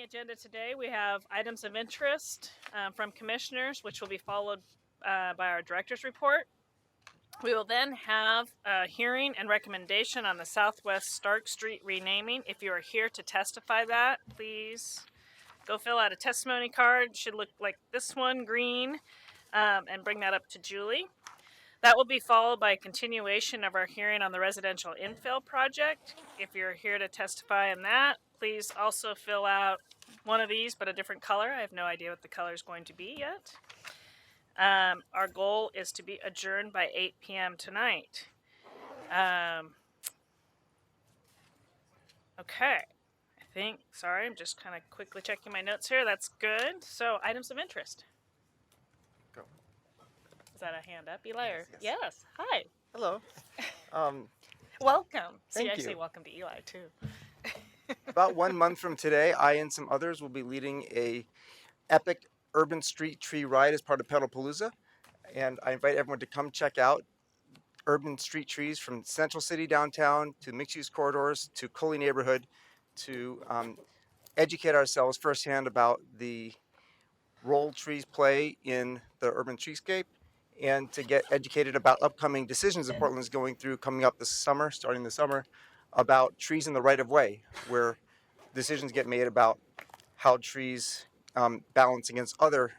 agenda today, we have items of interest from commissioners, which will be followed by our director's report. We will then have a hearing and recommendation on the Southwest Stark Street renaming. If you are here to testify that, please go fill out a testimony card. It should look like this one, green, and bring that up to Julie. That will be followed by a continuation of our hearing on the residential infill project. If you're here to testify on that, please also fill out one of these, but a different color. I have no idea what the color is going to be yet. Our goal is to be adjourned by 8 p.m. tonight. Okay. I'm just kind of quickly checking my notes here. That's good. So, items of interest. Go. Is that a hand up, Eli? Yes. Yes. Hi. Hello. Welcome. Thank I say you. welcome to Eli, too. About 1 month from today, I and some others will be leading a epic urban street tree ride as part of Pedalpalooza. And I invite everyone to come check out urban street trees from Central City downtown to mixed-use corridors to Coley neighborhood to educate ourselves firsthand about the role trees play in the urban treescape and to get educated about upcoming decisions that Portland is going through coming up this summer, starting this summer, about trees in the right of way, where decisions get made about how trees balance against other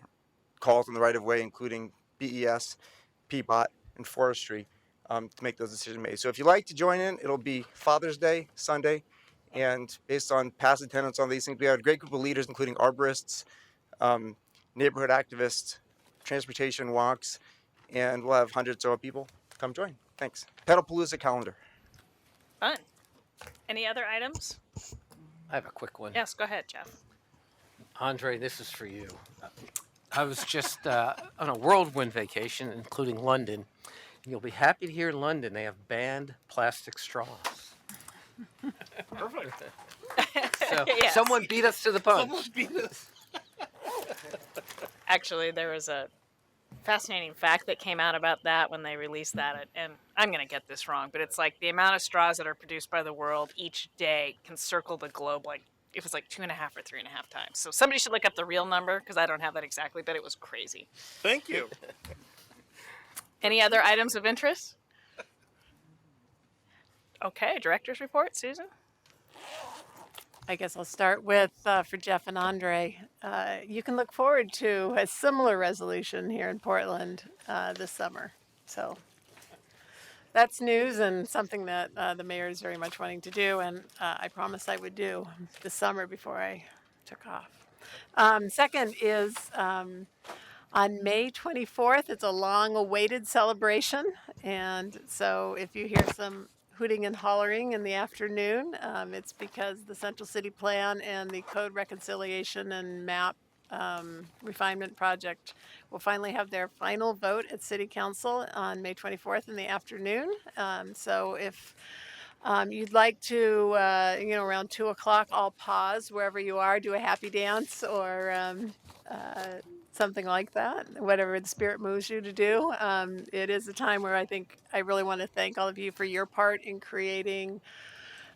calls in the right of way, including BES, PBOT, and forestry, to make those decisions made. So if you'd like to join in, it'll be Father's Day, Sunday, and based on past attendance on these things, we have a great group of leaders, including arborists, neighborhood activists, transportation walks, and we'll have hundreds of people come join. Thanks. Pedalpalooza calendar. Fun. Any other items? I have a quick one. Yes, go ahead, Jeff. Andre, this is for you. I was just on a whirlwind vacation, including London. You'll be happy to hear in London they have banned plastic straws. Perfect. So Yes. someone beat us to the punch. Someone beat us. Actually, there was a fascinating fact that came out about that when they released that. And I'm going to get this wrong, but it's like the amount of straws that are produced by the world each day can circle the globe like it was like 2.5 or 3.5 times. So somebody should look up the real number because I don't have that exactly, but it was crazy. Thank you. Any other items of interest? Okay, director's report, Susan. I guess I'll start with for Jeff and Andre. You can look forward to a similar resolution here in Portland this summer. So that's news and something that the mayor is very much wanting to do, and I promised I would do this summer before I took off. Second is on May 24th, it's a long-awaited celebration, and so if you hear some hooting and hollering in the afternoon, it's because the Central City Plan and the Code Reconciliation and Map Refinement Project will finally have their final vote at City Council on May 24th in the afternoon. So if you'd like to, around 2 o'clock, I'll pause wherever you are, do a happy dance or something like that, whatever the spirit moves you to do. It is a time where I think I really want to thank all of you for your part in creating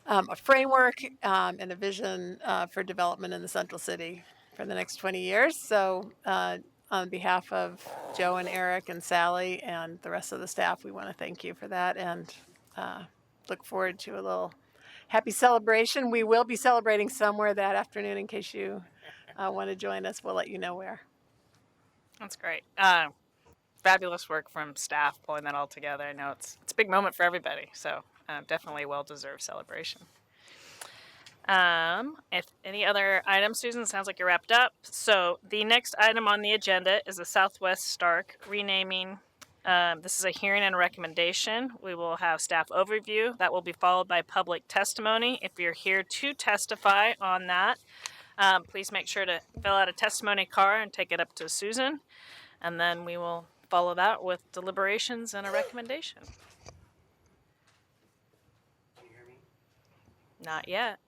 a framework and a vision for development in the Central City for the next 20 years. So on behalf of Joe and Eric and Sally and the rest of the staff, we want to thank you for that and look forward to a little happy celebration. We will be celebrating somewhere that afternoon in case you want to join us. We'll let you know where. That's great. Fabulous work from staff pulling that all together. I know it's a big moment for everybody, so definitely a well-deserved celebration. If any other items, Susan, sounds like you're wrapped up. So the next item on the agenda is the Southwest Stark renaming. This is a hearing and a recommendation. We will have staff overview. That will be followed by public testimony. If you're here to testify on that, please make sure to fill out a testimony card and take it up to Susan. And then we will follow that with deliberations and a recommendation. Can you hear me? Not yet.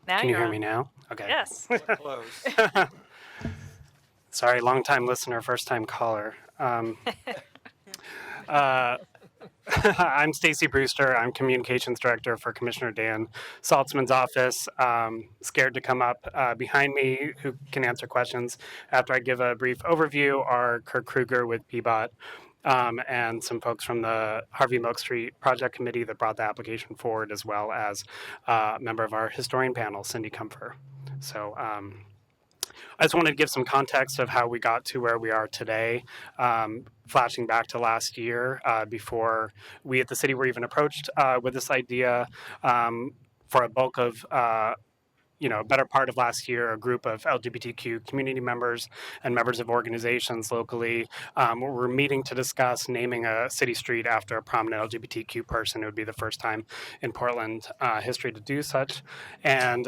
Now Can you you're hear on. me now? Okay. Yes. We're close. Sorry, long time listener, first time caller. I'm Stacy Brewster. I'm Communications Director for Commissioner Dan Saltzman's office. Scared to come up behind me, who can answer questions after I give a brief overview, are Kirk Kruger with PBOT and some folks from the Harvey Milk Street Project Committee that brought the application forward, as well as a member of our historian panel, Cindy Comfer. So I just wanted to give some context of how we got to where we are today. Flashing back to last year, before we at the city were even approached with this idea, for a bulk of better part of last year, a group of LGBTQ community members and members of organizations locally were meeting to discuss naming a city street after a prominent LGBTQ person. It would be the first time in Portland history to do such, and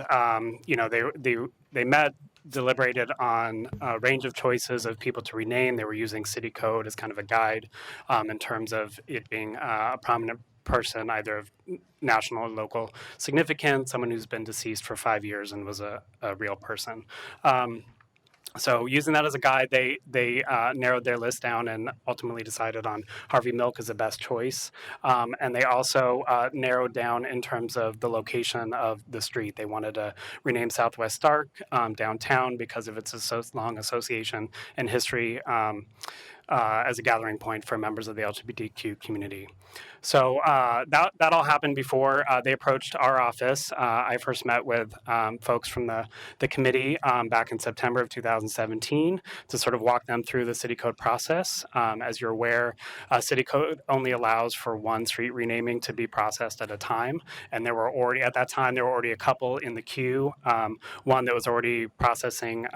they met, deliberated on a range of choices of people to rename. They were using city code as kind of a guide in terms of it being a prominent person, either of national or local significance, someone who's been deceased for 5 years and was a real person. So using that as a guide, they narrowed their list down and ultimately decided on Harvey Milk as the best choice. And they also narrowed down in terms of the location of the street. They wanted to rename Southwest Stark downtown because of its long association and history as a gathering point for members of the LGBTQ community. So that all happened before they approached our office. I first met with folks from the committee back in September of 2017 to sort of walk them through the city code process. As you're aware, city code only allows for one street renaming to be processed at a time. And at that time, there were already a couple in the queue, one that was already processing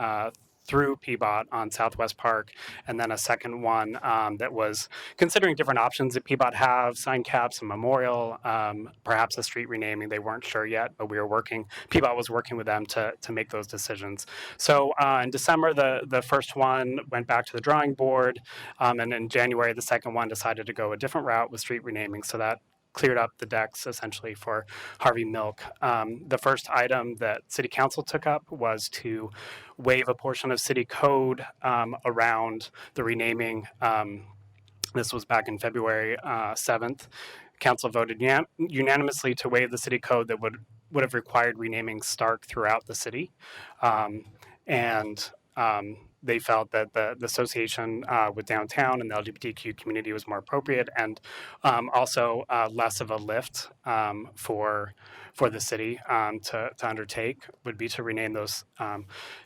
through PBOT on Southwest Park, and then a second one that was considering different options that PBOT have, sign caps, a memorial, perhaps a street renaming. They weren't sure yet, but PBOT was working with them to make those decisions. So in December, the first one went back to the drawing board, and in January, the second one decided to go a different route with street renaming. So that cleared up the decks essentially for Harvey Milk. The first item that City Council took up was to waive a portion of City Code around the renaming. This was back in February 7th. Council voted unanimously to waive the City Code that would have required renaming Stark throughout the city. They felt that the association with downtown and the LGBTQ community was more appropriate, and also less of a lift for the city to undertake would be to rename those.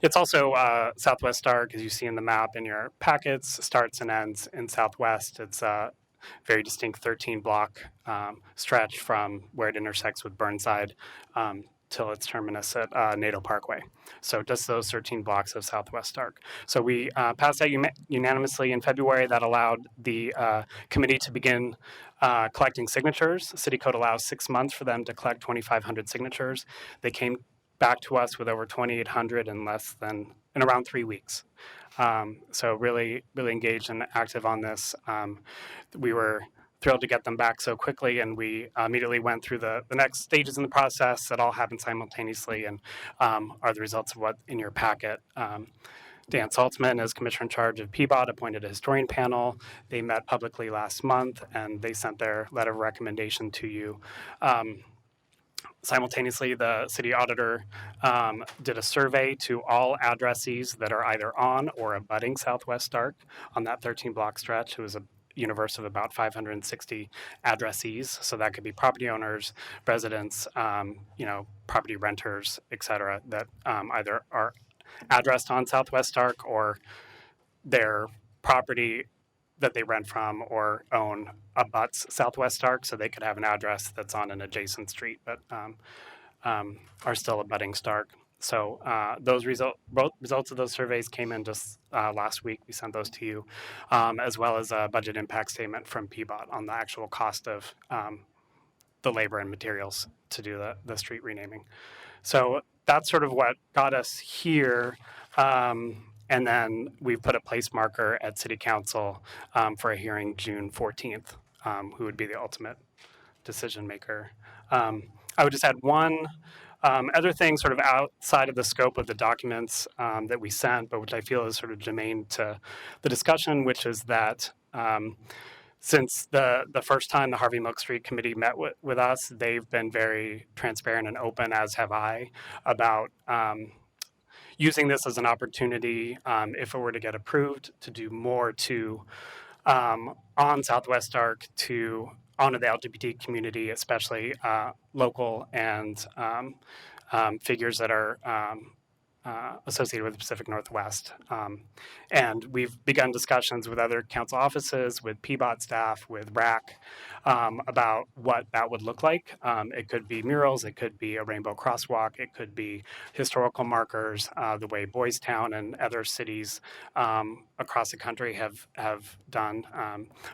It's also Southwest Stark, as you see in the map in your packets, starts and ends in Southwest. It's a very distinct 13-block stretch from where it intersects with Burnside till its terminus at Nato Parkway. So just those 13 blocks of Southwest Stark. So we passed that unanimously in February. That allowed the committee to begin collecting signatures. City Code allows 6 months for them to collect 2,500 signatures. They came back to us with over 2,800 in around 3 weeks. So really, really engaged and active on this. We were thrilled to get them back so quickly, and we immediately went through the next stages in the process that all happened simultaneously and are the results of what in your packet. Dan Saltzman, as commissioner in charge of PBOT, appointed a historian panel. They met publicly last month, and they sent their letter of recommendation to you. Simultaneously, the city auditor did a survey to all addressees that are either on or abutting Southwest Stark on that 13-block stretch. It was a universe of about 560 addressees. So that could be property owners, residents, property renters, et cetera, that either are addressed on Southwest Stark or their property that they rent from or own abuts Southwest Stark, so they could have an address that's on an adjacent street but are still abutting Stark. So those results of those surveys came in just last week. We sent those to you, as well as a budget impact statement from PBOT on the actual cost of the labor and materials to do the street renaming. So that's sort of what got us here. And then we've put a place marker at City Council for a hearing June 14th, who would be the ultimate decision maker. I would just add one other thing sort of outside of the scope of the documents that we sent, but which I feel is sort of germane to the discussion, which is that since the first time the Harvey Milk Street Committee met with us, they've been very transparent and open, as have I, about using this as an opportunity, if it were to get approved, to do more to on Southwest Arc to honor the LGBT community, especially local and figures that are associated with the Pacific Northwest. And we've begun discussions with other council offices, with PBOT staff, with RAC, about what that would look like. It could be murals, it could be a rainbow crosswalk, it could be historical markers, the way Boys Town and other cities across the country have done.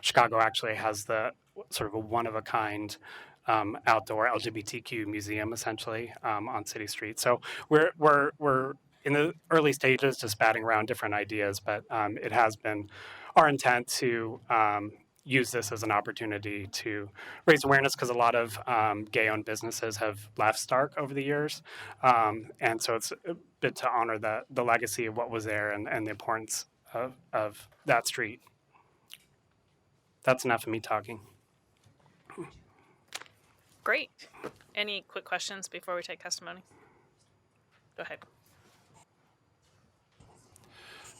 Chicago actually has the sort of a one-of-a-kind outdoor LGBTQ museum, essentially, on City Street. So we're in the early stages, just batting around different ideas, but it has been our intent to use this as an opportunity to raise awareness, because a lot of gay-owned businesses have left Stark over the years, and so it's a bit to honor the legacy of what was there and the importance of that street. That's enough of me talking. Great. Any quick questions before we take testimony? Go ahead.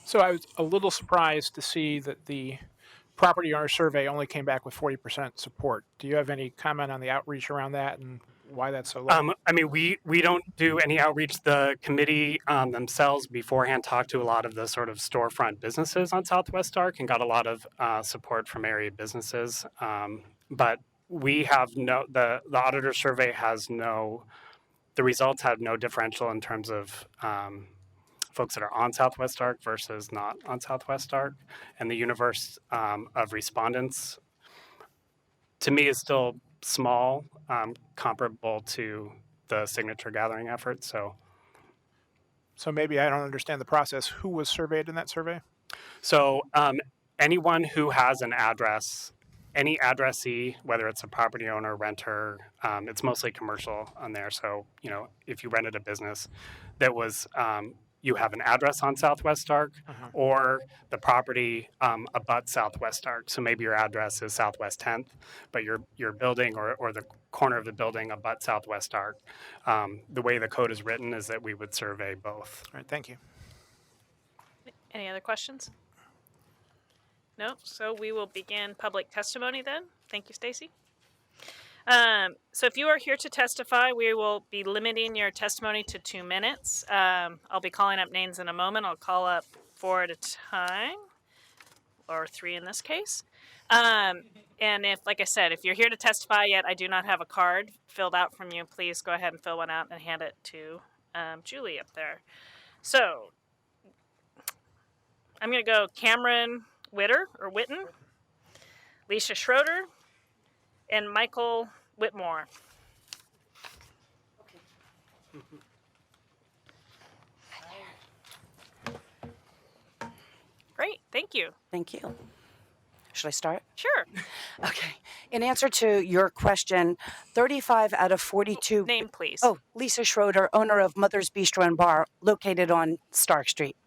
So I was a little surprised to see that the property owner survey only came back with 40% support. Do you have any comment on the outreach around that and why that's so low? I mean, we don't do any outreach. The committee themselves beforehand talked to a lot of the sort of storefront businesses on Southwest Arc and got a lot of support from area businesses. But we have the auditor survey has the results have no differential in terms of folks that are on Southwest Arc versus not on Southwest Arc. And the universe of respondents, to me, is still small, comparable to the signature gathering effort. So maybe I don't understand the process. Who was surveyed in that survey? So anyone who has an address, any addressee, whether it's a property owner, renter, it's mostly commercial on there. So, if you rented a business that was, you have an address on Southwest Arc, or the property abuts Southwest Arc. So maybe your address is Southwest 10th, but your building or the corner of the building abuts Southwest Arc. The way the code is written is that we would survey both. All right, thank you. Any other questions? No? So we will begin public testimony then. Thank you, Stacy. So if you are here to testify, we will be limiting your testimony to 2 minutes. I'll be calling up names in a moment. I'll call up 4 at a time, or 3 in this case. And if, like I said, if you're here to testify yet I do not have a card filled out from you, please go ahead and fill one out and hand it to Julie up there. So I'm going to go Cameron Witten, Lisa Schroeder, and Michael Whitmore. Great, thank you. Thank you. Should I start? Sure. Okay. In answer to your question, 35 out of 42. Name, please. Oh, Lisa Schroeder, owner of Mother's Bistro and Bar, located on Stark Street.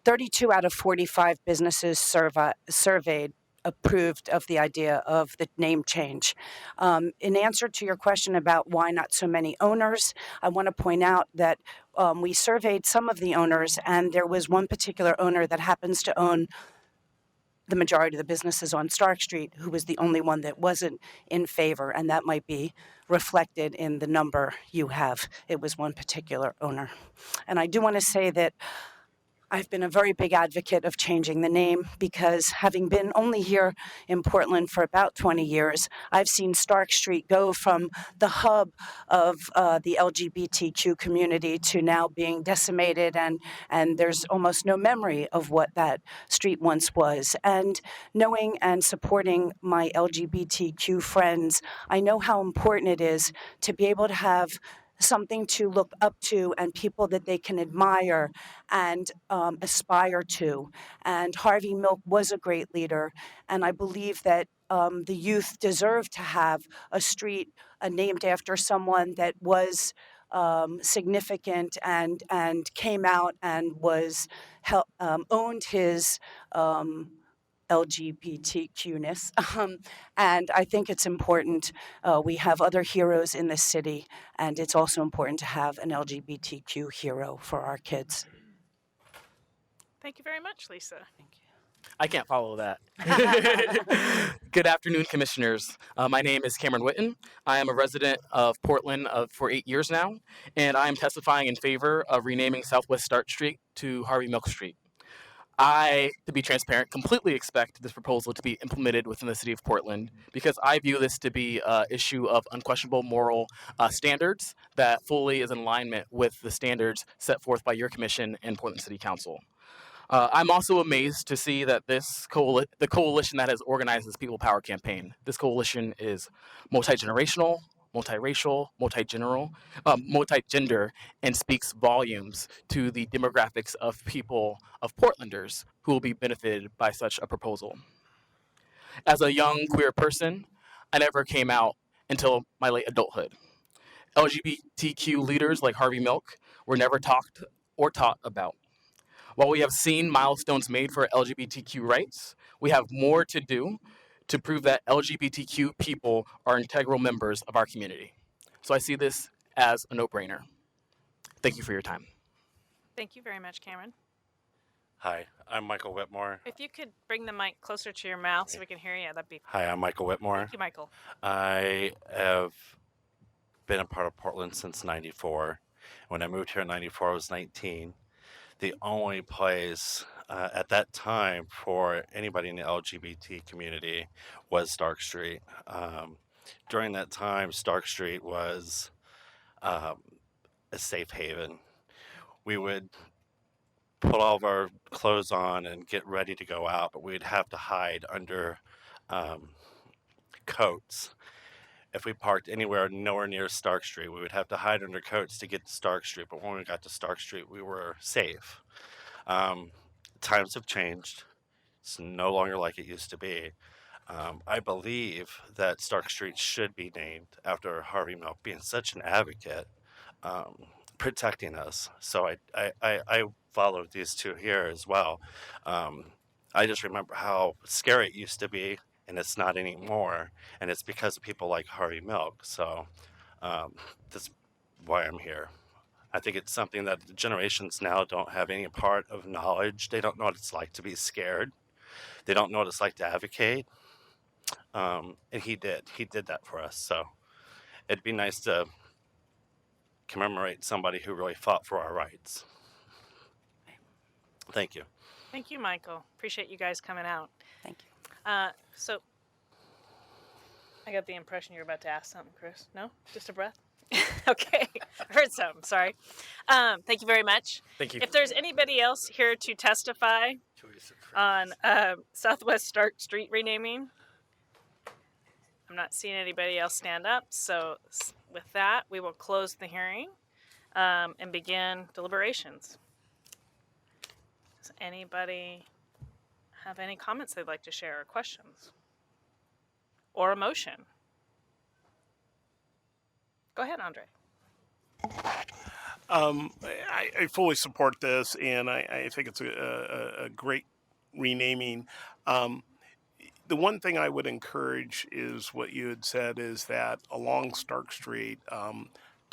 32 out of 45 businesses surveyed approved of the idea of the name change. In answer to your question about why not so many owners, I want to point out that we surveyed some of the owners, and there was one particular owner that happens to own the majority of the businesses on Stark Street, who was the only one that wasn't in favor, and that might be reflected in the number you have. It was one particular owner. And I do want to say that I've been a very big advocate of changing the name, because having been only here in Portland for about 20 years, I've seen Stark Street go from the hub of the LGBTQ community to now being decimated, and there's almost no memory of what that street once was. And knowing and supporting my LGBTQ friends, I know how important it is to be able to have something to look up to and people that they can admire and aspire to. And Harvey Milk was a great leader, and I believe that the youth deserve to have a street named after someone that was significant and came out and was owned his LGBTQ-ness. And I think it's important. We have other heroes in this city, and it's also important to have an LGBTQ hero for our kids. Thank you very much, Lisa. I can't follow that. Good afternoon, commissioners. My name is Cameron Witten. I am a resident of Portland for 8 years now, and I am testifying in favor of renaming Southwest Start Street to Harvey Milk Street. I, to be transparent, completely expect this proposal to be implemented within the city of Portland because I view this to be an issue of unquestionable moral standards that fully is in alignment with the standards set forth by your commission and Portland City Council. I'm also amazed to see that the coalition that has organized this People Power campaign, this coalition is multi-generational, multiracial, multi-gender, and speaks volumes to the demographics of people, of Portlanders, who will be benefited by such a proposal. As a young queer person, I never came out until my late adulthood. LGBTQ leaders like Harvey Milk were never talked or taught about. While we have seen milestones made for LGBTQ rights, we have more to do to prove that LGBTQ people are integral members of our community. So I see this as a no-brainer. Thank you for your time. Thank you very much, Cameron. Hi, I'm Michael Whitmore. If you could bring the mic closer to your mouth so we can hear you, that'd be. Hi, I'm Michael Whitmore. Thank you, Michael. I have been a part of Portland since '94. When I moved here in '94, I was 19. The only place at that time for anybody in the LGBT community was Stark Street. During that time, Stark Street was a safe haven. We would put all of our clothes on and get ready to go out, but we'd have to hide under coats. If we parked anywhere nowhere near Stark Street, we would have to hide under coats to get to Stark Street. But when we got to Stark Street, we were safe. Times have changed. It's no longer like it used to be. I believe that Stark Street should be named after Harvey Milk being such an advocate, protecting us. So I followed these two here as well. I just remember how scary it used to be, and it's not anymore, and it's because of people like Harvey Milk. So that's why I'm here. I think it's something that the generations now don't have any part of knowledge. They don't know what it's like to be scared. They don't know what it's like to advocate. And he did that for us. So it'd be nice to commemorate somebody who really fought for our rights. Thank you. Thank you, Michael. Appreciate you guys coming out. Thank you. So I got the impression you're about to ask something, Chris. No? Just a breath? Okay. I heard something. Sorry. Thank you very much. Thank you. If there's anybody else here to testify on Southwest Stark Street renaming, I'm not seeing anybody else stand up. So with that, we will close the hearing and begin deliberations. Does anybody have any comments they'd like to share or questions? Or a motion? Go ahead, Andre. I fully support this, and I think it's a great renaming. The one thing I would encourage is what you had said is that along Stark Street, to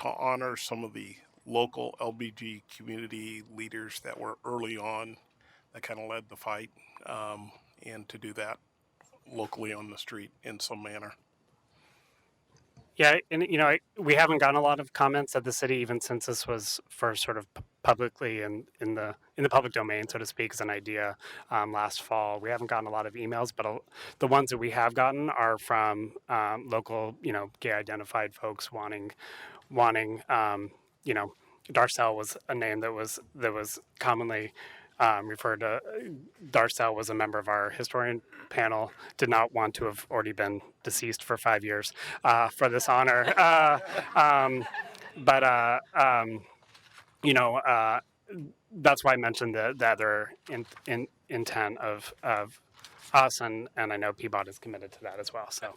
honor some of the local LBG community leaders that were early on that kind of led the fight, and to do that locally on the street in some manner. Yeah, and we haven't gotten a lot of comments at the city even since this was first sort of publicly in the public domain, so to speak, as an idea last fall. We haven't gotten a lot of emails, but the ones that we have gotten are from local, gay identified folks wanting, Darcel was a name that was commonly referred to. Darcel was a member of our historian panel, did not want to have already been deceased for 5 years for this honor. That's why I mentioned the other intent of us, and I know Peabody is committed to that as well. So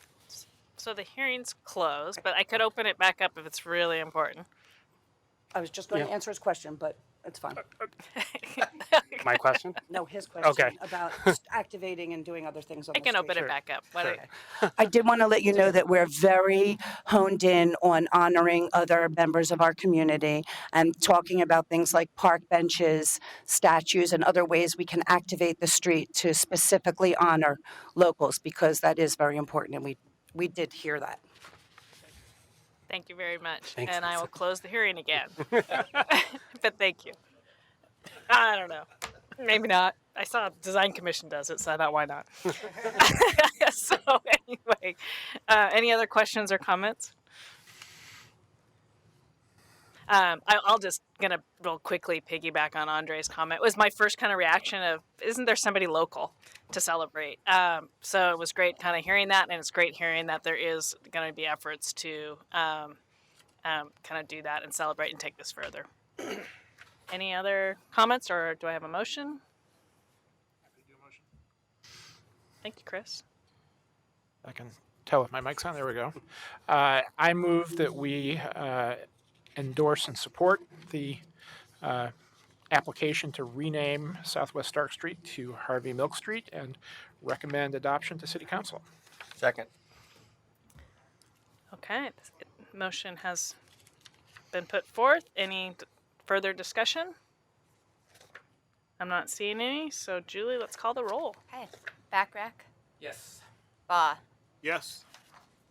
the hearing's closed, but I could open it back up if it's really important. I was just going to answer his question, but It's fine. My question? No, his question Okay. about activating and doing other things on I the can street. open it back up. Why don't I did want to let you know that we're very honed in on honoring other members of our community and talking about things like park benches, statues, and other ways we can activate the street to specifically honor locals, because that is very important, and we did hear that. Thank you very much. Thanks, and I Lisa. will close the hearing again. But thank you. I don't know. Maybe not. I saw Design Commission does it, so I thought, why not? So anyway, any other questions or comments? I'll just gonna real quickly piggyback on Andre's comment. It was my first kind of reaction of, isn't there somebody local to celebrate? So it was great kind of hearing that, and it's great hearing that there is going to be efforts to kind of do that and celebrate and take this further. Any other comments, or do I have a motion? Thank you, Chris. I can tell if my mic's on. There we go. I move that we endorse and support the application to rename Southwest Stark Street to Harvey Milk Street and recommend adoption to City Council. Second. Okay, this motion has been put forth. Any further discussion? I'm not seeing any, so Julie, let's call the roll. Okay. Backrack, Yes. Baugh, Yes.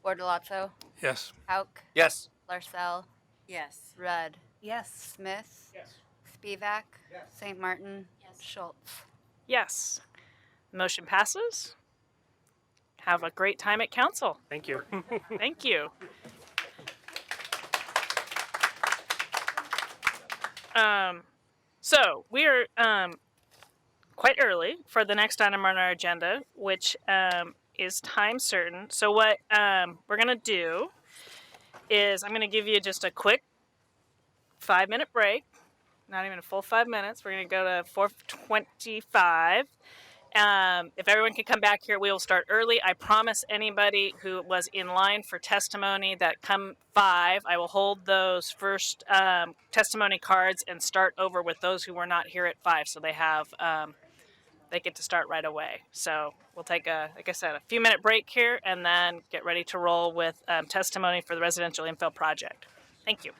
Bordelazzo, Yes. Hauk, Yes. Larcel, Yes. Rudd, Yes. Smith, Yes. Spivak, St. Martin, Schultz. Yes. Motion passes. Have a great time at council. Thank you. Thank you. So we are quite early for the next item on our agenda, which is time certain. So what we're gonna do is I'm gonna give you just a quick 5-minute break. Not even a full 5 minutes. We're gonna go to 4:25. If everyone can come back here, we will start early. I promise anybody who was in line for testimony that come 5, I will hold those first testimony cards and start over with those who were not here at 5. So they have, they get to start right away. So we'll take like I said, a few minute break here and then get ready to roll with testimony for the residential infill project. Thank you.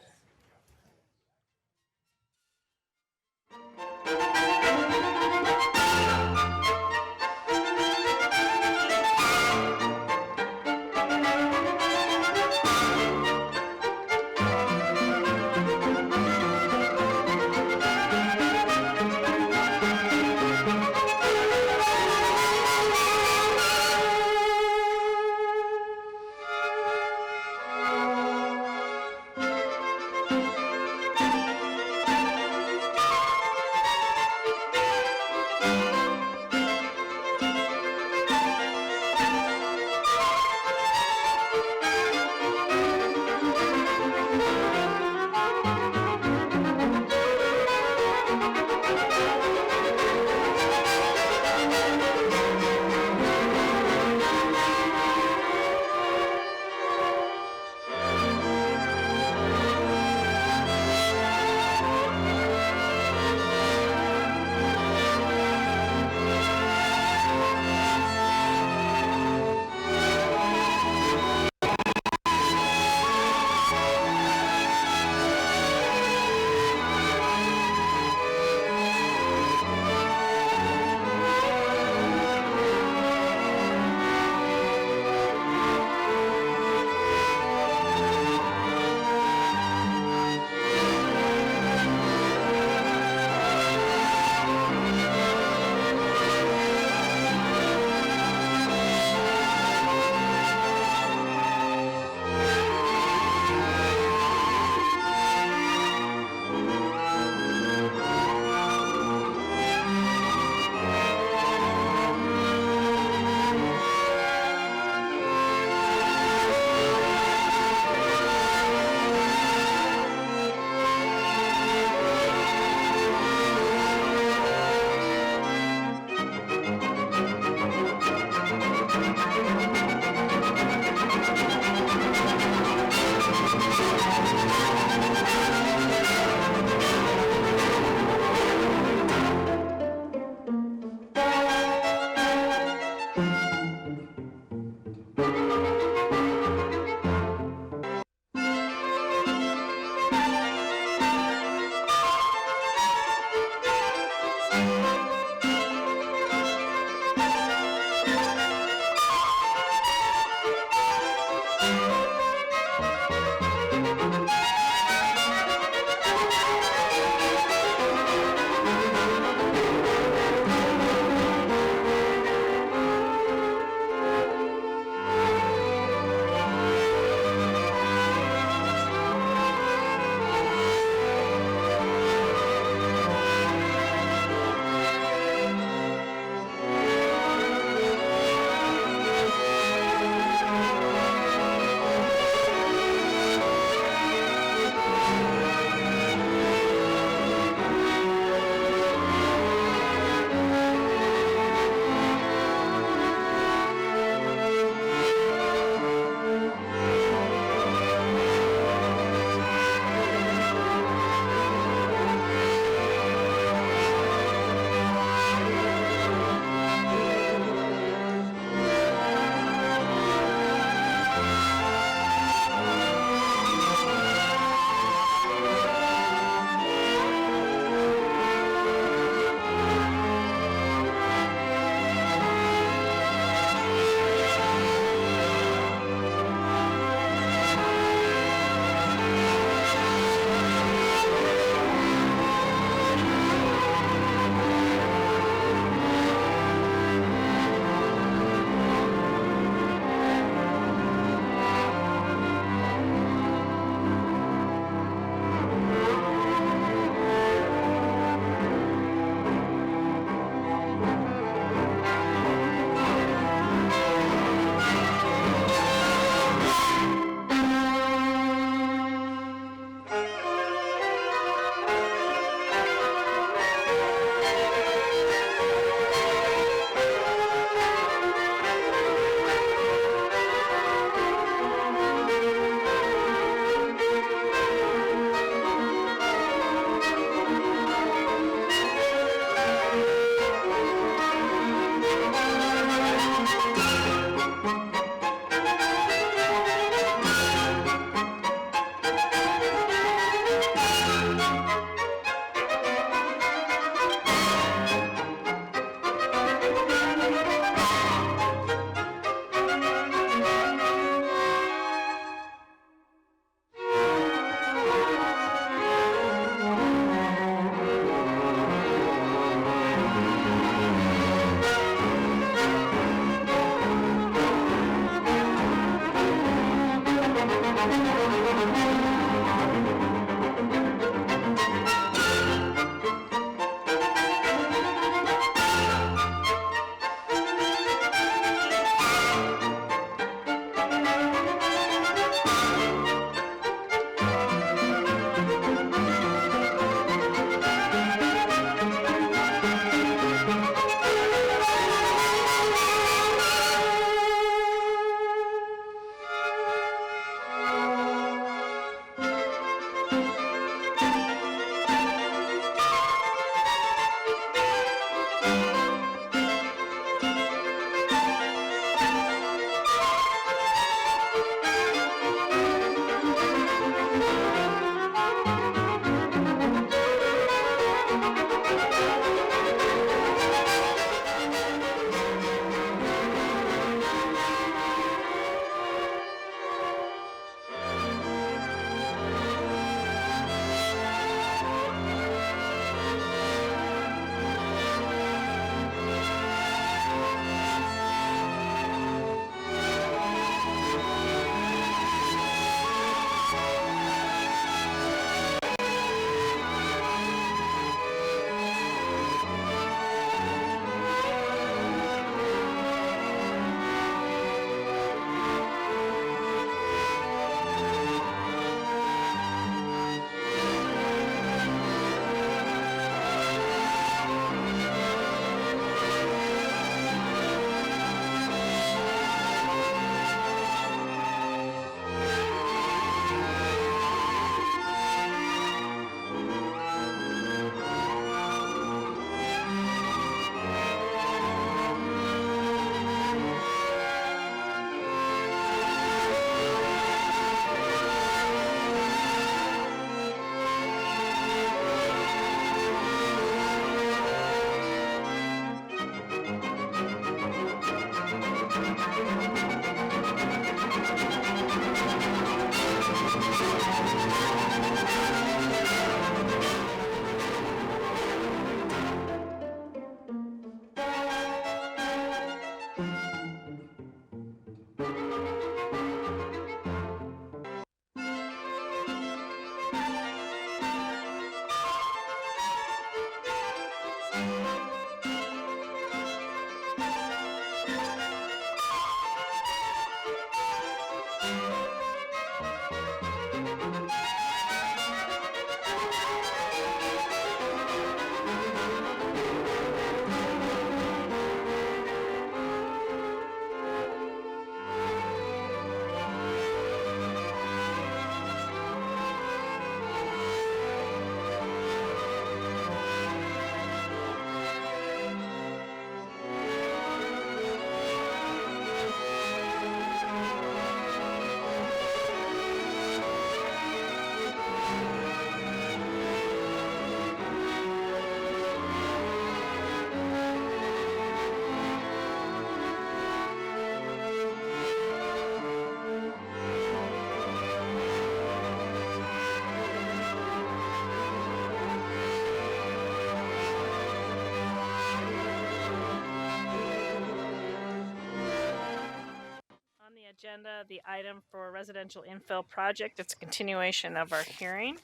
agenda the item for residential infill project. It's a continuation of our hearing.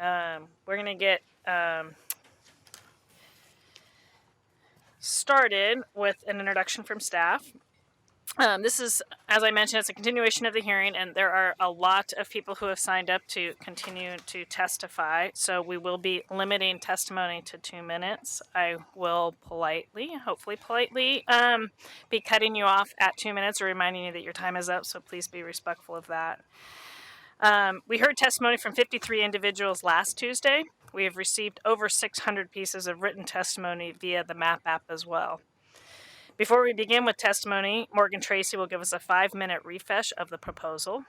We're going to get started with an introduction from staff. This is, as I mentioned, it's a continuation of the hearing, and there are a lot of people who have signed up to continue to testify. So we will be limiting testimony to 2 minutes. I will hopefully politely, be cutting you off at 2 minutes or reminding you that your time is up. So please be respectful of that. We heard testimony from 53 individuals last Tuesday. We have received over 600 pieces of written testimony via the MAP app as well. Before we begin with testimony, Morgan Tracy will give us a 5-minute refresh of the proposal.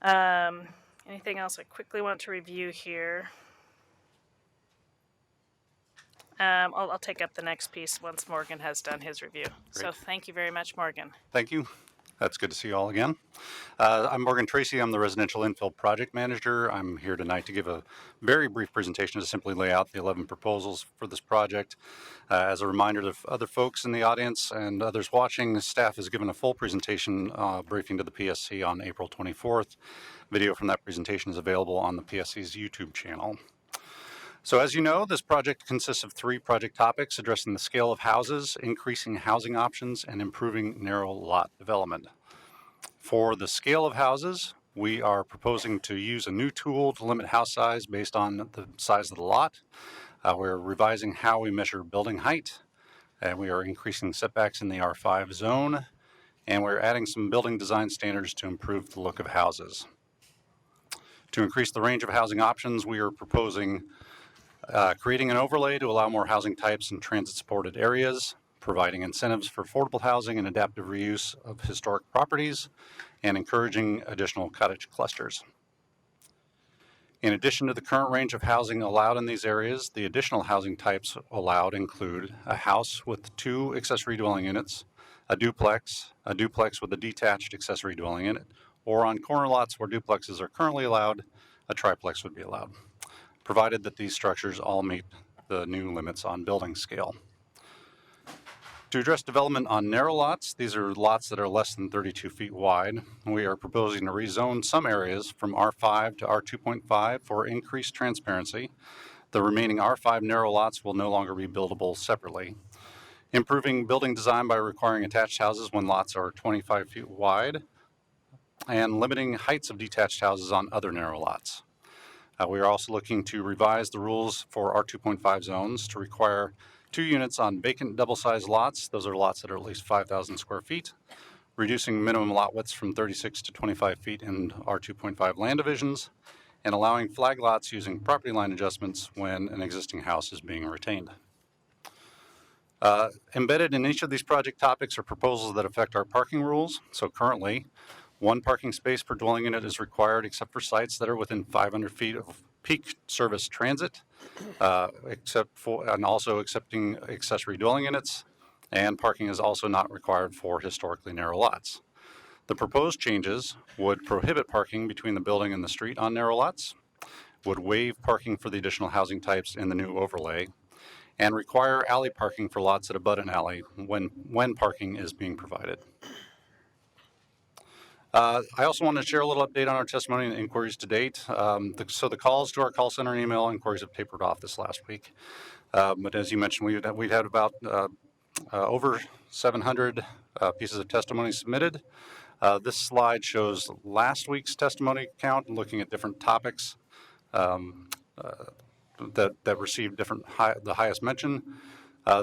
Anything else I quickly want to review here? I'll take up the next piece once Morgan has done his review. So Great. thank you very much, Morgan. Thank you. That's good to see you all again. I'm Morgan Tracy. I'm the Residential Infill Project Manager. I'm here tonight to give a very brief presentation to simply lay out the 11 proposals for this project. As a reminder to other folks in the audience and others watching, staff has given a full presentation briefing to the PSC on April 24th. Video from that presentation is available on the PSC's YouTube channel. So as you know, this project consists of 3 project topics addressing the scale of houses, increasing housing options, and improving narrow lot development. For the scale of houses, we are proposing to use a new tool to limit house size based on the size of the lot. We're revising how we measure building height, and we are increasing setbacks in the R5 zone, and we're adding some building design standards to improve the look of houses. To increase the range of housing options, we are proposing creating an overlay to allow more housing types in transit-supported areas, providing incentives for affordable housing and adaptive reuse of historic properties, and encouraging additional cottage clusters. In addition to the current range of housing allowed in these areas, the additional housing types allowed include a house with 2 accessory dwelling units, a duplex with a detached accessory dwelling unit, or on corner lots where duplexes are currently allowed, a triplex would be allowed, provided that these structures all meet the new limits on building scale. To address development on narrow lots, these are lots that are less than 32 feet wide. We are proposing to rezone some areas from R5 to R2.5 for increased transparency. The remaining R5 narrow lots will no longer be buildable separately. Improving building design by requiring attached houses when lots are 25 feet wide, and limiting heights of detached houses on other narrow lots. We are also looking to revise the rules for R2.5 zones to require 2 units on vacant double-sized lots. Those are lots that are at least 5,000 square feet, reducing minimum lot widths from 36 to 25 feet in R2.5 land divisions, and allowing flag lots using property line adjustments when an existing house is being retained. Embedded in each of these project topics are proposals that affect our parking rules. So currently, 1 parking space per dwelling unit is required except for sites that are within 500 feet of peak service transit, and also accepting accessory dwelling units, and parking is also not required for historically narrow lots. The proposed changes would prohibit parking between the building and the street on narrow lots, would waive parking for the additional housing types in the new overlay, and require alley parking for lots that abut an alley when parking is being provided. I also want to share a little update on our testimony and inquiries to date. So the calls to our call center and email inquiries have tapered off this last week. But as you mentioned, we've had about over 700 pieces of testimony submitted. This slide shows last week's testimony count, looking at different topics that received the highest mention.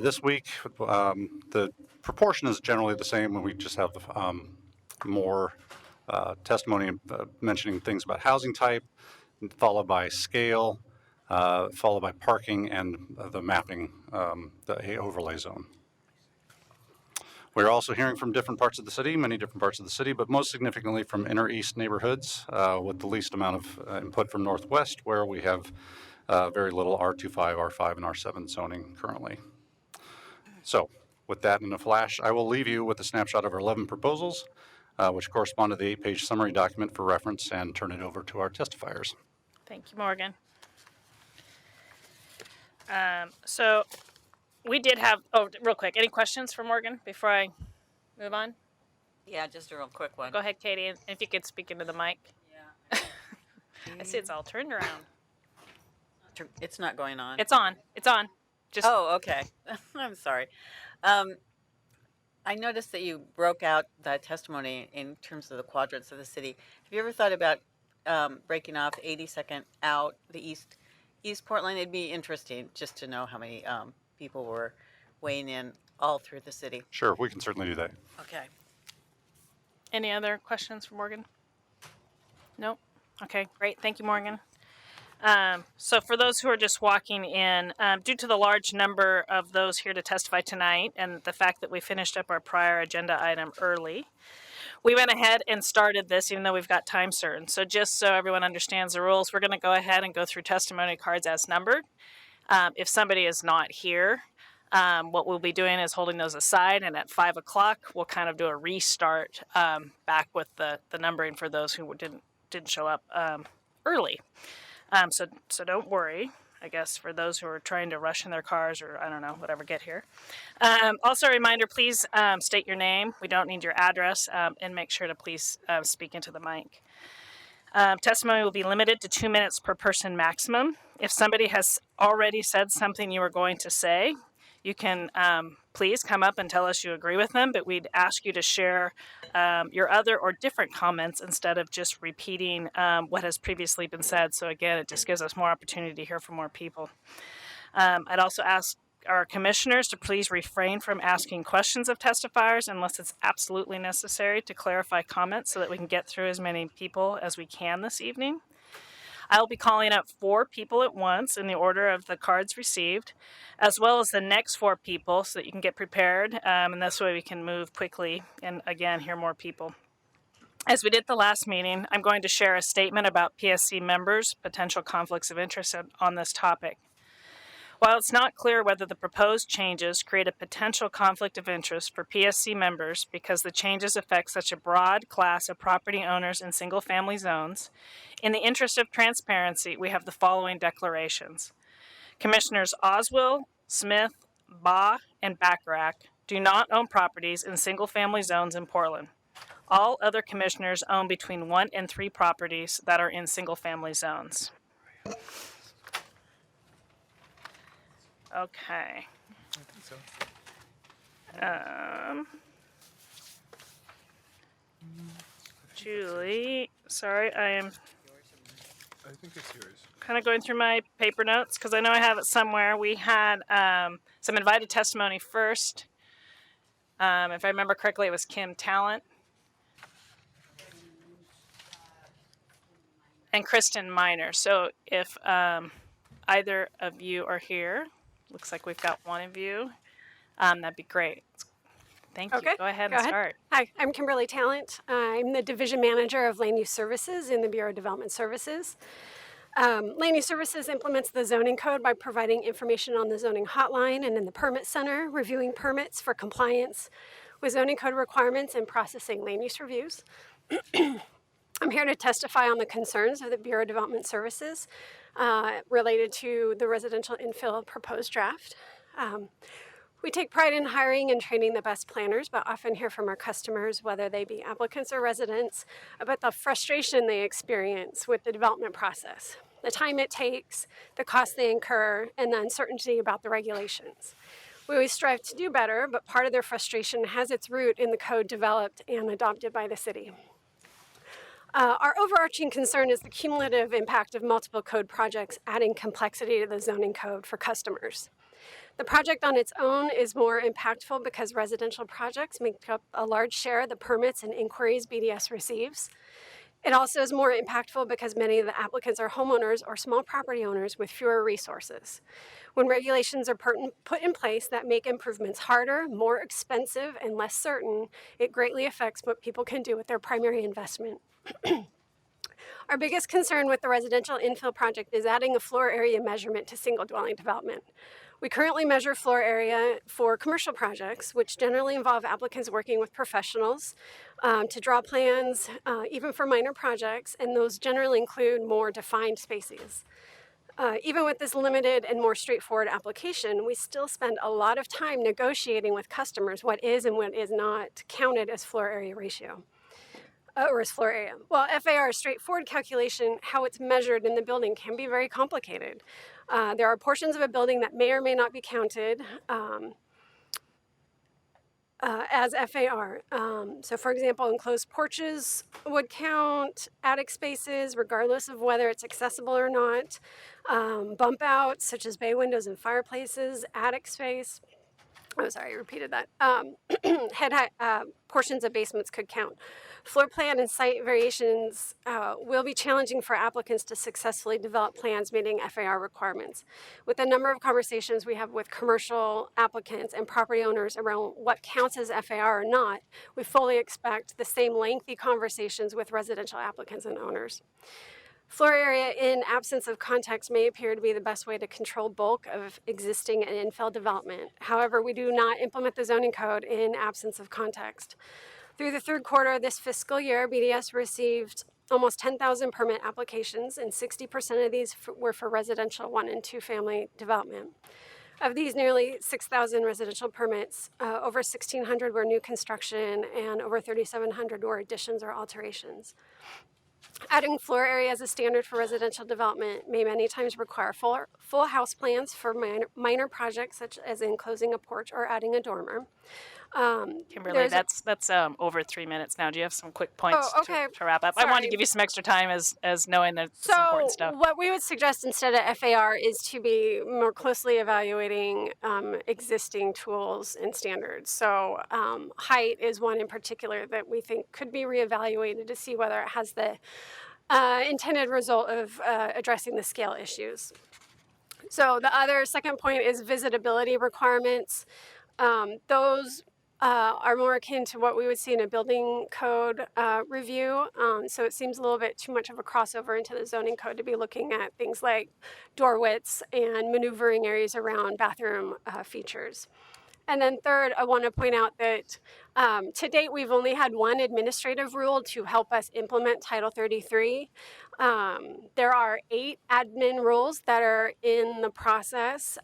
This week, the proportion is generally the same, and we just have more testimony mentioning things about housing type, followed by scale, followed by parking and the mapping, the overlay zone. We're also hearing from different parts of the city, many different parts of the city, but most significantly from inner east neighborhoods, with the least amount of input from northwest, where we have very little R25, R5, and R7 zoning currently. So with that in a flash, I will leave you with a snapshot of our 11 proposals, which correspond to the 8-page summary document for reference, and turn it over to our testifiers. Thank you, Morgan. So we did have, real quick, any questions for Morgan before I move on? Yeah, just a real quick one. Go ahead, Katie, and if you could speak into the mic. Yeah. I see it's all turned around. It's not going on. It's on. It's on. Just Oh, okay. I'm sorry. I noticed that you broke out that testimony in terms of the quadrants of the city. Have you ever thought about breaking off 82nd out the East Portland? It'd be interesting just to know how many people were weighing in all through the city. Sure, we can certainly do that. Okay. any other questions for Morgan? Nope. Okay, great. Thank you, Morgan. So for those who are just walking in, due to the large number of those here to testify tonight and the fact that we finished up our prior agenda item early, we went ahead and started this even though we've got time certain. So just so everyone understands the rules, we're going to go ahead and go through testimony cards as numbered. If somebody is not here, what we'll be doing is holding those aside, and at 5 o'clock, we'll kind of do a restart back with the numbering for those who didn't show up early. So don't worry, I guess, for those who are trying to rush in their cars or, I don't know, whatever, get here. Also a reminder, please state your name. We don't need your address, and make sure to please speak into the mic. Testimony will be limited to 2 minutes per person maximum. If somebody has already said something you were going to say, you can please come up and tell us you agree with them, but we'd ask you to share your other or different comments instead of just repeating what has previously been said. So again, it just gives us more opportunity to hear from more people. I'd also ask our commissioners to please refrain from asking questions of testifiers unless it's absolutely necessary to clarify comments so that we can get through as many people as we can this evening. I'll be calling up 4 people at once in the order of the cards received, as well as the next 4 people so that you can get prepared, and this way we can move quickly and, again, hear more people. As we did the last meeting, I'm going to share a statement about PSC members' potential conflicts of interest on this topic. While it's not clear whether the proposed changes create a potential conflict of interest for PSC members because the changes affect such a broad class of property owners in single-family zones, in the interest of transparency, we have the following declarations. Commissioners Oswell, Smith, Baugh, and Bacharach do not own properties in single-family zones in Portland. All other commissioners own between 1 and 3 properties that are in single-family zones. Okay. Julie, sorry, I think it's yours. Kind of going through my paper notes because I know I have it somewhere. We had some invited testimony first. If I remember correctly, it was Kim Talent and Kristen Miner. So if either of you are here, looks like we've got one of you. That'd be great. Thank you. Go ahead and start. Hi, I'm Kimberly Talent. I'm the Division Manager of Land Use Services in the Bureau of Development Services. Land Use Services implements the zoning code by providing information on the zoning hotline and in the permit center, reviewing permits for compliance with zoning code requirements and processing land use reviews. I'm here to testify on the concerns of the Bureau of Development Services related to the residential infill proposed draft. We take pride in hiring and training the best planners, but often hear from our customers, whether they be applicants or residents, about the frustration they experience with the development process, the time it takes, the cost they incur, and the uncertainty about the regulations. We always strive to do better, but part of their frustration has its root in the code developed and adopted by the city. Our overarching concern is the cumulative impact of multiple code projects adding complexity to the zoning code for customers. The project on its own is more impactful because residential projects make up a large share of the permits and inquiries BDS receives. It also is more impactful because many of the applicants are homeowners or small property owners with fewer resources. When regulations are put in place that make improvements harder, more expensive, and less certain, it greatly affects what people can do with their primary investment. Our biggest concern with the residential infill project is adding a floor area measurement to single dwelling development. We currently measure floor area for commercial projects, which generally involve applicants working with professionals to draw plans, even for minor projects, and those generally include more defined spaces. Even with this limited and more straightforward application, we still spend a lot of time negotiating with customers what is and what is not counted as floor area ratio. Or as floor area. Well, FAR's straightforward calculation, how it's measured in the building, can be very complicated. There are portions of a building that may or may not be counted as FAR. So for example, enclosed porches would count, attic spaces, regardless of whether it's accessible or not. Bump outs, such as bay windows and fireplaces, attic space. Oh, sorry, I repeated that. Head height, portions of basements could count. Floor plan and site variations will be challenging for applicants to successfully develop plans meeting FAR requirements. With the number of conversations we have with commercial applicants and property owners around what counts as FAR or not, we fully expect the same lengthy conversations with residential applicants and owners. Floor area in absence of context may appear to be the best way to control bulk of existing and infill development. However, we do not implement the zoning code in absence of context. Through the third quarter of this fiscal year, BDS received almost 10,000 permit applications, and 60% of these were for residential 1 and 2 family development. Of these nearly 6,000 residential permits, over 1,600 were new construction and over 3,700 were additions or alterations. Adding floor area as a standard for residential development may many times require full house plans for minor projects such as enclosing a porch or adding a dormer. Kimberly, that's over 3 minutes now. Do you have some quick points okay. to wrap up? I wanted to Sorry. give you some extra time as knowing that it's important stuff. So what we would suggest instead of FAR is to be more closely evaluating existing tools and standards. So height is one in particular that we think could be reevaluated to see whether it has the intended result of addressing the scale issues. So the other second point is visitability requirements. Those are more akin to what we would see in a building code review. So it seems a little bit too much of a crossover into the zoning code to be looking at things like door widths and maneuvering areas around bathroom features. And then third, I want to point out that to date, we've only had one administrative rule to help us implement Title 33. There are 8 admin rules that are in the process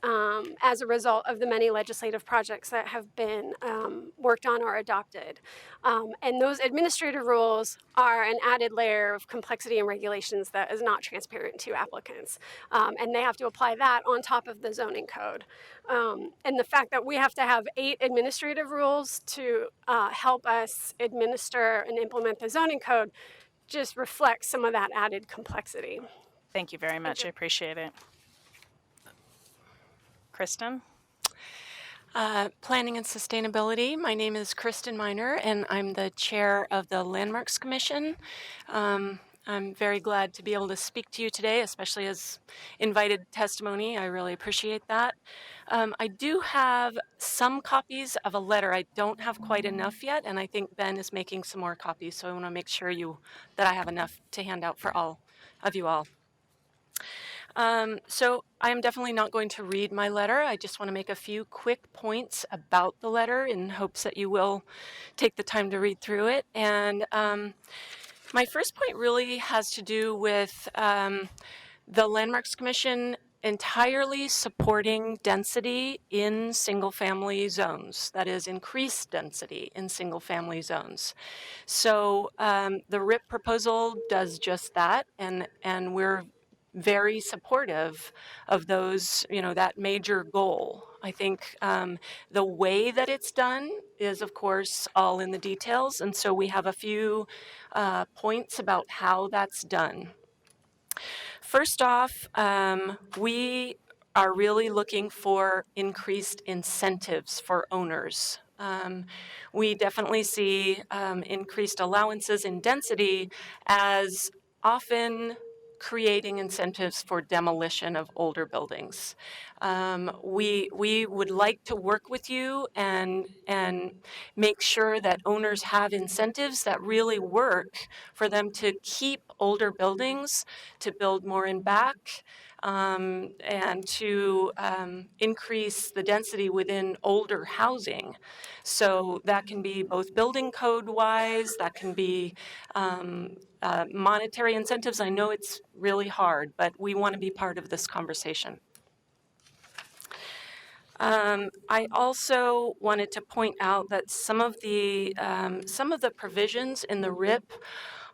as a result of the many legislative projects that have been worked on or adopted. And those administrative rules are an added layer of complexity and regulations that is not transparent to applicants. And they have to apply that on top of the zoning code. And the fact that we have to have 8 administrative rules to help us administer and implement the zoning code just reflects some of that added complexity. Thank you very much. I appreciate it. Kristen? Planning and Sustainability. My name is Kristen Miner, and I'm the chair of the Landmarks Commission. I'm very glad to be able to speak to you today, especially as invited testimony. I really appreciate that. I do have some copies of a letter. I don't have quite enough yet, and I think Ben is making some more copies, so I want to make sure that I have enough to hand out for all of you all. So I am definitely not going to read my letter. I just want to make a few quick points about the letter in hopes that you will take the time to read through it. And my first point really has to do with the Landmarks Commission entirely supporting density in single-family zones, that is, increased density in single-family zones. So the RIP proposal does just that, and we're very supportive of those, that major goal. I think the way that it's done is, of course, all in the details, and so we have a few points about how that's done. First off, we are really looking for increased incentives for owners. We definitely see increased allowances in density as often creating incentives for demolition of older buildings. We would like to work with you and make sure that owners have incentives that really work for them to keep older buildings, to build more in back, and to increase the density within older housing. So that can be both building code wise, that can be monetary incentives. I know it's really hard, but we want to be part of this conversation. I also wanted to point out that some of the provisions in the RIP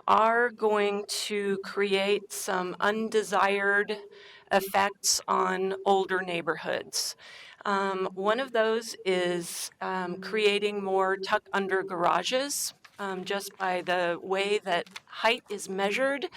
are going to create some undesired effects on older neighborhoods. One of those is creating more tuck-under garages. Just by the way that height is measured,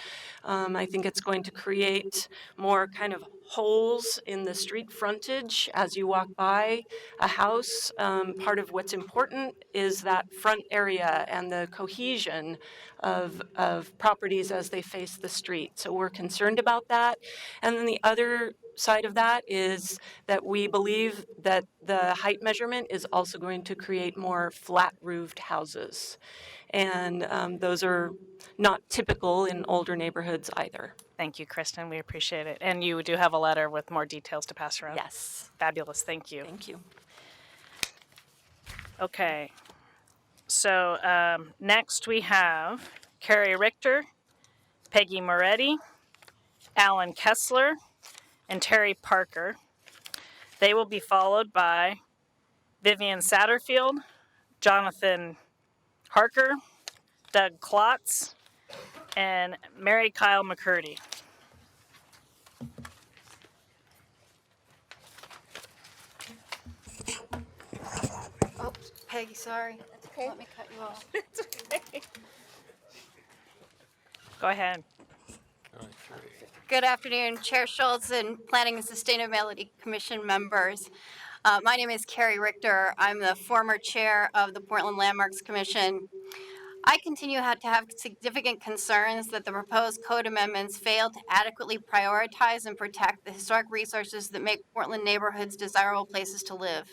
I think it's going to create more kind of holes in the street frontage as you walk by a house. Part of what's important is that front area and the cohesion of properties as they face the street. So we're concerned about that. And then the other side of that is that we believe that the height measurement is also going to create more flat-roofed houses. And those are not typical in older neighborhoods either. Thank you, Kristen. We appreciate it. And you do have a letter with more details to pass around. Yes. Fabulous. Thank you. Thank you. Okay. So next we have Carrie Richter, Peggy Moretti, Alan Kessler, and Terry Parker. They will be followed by Vivian Satterfield, Jonathan Harker, Doug Klotz, and Mary Kyle McCurdy. Oh, Peggy, sorry. That's okay. Let me cut you off. It's okay. Go ahead. Good afternoon, Chair Schultz and Planning and Sustainability Commission members. My name is Carrie Richter. I'm the former chair of the Portland Landmarks Commission. I continue to have significant concerns that the proposed code amendments fail to adequately prioritize and protect the historic resources that make Portland neighborhoods desirable places to live.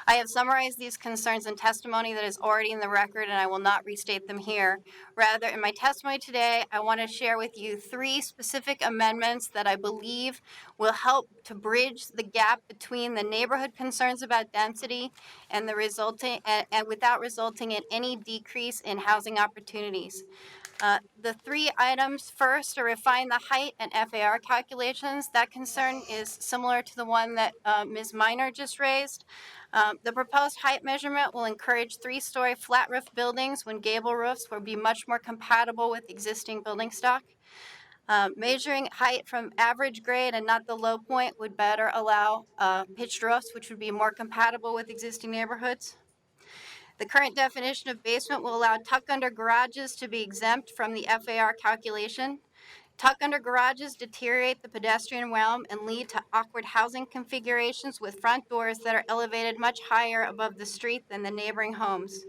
I have summarized these concerns in testimony that is already in the record, and I will not restate them here. Rather, in my testimony today, I want to share with you 3 specific amendments that I believe will help to bridge the gap between the neighborhood concerns about density and the resulting and without resulting in any decrease in housing opportunities. The 3 items first are refine the height and FAR calculations. That concern is similar to the one that Ms. Miner just raised. The proposed height measurement will encourage 3-story flat roof buildings when gable roofs will be much more compatible with existing building stock. Measuring height from average grade and not the low point would better allow pitched roofs, which would be more compatible with existing neighborhoods. The current definition of basement will allow tuck-under garages to be exempt from the FAR calculation. Tuck-under garages deteriorate the pedestrian realm and lead to awkward housing configurations with front doors that are elevated much higher above the street than the neighboring homes.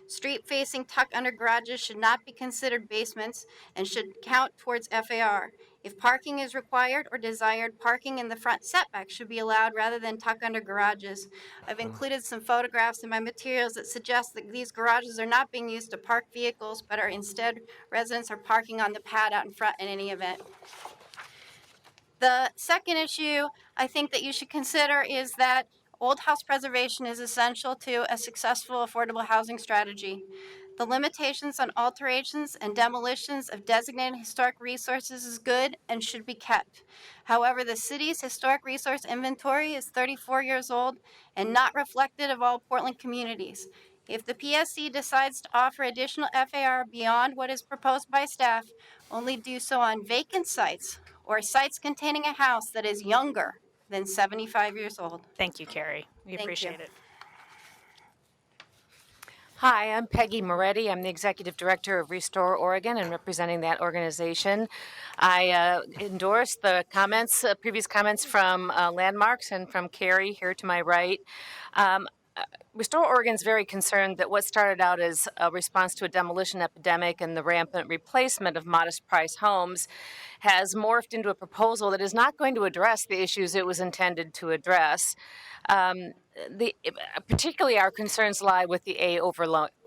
Street-facing tuck-under garages should not be considered basements and should count towards FAR. If parking is required or desired, parking in the front setback should be allowed rather than tuck-under garages. I've included some photographs in my materials that suggest that these garages are not being used to park vehicles, but are instead residents are parking on the pad out in front in any event. The second issue I think that you should consider is that old house preservation is essential to a successful affordable housing strategy. The limitations on alterations and demolitions of designated historic resources is good and should be kept. However, the city's historic resource inventory is 34 years old and not reflective of all Portland communities. If the PSC decides to offer additional FAR beyond what is proposed by staff, only do so on vacant sites or sites containing a house that is younger than 75 years old. Thank you, Carrie. We Thank appreciate you. it. Hi, I'm Peggy Moretti. I'm the Executive Director of Restore Oregon and representing that organization. I endorse the comments, previous comments from Landmarks and from Carrie here to my right. Restore Oregon is very concerned that what started out as a response to a demolition epidemic and the rampant replacement of modest price homes has morphed into a proposal that is not going to address the issues it was intended to address. Particularly our concerns lie with the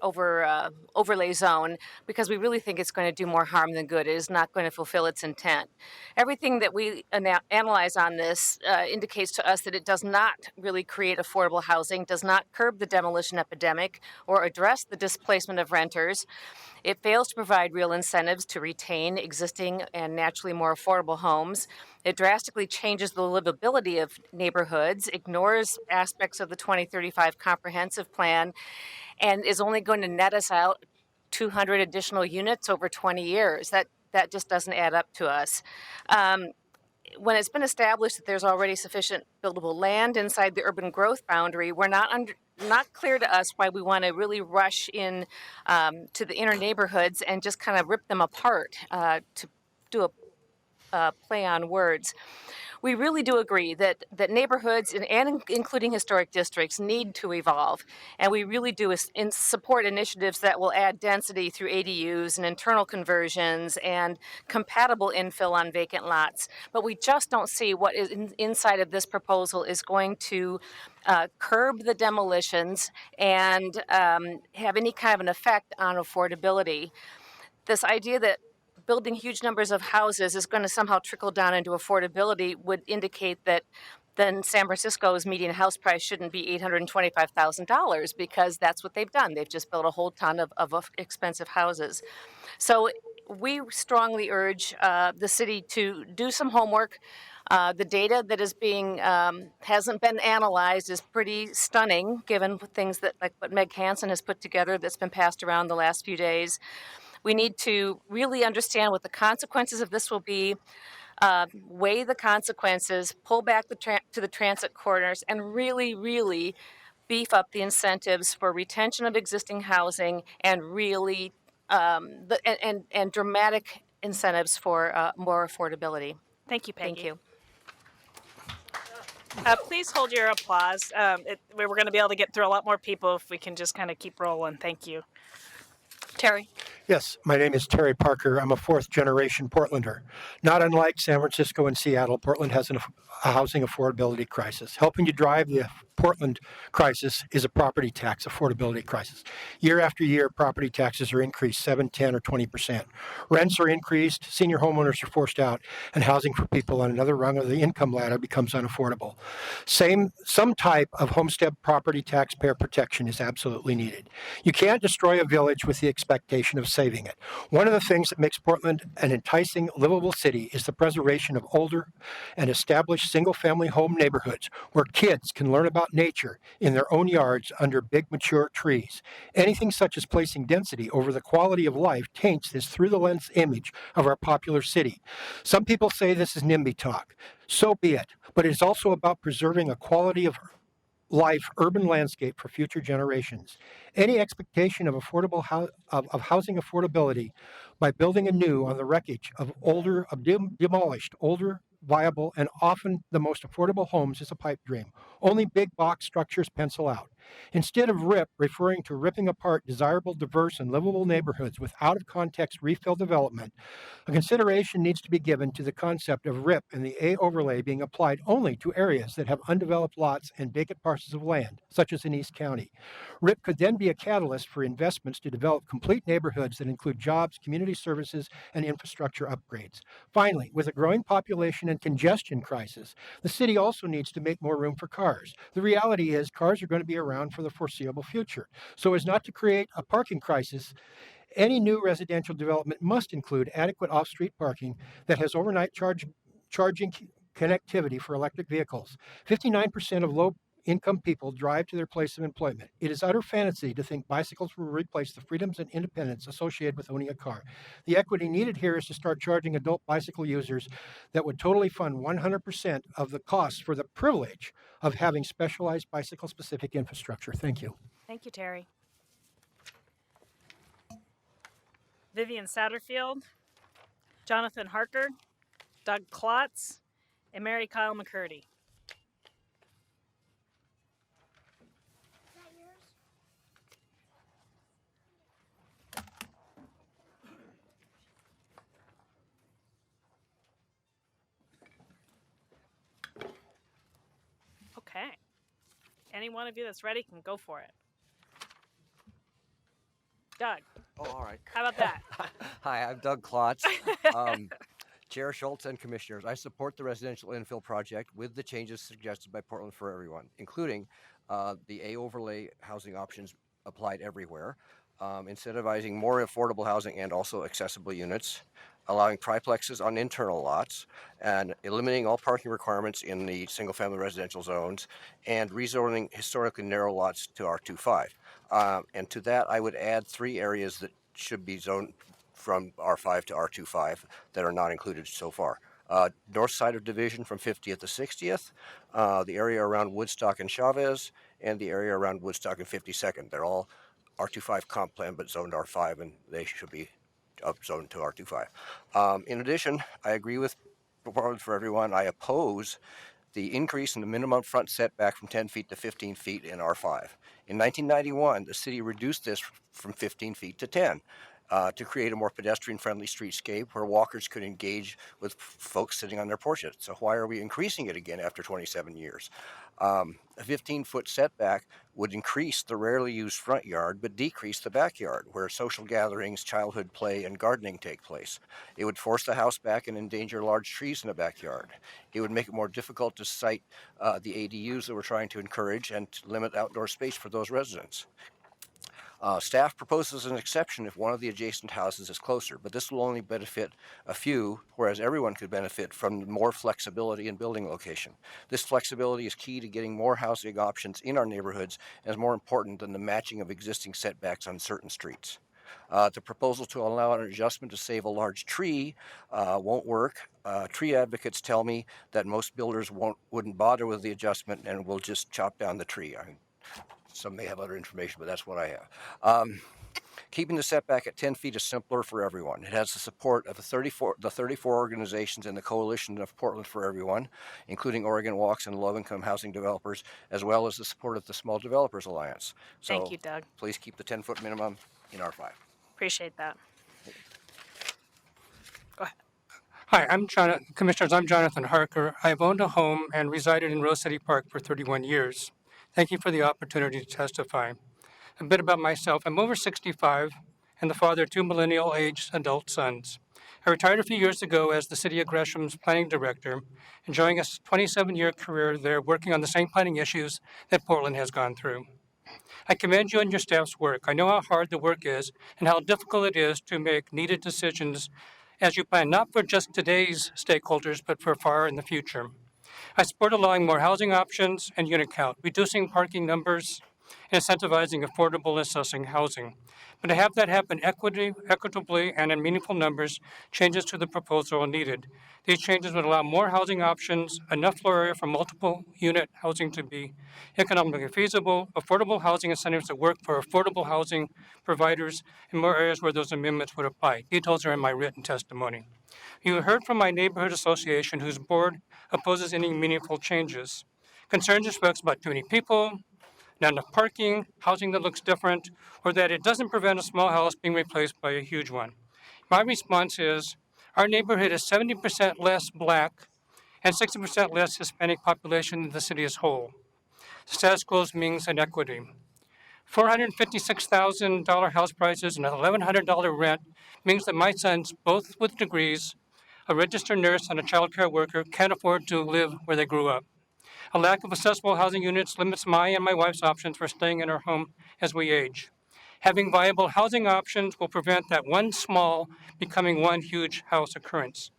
overlay zone because we really think it's going to do more harm than good. It is not going to fulfill its intent. Everything that we analyze on this indicates to us that it does not really create affordable housing, does not curb the demolition epidemic or address the displacement of renters. It fails to provide real incentives to retain existing and naturally more affordable homes. It drastically changes the livability of neighborhoods, ignores aspects of the 2035 comprehensive plan, and is only going to net us out 200 additional units over 20 years. That just doesn't add up to us. When it's been established that there's already sufficient buildable land inside the urban growth boundary, we're not clear to us why we want to really rush in to the inner neighborhoods and just kind of rip them apart to do a play on words. We really do agree that neighborhoods and including historic districts need to evolve, and we really do support initiatives that will add density through ADUs and internal conversions and compatible infill on vacant lots. But we just don't see what is inside of this proposal is going to curb the demolitions and have any kind of an effect on affordability. This idea that building huge numbers of houses is going to somehow trickle down into affordability would indicate that then San Francisco's median house price shouldn't be $825,000 because that's what they've done. They've just built a whole ton of expensive houses. So we strongly urge the city to do some homework. The data that is being hasn't been analyzed is pretty stunning, given things that like what Meg Hansen has put together that's been passed around the last few days. We need to really understand what the consequences of this will be, weigh the consequences, pull back to the transit corridors, and really, really beef up the incentives for retention of existing housing and really and dramatic incentives for more affordability. Thank you, Peggy. Thank you. Please hold your applause. We're going to be able to get through a lot more people if we can just kind of keep rolling. Thank you. Terry. Yes, my name is Terry Parker. I'm a fourth-generation Portlander. Not unlike San Francisco and Seattle, Portland has a housing affordability crisis. Helping to drive the Portland crisis is a property tax affordability crisis. Year after year, property taxes are increased 7, 10, or 20%. Rents are increased, senior homeowners are forced out, and housing for people on another rung of the income ladder becomes unaffordable. Some type of homestead property taxpayer protection is absolutely needed. You can't destroy a village with the expectation of saving it. One of the things that makes Portland an enticing, livable city is the preservation of older and established single-family home neighborhoods where kids can learn about nature in their own yards under big, mature trees. Anything such as placing density over the quality of life taints this through-the-lens image of our popular city. Some people say this is NIMBY talk. So be it. But it is also about preserving a quality of life urban landscape for future generations. Any expectation of housing affordability by building anew on the wreckage of demolished, older, viable, and often the most affordable homes is a pipe dream. Only big box structures pencil out. Instead of RIP referring to ripping apart desirable, diverse, and livable neighborhoods with out-of-context refill development, a consideration needs to be given to the concept of RIP and the A overlay being applied only to areas that have undeveloped lots and vacant parcels of land, such as in East County. RIP could then be a catalyst for investments to develop complete neighborhoods that include jobs, community services, and infrastructure upgrades. Finally, with a growing population and congestion crisis, the city also needs to make more room for cars. The reality is cars are going to be around for the foreseeable future. So as not to create a parking crisis, any new residential development must include adequate off-street parking that has overnight charging connectivity for electric vehicles. 59% of low-income people drive to their place of employment. It is utter fantasy to think bicycles will replace the freedoms and independence associated with owning a car. The equity needed here is to start charging adult bicycle users that would totally fund 100% of the costs for the privilege of having specialized bicycle-specific infrastructure. Thank you. Thank you, Terry. Vivian Satterfield, Jonathan Harker, Doug Klotz, and Mary Kyle McCurdy. Okay. Any one of you that's ready can go for it. Doug. Oh, all right. How about that? Hi, I'm Doug Klotz. Chair Schultz and Commissioners, I support the residential infill project with the changes suggested by Portland for Everyone, including the A overlay housing options applied everywhere, incentivizing more affordable housing and also accessible units, allowing triplexes on internal lots, and eliminating all parking requirements in the single-family residential zones, and rezoning historically narrow lots to R25. And to that, I would add 3 areas that should be zoned from R5 to R25 that are not included so far. North side of Division from 50th to 60th, the area around Woodstock and Chavez, and the area around Woodstock and 52nd. They're all R25 comp plan, but zoned R5, and they should be upzoned to R25. In addition, I agree with Portland for Everyone. I oppose the increase in the minimum front setback from 10 feet to 15 feet in R5. In 1991, the city reduced this from 15 feet to 10. To create a more pedestrian-friendly streetscape where walkers could engage with folks sitting on their porches. So why are we increasing it again after 27 years? A 15-foot setback would increase the rarely used front yard, but decrease the backyard, where social gatherings, childhood play, and gardening take place. It would force the house back and endanger large trees in the backyard. It would make it more difficult to site the ADUs that we're trying to encourage and to limit outdoor space for those residents. Staff proposes an exception if one of the adjacent houses is closer, but this will only benefit a few, whereas everyone could benefit from more flexibility in building location. This flexibility is key to getting more housing options in our neighborhoods and is more important than the matching of existing setbacks on certain streets. The proposal to allow an adjustment to save a large tree won't work. Tree advocates tell me that most builders wouldn't bother with the adjustment and will just chop down the tree. Some may have other information, but that's what I have. Keeping the setback at 10 feet is simpler for everyone. It has the support of the 34 organizations in the Coalition of Portland for Everyone, including Oregon Walks and low-income housing developers, as well as the support of the Small Developers Alliance. So Thank you, Doug. please keep the 10-foot minimum in R5. Appreciate that. Go ahead. Hi, Commissioners, I'm Jonathan Harker. I've owned a home and resided in Rose City Park for 31 years. Thank you for the opportunity to testify. A bit about myself. I'm over 65 and the father of 2 millennial-aged adult sons. I retired a few years ago as the City of Gresham's planning director, enjoying a 27-year career there working on the same planning issues that Portland has gone through. I commend you and your staff's work. I know how hard the work is and how difficult it is to make needed decisions as you plan not for just today's stakeholders, but for far in the future. I support allowing more housing options and unit count, reducing parking numbers, and incentivizing affordable and accessible housing. But to have that happen equitably and in meaningful numbers, changes to the proposal are needed. These changes would allow more housing options, enough floor area for multiple unit housing to be economically feasible, affordable housing incentives that work for affordable housing providers, and more areas where those amendments would apply. Details are in my written testimony. You heard from my neighborhood association, whose board opposes any meaningful changes. Concerns and folks about too many people, not enough parking, housing that looks different, or that it doesn't prevent a small house being replaced by a huge one. My response is, our neighborhood is 70% less Black and 60% less Hispanic population than the city as whole. Status quo means inequity. $456,000 house prices and $1,100 rent means that my sons, both with degrees, a registered nurse and a child care worker, can't afford to live where they grew up. A lack of accessible housing units limits my and my wife's options for staying in our home as we age. Having viable housing options will prevent that one small becoming one huge house occurrence.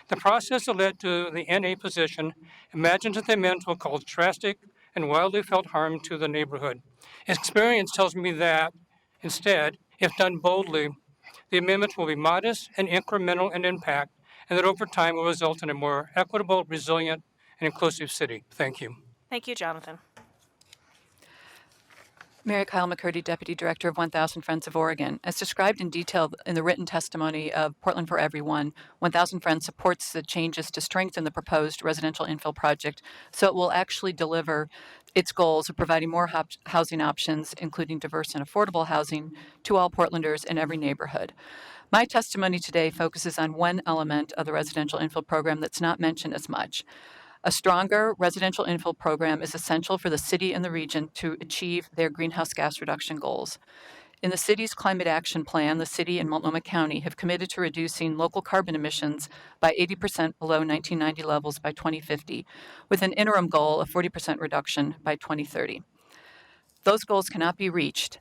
The process that led to the NA position imagines that the amendments will cause drastic and wildly felt harm to the neighborhood. Experience tells me that, instead, if done boldly, the amendments will be modest and incremental in impact, and that over time will result in a more equitable, resilient, and inclusive city. Thank you. Thank you, Jonathan. Mary Kyle McCurdy, Deputy Director of 1000 Friends of Oregon. As described in detail in the written testimony of Portland for Everyone, 1000 Friends supports the changes to strengthen the proposed residential infill project so it will actually deliver its goals of providing more housing options, including diverse and affordable housing, to all Portlanders in every neighborhood. My testimony today focuses on one element of the residential infill program that's not mentioned as much. A stronger residential infill program is essential for the city and the region to achieve their greenhouse gas reduction goals. In the city's climate action plan, the city and Multnomah County have committed to reducing local carbon emissions by 80% below 1990 levels by 2050, with an interim goal of 40% reduction by 2030. Those goals cannot be reached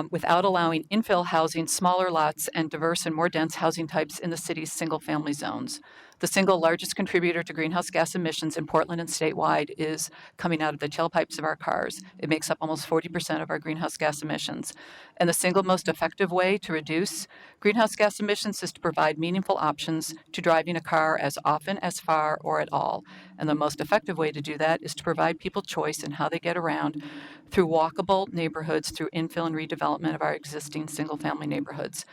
without allowing infill housing, smaller lots, and diverse and more dense housing types in the city's single-family zones. The single largest contributor to greenhouse gas emissions in Portland and statewide is coming out of the tailpipes of our cars. It makes up almost 40% of our greenhouse gas emissions. And the single most effective way to reduce greenhouse gas emissions is to provide meaningful options to driving a car as often, as far, or at all. And the most effective way to do that is to provide people choice in how they get around through walkable neighborhoods, through infill and redevelopment of our existing single-family neighborhoods.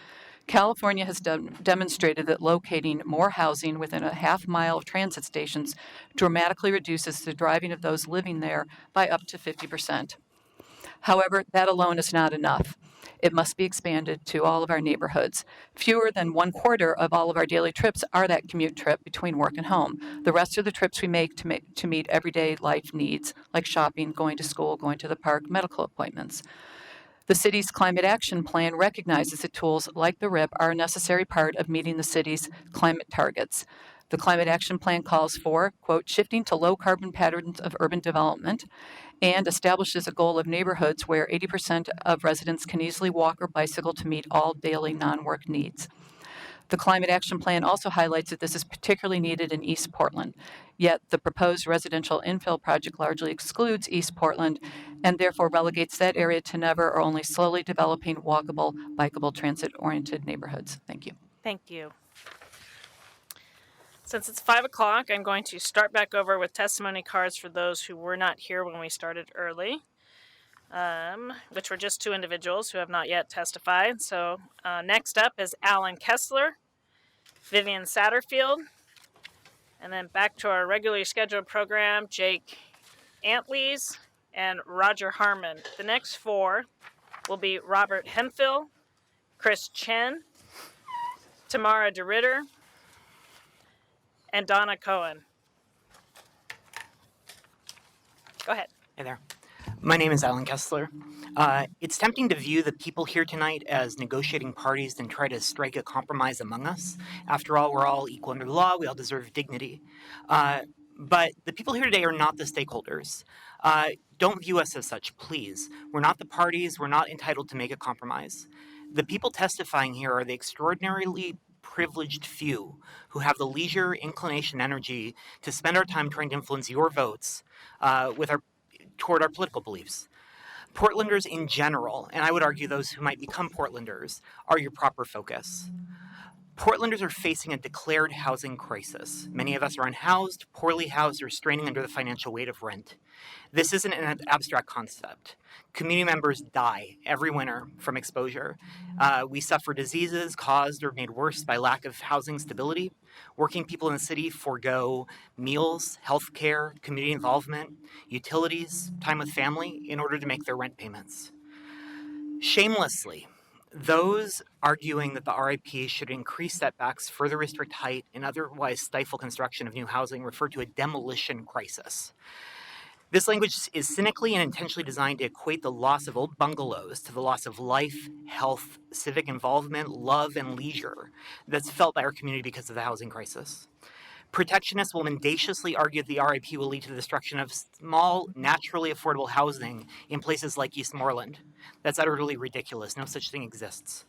California has demonstrated that locating more housing within a half mile of transit stations dramatically reduces the driving of those living there by up to 50%. However, that alone is not enough. It must be expanded to all of our neighborhoods. Fewer than 1/4 of all of our daily trips are that commute trip between work and home. The rest are the trips we make to meet everyday life needs, like shopping, going to school, going to the park, medical appointments. The city's climate action plan recognizes that tools like the RIP are a necessary part of meeting the city's climate targets. The climate action plan calls for, quote, shifting to low carbon patterns of urban development, and establishes a goal of neighborhoods where 80% of residents can easily walk or bicycle to meet all daily non-work needs. The climate action plan also highlights that this is particularly needed in East Portland, yet the proposed residential infill project largely excludes East Portland and therefore relegates that area to never or only slowly developing walkable, bikeable, transit-oriented neighborhoods. Thank you. Thank you. Since it's 5 o'clock, I'm going to start back over with testimony cards for those who were not here when we started early, which were just 2 individuals who have not yet testified. So next up is Alan Kessler, Vivian Satterfield, and then back to our regularly scheduled program, Jake Antlees and Roger Harmon. The next 4 will be Robert Hemphill, Chris Chen, Tamara DeRitter, and Donna Cohen. Go ahead. Hey there. My name is Alan Kessler. It's tempting to view the people here tonight as negotiating parties and try to strike a compromise among us. After all, we're all equal under the law. We all deserve dignity. But the people here today are not the stakeholders. Don't view us as such, please. We're not the parties. We're not entitled to make a compromise. The people testifying here are the extraordinarily privileged few who have the leisure, inclination, energy to spend our time trying to influence your votes toward our political beliefs. Portlanders in general, and I would argue those who might become Portlanders, are your proper focus. Portlanders are facing a declared housing crisis. Many of us are unhoused, poorly housed, or straining under the financial weight of rent. This isn't an abstract concept. Community members die every winter from exposure. We suffer diseases caused or made worse by lack of housing stability. Working people in the city forego meals, health care, community involvement, utilities, time with family in order to make their rent payments. Shamelessly, those arguing that the RIP should increase setbacks, further restrict height, and otherwise stifle construction of new housing refer to a demolition crisis. This language is cynically and intentionally designed to equate the loss of old bungalows to the loss of life, health, civic involvement, love, and leisure that's felt by our community because of the housing crisis. Protectionists will mendaciously argue that the RIP will lead to the destruction of small, naturally affordable housing in places like Eastmoreland. That's utterly ridiculous. No such thing exists.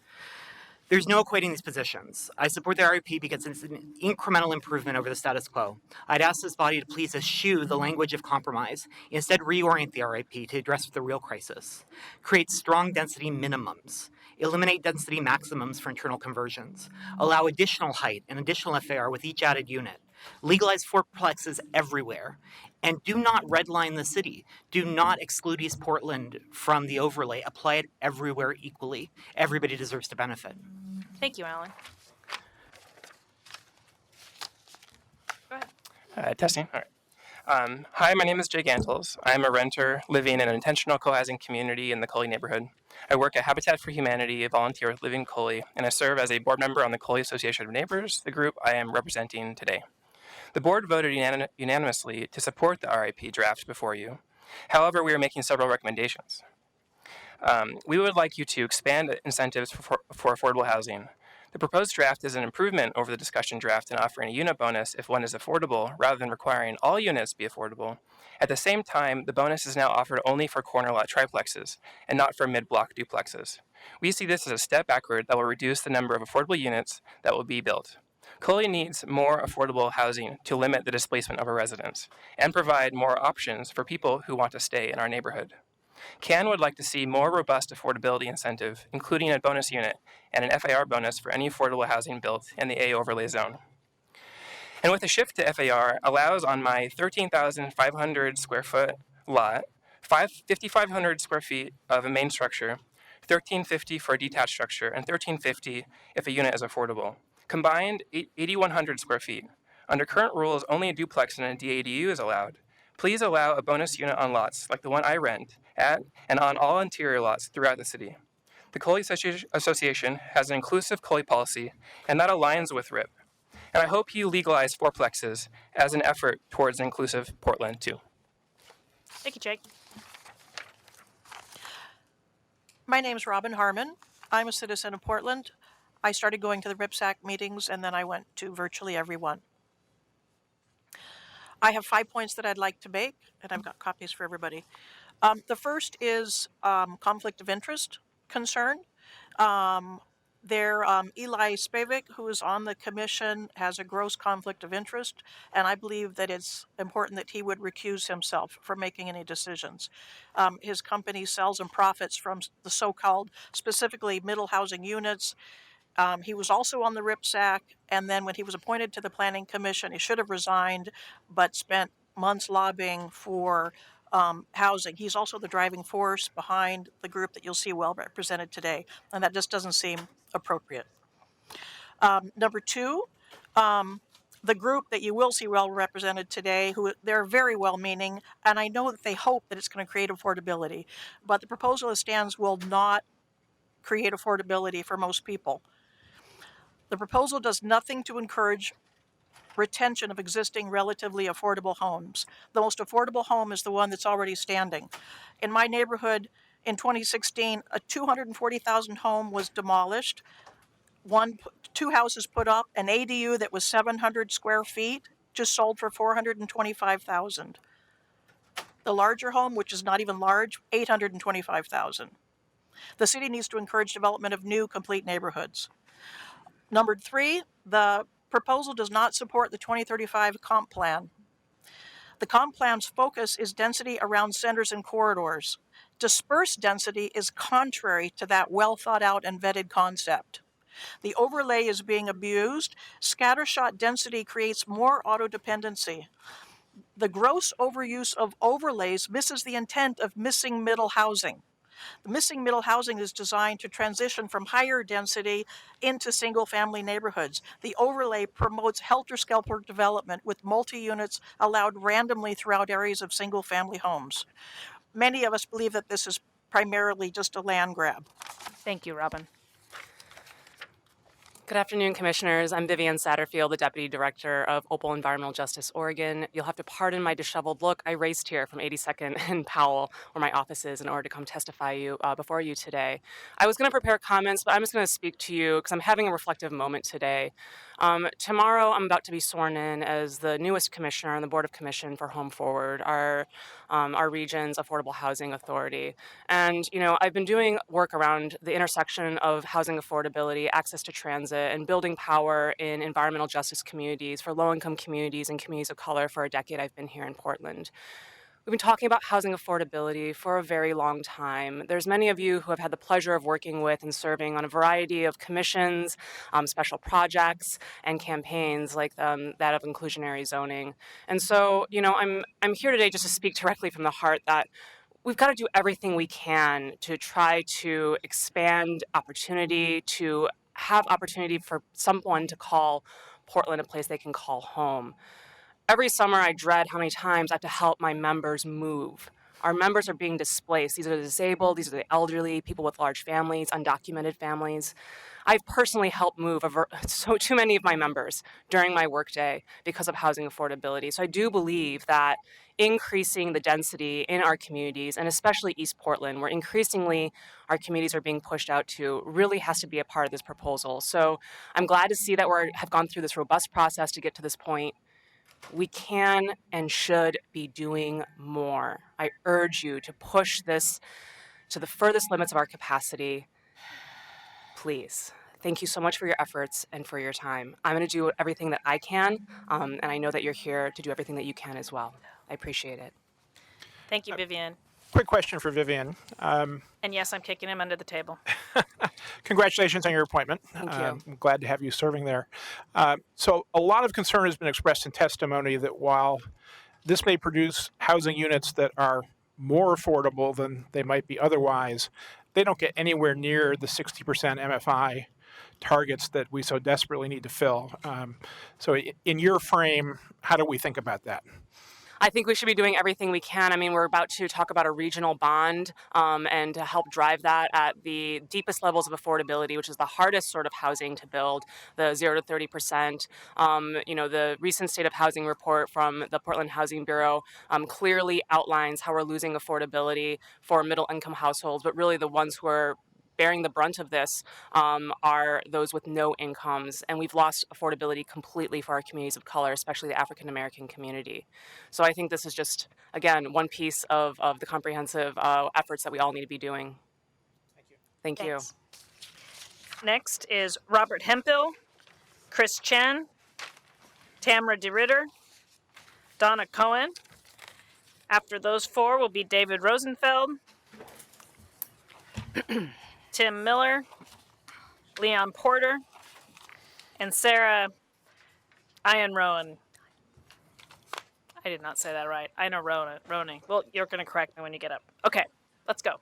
There's no equating these positions. I support the RIP because it's an incremental improvement over the status quo. I'd ask this body to please eschew the language of compromise. Instead, reorient the RIP to address the real crisis. Create strong density minimums. Eliminate density maximums for internal conversions. Allow additional height and additional FAR with each added unit. Legalize fourplexes everywhere. And do not redline the city. Do not exclude East Portland from the overlay. Apply it everywhere equally. Everybody deserves to benefit. Thank you, Alan. Go ahead. Testing. All right. Hi, my name is Jake Antles. I'm a renter living in an intentional co-housing community in the Coley neighborhood. I work at Habitat for Humanity, a volunteer with Living Coley, and I serve as a board member on the Coley Association of Neighbors, the group I am representing today. The board voted unanimously to support the RIP draft before you. However, we are making several recommendations. We would like you to expand incentives for affordable housing. The proposed draft is an improvement over the discussion draft in offering a unit bonus if one is affordable, rather than requiring all units be affordable. At the same time, the bonus is now offered only for corner lot triplexes and not for mid-block duplexes. We see this as a step backward that will reduce the number of affordable units that will be built. Coley needs more affordable housing to limit the displacement of our residents and provide more options for people who want to stay in our neighborhood. CAN would like to see more robust affordability incentive, including a bonus unit and an FAR bonus for any affordable housing built in the A overlay zone. And with a shift to FAR allows on my 13,500 square foot lot, 5,500 square feet of a main structure, 1,350 for a detached structure, and 1,350 if a unit is affordable. Combined, 8,100 square feet. Under current rules, only a duplex and a DADU is allowed. Please allow a bonus unit on lots like the one I rent at and on all interior lots throughout the city. The Coley Association has an inclusive Coley policy, and that aligns with RIP. And I hope you legalize fourplexes as an effort towards inclusive Portland too. Thank you, Jake. My name's Robin Harmon. I'm a citizen of Portland. I started going to the RIPSAC meetings and then I went to virtually every one. I have 5 points that I'd like to make, and I've got copies for everybody. The first is conflict of interest concern. Eli Spavik, who is on the commission, has a gross conflict of interest, and I believe that it's important that he would recuse himself from making any decisions. His company sells and profits from the so-called, specifically middle housing units. He was also on the RIPSAC, and then when he was appointed to the Planning Commission, he should have resigned, but spent months lobbying for housing. He's also the driving force behind the group that you'll see well represented today, and that just doesn't seem appropriate. Number two, the group that you will see well represented today, who they're very well-meaning, and I know that they hope that it's going to create affordability, but the proposal as stands will not create affordability for most people. The proposal does nothing to encourage retention of existing relatively affordable homes. The most affordable home is the one that's already standing. In my neighborhood, in 2016, a 240,000 home was demolished. Two houses put up. An ADU that was 700 square feet just sold for $425,000. The larger home, which is not even large, $825,000. The city needs to encourage development of new, complete neighborhoods. Number three, the proposal does not support the 2035 comp plan. The comp plan's focus is density around centers and corridors. Dispersed density is contrary to that well thought out and vetted concept. The overlay is being abused. Scattershot density creates more auto-dependency. The gross overuse of overlays misses the intent of missing middle housing. The missing middle housing is designed to transition from higher density into single-family neighborhoods. The overlay promotes helter-skelter development with multi-units allowed randomly throughout areas of single-family homes. Many of us believe that this is primarily just a land grab. Thank you, Robin. Good afternoon, Commissioners. I'm Vivian Satterfield, the Deputy Director of Opal Environmental Justice Oregon. You'll have to pardon my disheveled look. I raced here from 82nd and Powell, where my office is, in order to come testify before you today. I was going to prepare comments, but I'm just going to speak to you because I'm having a reflective moment today. Tomorrow, I'm about to be sworn in as the newest commissioner on the Board of Commission for Home Forward, our region's affordable housing authority. And, you know, I've been doing work around the intersection of housing affordability, access to transit, and building power in environmental justice communities for low-income communities and communities of color for a decade I've been here in Portland. We've been talking about housing affordability for a very long time. There's many of you who have had the pleasure of working with and serving on a variety of commissions, special projects, and campaigns like that of inclusionary zoning. And so, you know, I'm here today just to speak directly from the heart that we've got to do everything we can to try to expand opportunity, to have opportunity for someone to call Portland a place they can call home. Every summer, I dread how many times I have to help my members move. Our members are being displaced. These are the disabled, these are the elderly, people with large families, undocumented families. I've personally helped move too many of my members during my workday because of housing affordability. So I do believe that increasing the density in our communities, and especially East Portland, where increasingly our communities are being pushed out to, really has to be a part of this proposal. So I'm glad to see that we have gone through this robust process to get to this point. We can and should be doing more. I urge you to push this to the furthest limits of our capacity. Please. Thank you so much for your efforts and for your time. I'm going to do everything that I can, and I know that you're here to do everything that you can as well. I appreciate it. Thank you, Vivian. Quick question for Vivian. And yes, I'm kicking him under the table. Congratulations on your appointment. Thank you. I'm glad to have you serving there. So a lot of concern has been expressed in testimony that while this may produce housing units that are more affordable than they might be otherwise, they don't get anywhere near the 60% MFI targets that we so desperately need to fill. So in your frame, how do we think about that? I think we should be doing everything we can. I mean, we're about to talk about a regional bond and to help drive that at the deepest levels of affordability, which is the hardest sort of housing to build, the 0 to 30%. The recent state of housing report from the Portland Housing Bureau clearly outlines how we're losing affordability for middle income households, but really the ones who are bearing the brunt of this are those with no incomes, and we've lost affordability completely for our communities of color, especially the African American community. So I think this is just, again, one piece of the comprehensive efforts that we all need to be doing. Thank you. Thanks. Next is Robert Hemphill, Chris Chen, Tamara DeRitter, Donna Cohen. After those four will be David Rosenfeld, Tim Miller, Leon Porter, and Sarah Ian-Rowan. I did not say that right. Roning. Well, you're going to correct me when you get up. Okay, let's go.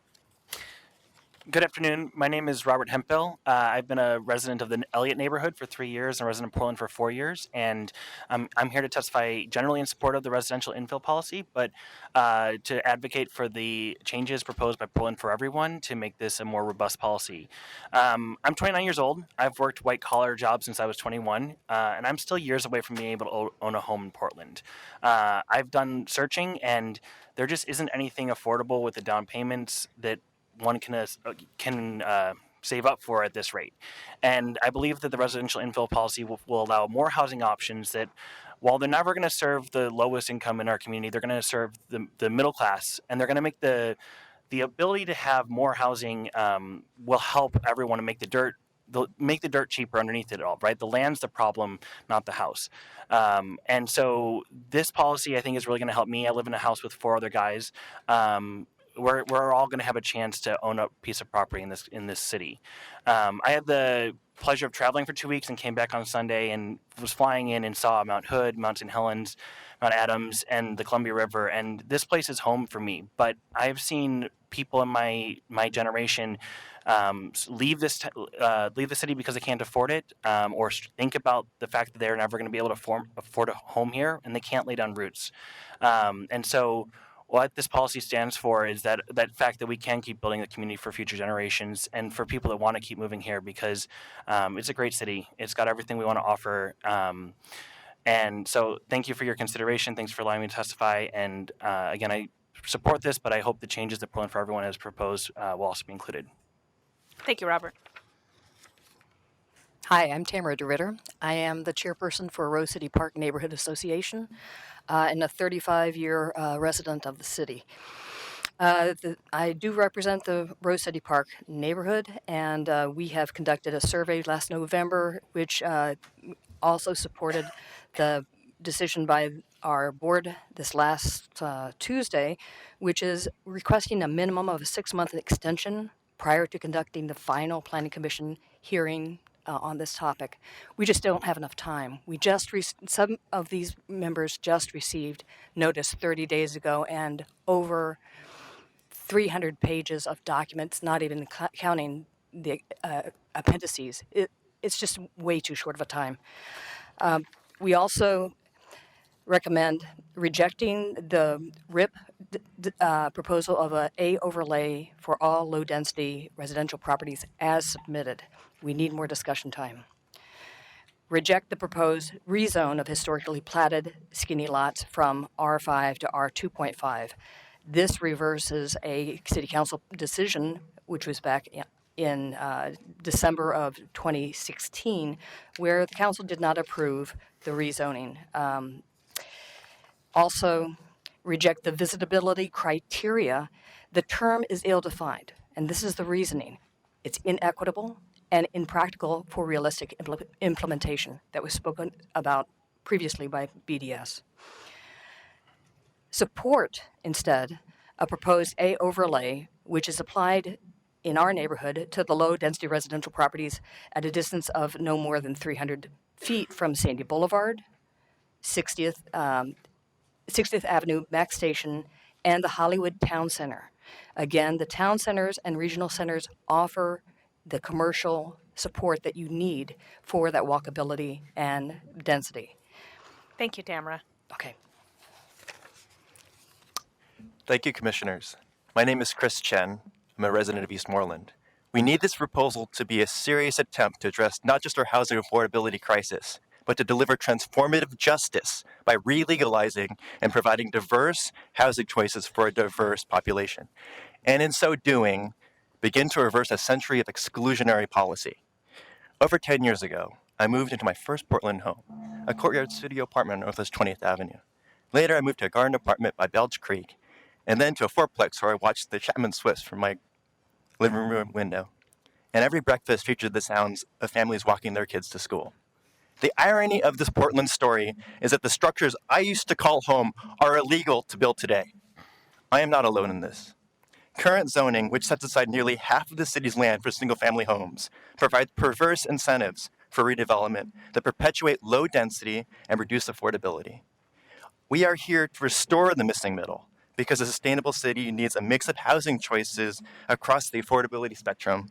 Good afternoon. My name is Robert Hemphill. I've been a resident of the Elliott neighborhood for 3 years and a resident of Portland for 4 years. And I'm here to testify generally in support of the residential infill policy, but to advocate for the changes proposed by Portland for Everyone to make this a more robust policy. I'm 29 years old. I've worked white collar jobs since I was 21, and I'm still years away from being able to own a home in Portland. I've done searching, and there just isn't anything affordable with the down payments that one can save up for at this rate. And I believe that the residential infill policy will allow more housing options that, while they're never going to serve the lowest income in our community, they're going to serve the middle class, and they're going to make the ability to have more housing will help everyone to make the dirt cheaper underneath it all, right? The land's the problem, not the house. And so this policy, I think, is really going to help me. I live in a house with 4 other guys. We're all going to have a chance to own a piece of property in this city. I had the pleasure of traveling for 2 weeks and came back on Sunday and was flying in and saw Mount Hood, Mount St. Helens, Mount Adams, and the Columbia River. And this place is home for me. But I've seen people in my generation leave the city because they can't afford it, or think about the fact that they're never going to be able to afford a home here, and they can't lay down roots. And so what this policy stands for is that fact that we can keep building the community for future generations and for people that want to keep moving here, because it's a great city. It's got everything we want to offer. And so thank you for your consideration. Thanks for allowing me to testify. And again, I support this, but I hope the changes that Portland for Everyone has proposed will also be included. Thank you, Robert. Hi, I'm Tamara DeRitter. I am the chairperson for Rose City Park Neighborhood Association and a 35-year resident of the city. I do represent the Rose City Park neighborhood, and we have conducted a survey last November, which also supported the decision by our board this last Tuesday, which is requesting a minimum of a 6-month extension prior to conducting the final Planning Commission hearing on this topic. We just don't have enough time. Some of these members just received notice 30 days ago, and over 300 pages of documents, not even counting the appendices. It's just way too short of a time. We also recommend rejecting the RIP proposal of a A overlay for all low-density residential properties as submitted. We need more discussion time. reject the proposed rezone of historically platted skinny lots from R5 to R2.5. This reverses a city council decision, which was back in December of 2016, where the council did not approve the rezoning. Also, reject the visitability criteria. The term is ill-defined, and this is the reasoning. It's inequitable and impractical for realistic implementation that was spoken about previously by BDS. Support, instead, a proposed A overlay, which is applied in our neighborhood to the low-density residential properties at a distance of no more than 300 feet from Sandy Boulevard, 60th Avenue Max Station, and the Hollywood Town Center. Again, the town centers and regional centers offer the commercial support that you need for that walkability and density. Thank you, Tamara. Okay. Thank you, Commissioners. My name is Chris Chen. I'm a resident of Eastmoreland. We need this proposal to be a serious attempt to address not just our housing affordability crisis, but to deliver transformative justice by re-legalizing and providing diverse housing choices for a diverse population. And in so doing, begin to reverse a century of exclusionary policy. Over 10 years ago, I moved into my first Portland home, a courtyard studio apartment on Northwest 20th Avenue. Later, I moved to a garden apartment by Belch Creek, and then to a fourplex where I watched the Chapman Swifts from my living room window. And every breakfast featured the sounds of families walking their kids to school. The irony of this Portland story is that the structures I used to call home are illegal to build today. I am not alone in this. Current zoning, which sets aside nearly half of the city's land for single-family homes, provides perverse incentives for redevelopment that perpetuate low density and reduce affordability. We are here to restore the missing middle, because a sustainable city needs a mix of housing choices across the affordability spectrum,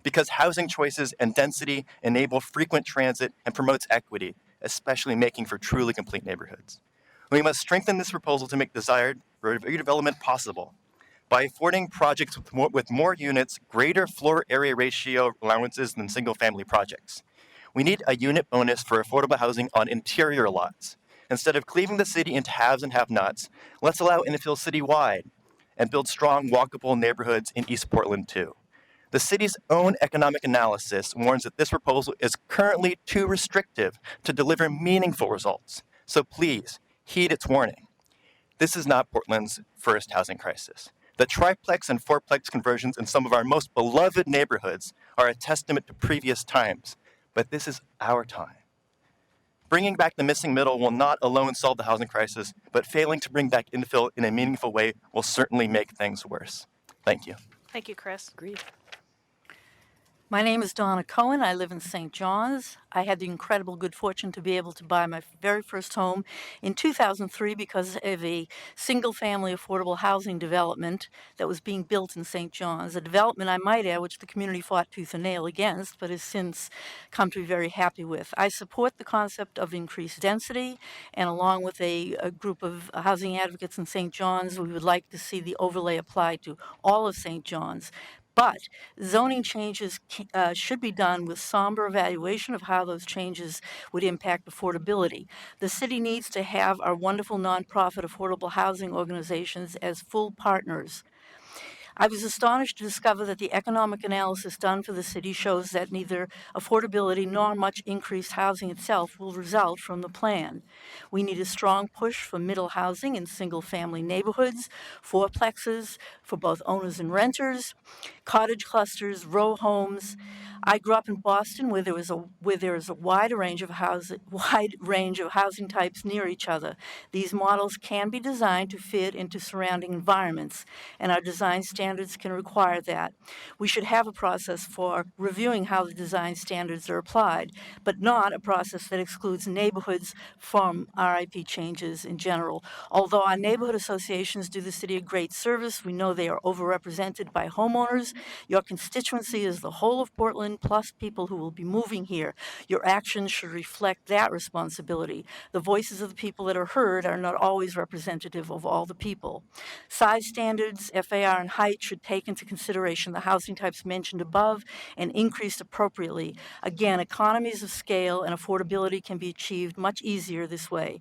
because housing choices and density enable frequent transit and promotes equity, especially making for truly complete neighborhoods. We must strengthen this proposal to make desired redevelopment possible by affording projects with more units greater floor area ratio allowances than single-family projects. We need a unit bonus for affordable housing on interior lots. Instead of cleaving the city into haves and have-nots, let's allow infill citywide and build strong, walkable neighborhoods in East Portland too. The city's own economic analysis warns that this proposal is currently too restrictive to deliver meaningful results. So please, heed its warning. This is not Portland's first housing crisis. The triplex and fourplex conversions in some of our most beloved neighborhoods are a testament to previous times, but this is our time. Bringing back the missing middle will not alone solve the housing crisis, but failing to bring back infill in a meaningful way will certainly make things worse. Thank you. Thank you, Chris. Agreed. My name is Donna Cohen. I live in St. John's. I had the incredible good fortune to be able to buy my very first home in 2003 because of a single-family affordable housing development that was being built in St. John's. A development, I might add, which the community fought tooth and nail against, but has since come to be very happy with. I support the concept of increased density, and along with a group of housing advocates in St. John's, we would like to see the overlay applied to all of St. John's. But zoning changes should be done with somber evaluation of how those changes would impact affordability. The city needs to have our wonderful nonprofit affordable housing organizations as full partners. I was astonished to discover that the economic analysis done for the city shows that neither affordability nor much increased housing itself will result from the plan. We need a strong push for middle housing in single-family neighborhoods, fourplexes for both owners and renters, cottage clusters, row homes. I grew up in Boston, where there is a wide range of housing types near each other. These models can be designed to fit into surrounding environments, and our design standards can require that. We should have a process for reviewing how the design standards are applied, but not a process that excludes neighborhoods from RIP changes in general. Although our neighborhood associations do the city a great service, we know they are overrepresented by homeowners Your constituency is the whole of Portland plus people who will be moving here. Your actions should reflect that responsibility. The voices of the people that are heard are not always representative of all the people. Size standards, FAR, and height should take into consideration the housing types mentioned above and increased appropriately. Again, economies of scale and affordability can be achieved much easier this way.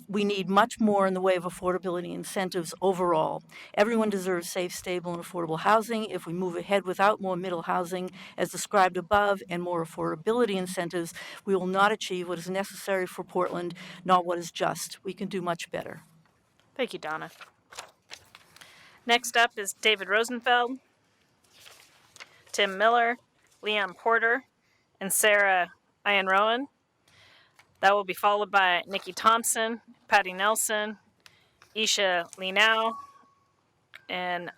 We need much more in the way of affordability incentives overall. Everyone deserves safe, stable, and affordable housing. If we move ahead without more middle housing, as described above, and more affordability incentives, we will not achieve what is necessary for Portland, nor what is just. We can do much better. Thank you, Donna. Next up is David Rosenfeld, Tim Miller, Leon Porter, and Sarah Ian Rowan. That will be followed by Nikki Thompson, Patty Nelson, Isha Linau, and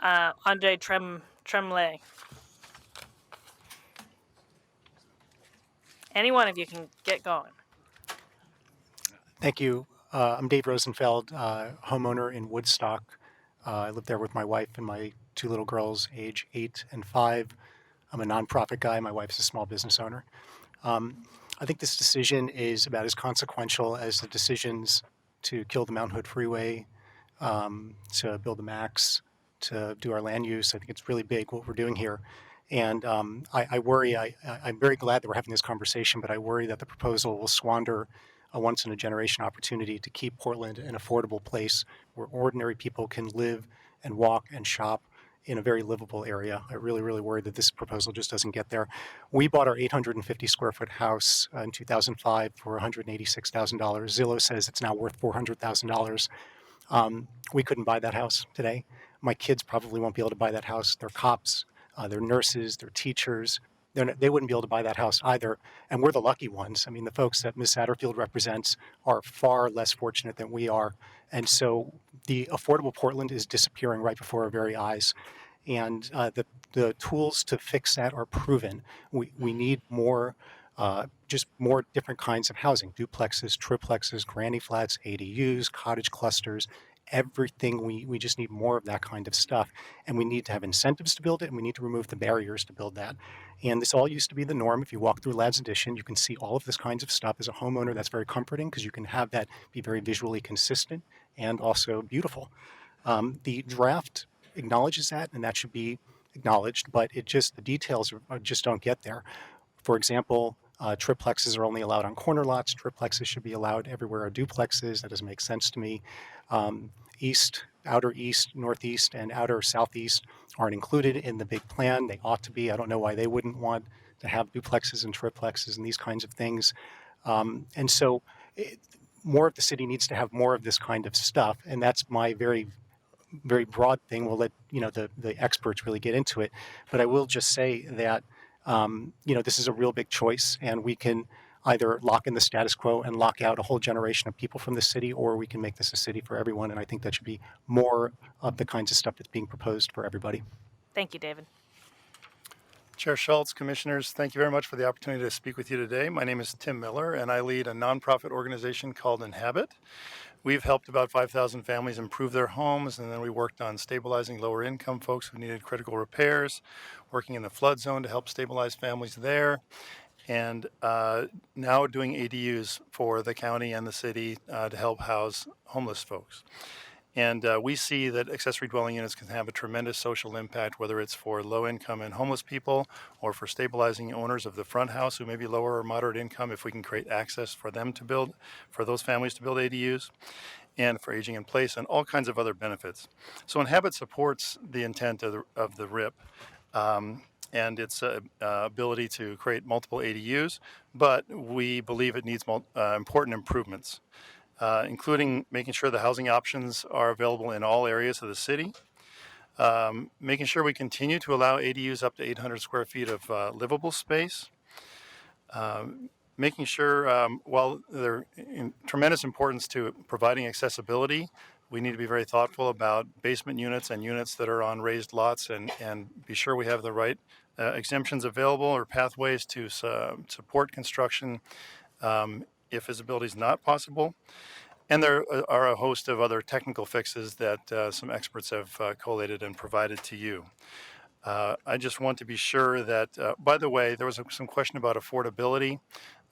Andre Tremlay. Any one of you can get going. Thank you. I'm Dave Rosenfeld, homeowner in Woodstock. I live there with my wife and my two little girls, age 8 and 5. I'm a nonprofit guy. My wife's a small business owner. I think this decision is about as consequential as the decisions to kill the Mount Hood Freeway, to build the MAX, to do our land use. I think it's really big what we're doing here. And I worry, I'm very glad that we're having this conversation, but I worry that the proposal will squander a once-in-a-generation opportunity to keep Portland an affordable place where ordinary people can live and walk and shop in a very livable area. I really, really worry that this proposal just doesn't get there. We bought our 850 square foot house in 2005 for $186,000. Zillow says it's now worth $400,000. We couldn't buy that house today. My kids probably won't be able to buy that house. They're cops, they're nurses, they're teachers. They wouldn't be able to buy that house either. And we're the lucky ones. I mean, the folks that Ms. Satterfield represents are far less fortunate than we are. And so the affordable Portland is disappearing right before our very eyes. And the tools to fix that are proven. We need more, just more different kinds of housing, duplexes, triplexes, granny flats, ADUs, cottage clusters, everything. We just need more of that kind of stuff. And we need to have incentives to build it, and we need to remove the barriers to build that. And this all used to be the norm. If you walk through Ladd's Addition, you can see all of this kinds of stuff. As a homeowner, that's very comforting because you can have that be very visually consistent and also beautiful. The draft acknowledges that, and that should be acknowledged, but the details just don't get there. For example, triplexes are only allowed on corner lots. Triplexes should be allowed everywhere are duplexes. That doesn't make sense to me. East, outer east, northeast, and outer southeast aren't included in the big plan. They ought to be. I don't know why they wouldn't want to have duplexes and triplexes and these kinds of things. And so more of the city needs to have more of this kind of stuff. And that's my very, very broad thing. We'll let the experts really get into it. But I will just say that this is a real big choice, and we can either lock in the status quo and lock out a whole generation of people from the city, or we can make this a city for everyone. And I think that should be more of the kinds of stuff that's being proposed for everybody. Thank you, David. Chair Schultz, commissioners, thank you very much for the opportunity to speak with you today. My name is Tim Miller, and I lead a nonprofit organization called Inhabit. We've helped about 5,000 families improve their homes, and then we worked on stabilizing lower income folks who needed critical repairs, working in the flood zone to help stabilize families there, and now doing ADUs for the county and the city to help house homeless folks. And we see that accessory dwelling units can have a tremendous social impact, whether it's for low income and homeless people or for stabilizing owners of the front house who may be lower or moderate income, if we can create access for them to build, for those families to build ADUs, and for aging in place, and all kinds of other benefits. So Inhabit supports the intent of the RIP and its ability to create multiple ADUs, but we believe it needs important improvements. Including making sure the housing options are available in all areas of the city, making sure we continue to allow ADUs up to 800 square feet of livable space, making sure, while they're in tremendous importance to providing accessibility, we need to be very thoughtful about basement units and units that are on raised lots, and be sure we have the right exemptions available or pathways to support construction if visibility is not possible. And there are a host of other technical fixes that some experts have collated and provided to you. I just want to be sure that, by the way, there was some question about affordability.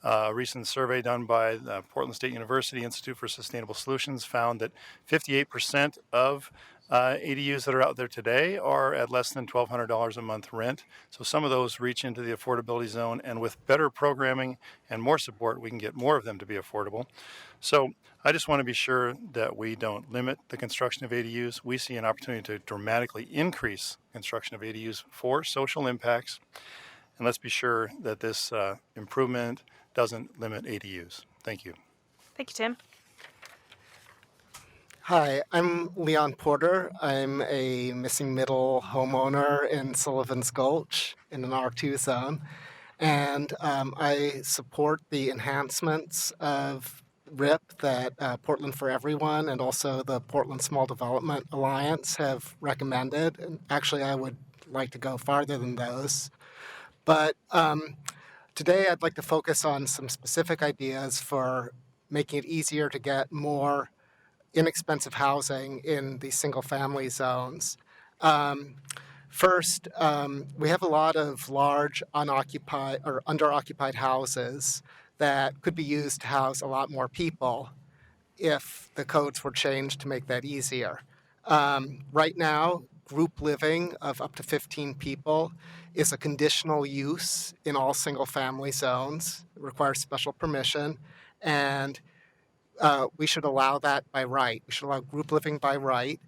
A recent survey done by the Portland State University Institute for Sustainable Solutions found that 58% of ADUs that are out there today are at less than $1,200 a month rent. So some of those reach into the affordability zone, and with better programming and more support, we can get more of them to be affordable. So I just want to be sure that we don't limit the construction of ADUs. We see an opportunity to dramatically increase construction of ADUs for social impacts. And let's be sure that this improvement doesn't limit ADUs. Thank you. Thank you, Tim. Hi, I'm Leon Porter. I'm a missing middle homeowner in Sullivan's Gulch in an R2 zone. And I support the enhancements of RIP that Portland for Everyone and also the Portland Small Development Alliance have recommended. And actually, I would like to go farther than those. But today I'd like to focus on some specific ideas for making it easier to get more inexpensive housing in the single-family zones. First, we have a lot of large unoccupied or underoccupied houses that could be used to house a lot more people if the codes were changed to make that easier. Right now, group living of up to 15 people is a conditional use in all single-family zones. It requires special permission, and we should allow that by right. We should allow group living by right,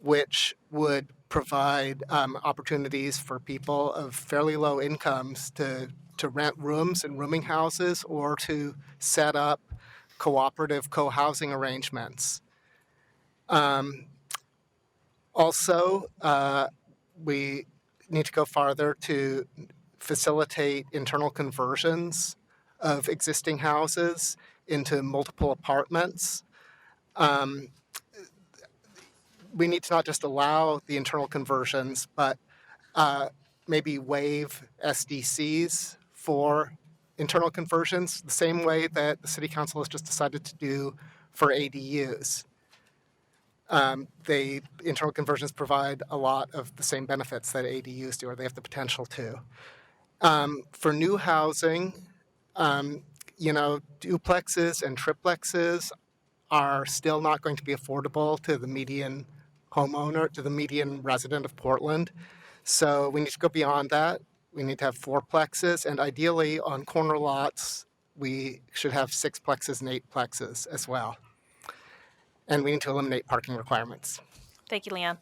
which would provide opportunities for people of fairly low incomes to rent rooms in rooming houses or to set up cooperative co-housing arrangements. Also, we need to go farther to facilitate internal conversions of existing houses into multiple apartments. We need to not just allow the internal conversions, but maybe waive SDCs for internal conversions, the same way that the City Council has just decided to do for ADUs. The internal conversions provide a lot of the same benefits that ADUs do, or they have the potential to. For new housing, duplexes and triplexes are still not going to be affordable to the median homeowner, to the median resident of Portland. So we need to go beyond that. We need to have fourplexes, and ideally on corner lots, we should have sixplexes and eightplexes as well. And we need to eliminate parking requirements. Thank you, Leon.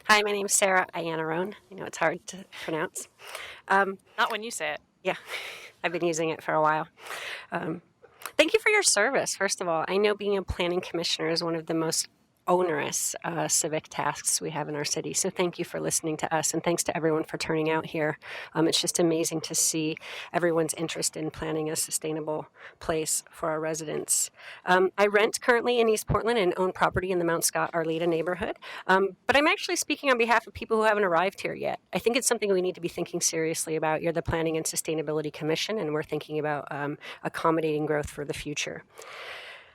Hi, my name is Sarah Iannarone. I know it's hard to pronounce. Not when you say it. Yeah, I've been using it for a while. Thank you for your service, first of all. I know being a planning commissioner is one of the most onerous civic tasks we have in our city. So thank you for listening to us, and thanks to everyone for turning out here. It's just amazing to see everyone's interest in planning a sustainable place for our residents. I rent currently in East Portland and own property in the Mount Scott Arleta neighborhood, but I'm actually speaking on behalf of people who haven't arrived here yet. I think it's something we need to be thinking seriously about. You're the Planning and Sustainability Commission, and we're thinking about accommodating growth for the future.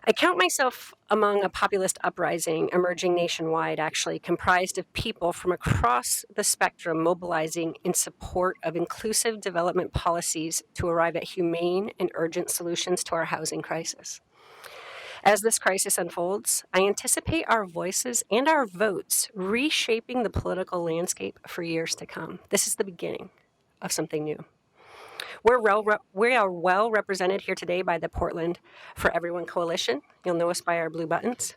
I count myself among a populist uprising emerging nationwide, actually, comprised of people from across the spectrum mobilizing in support of inclusive development policies to arrive at humane and urgent solutions to our housing crisis. As this crisis unfolds, I anticipate our voices and our votes reshaping the political landscape for years to come. This is the beginning of something new. We are well represented here today by the Portland for Everyone Coalition. You'll know us by our blue buttons.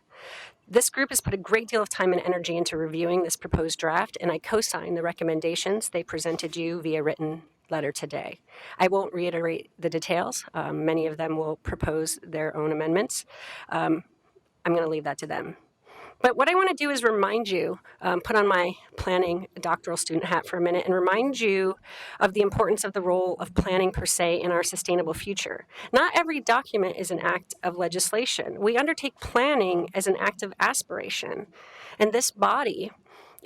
This group has put a great deal of time and energy into reviewing this proposed draft, and I co-sign the recommendations they presented you via written letter today. I won't reiterate the details. Many of them will propose their own amendments. I'm going to leave that to them. But what I want to do is remind you, put on my planning doctoral student hat for a minute, and remind you of the importance of the role of planning per se in our sustainable future. Not every document is an act of legislation. We undertake planning as an act of aspiration. And this body,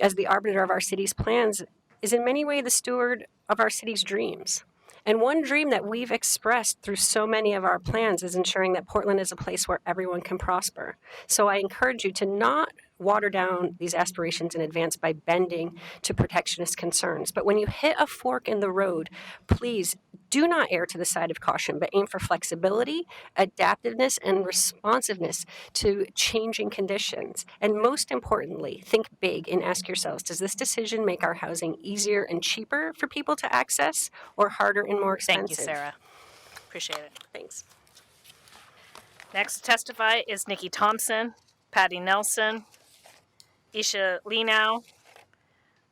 as the arbiter of our city's plans, is in many ways the steward of our city's dreams. And one dream that we've expressed through so many of our plans is ensuring that Portland is a place where everyone can prosper. So I encourage you to not water down these aspirations in advance by bending to protectionist concerns. But when you hit a fork in the road, please do not err to the side of caution, but aim for flexibility, adaptiveness, and responsiveness to changing conditions. And most importantly, think big and ask yourselves, does this decision make our housing easier and cheaper for people to access or harder and more expensive? Thank you, Sarah. Appreciate it. Thanks. Next to testify is Nikki Thompson, Patty Nelson, Isha Lenow,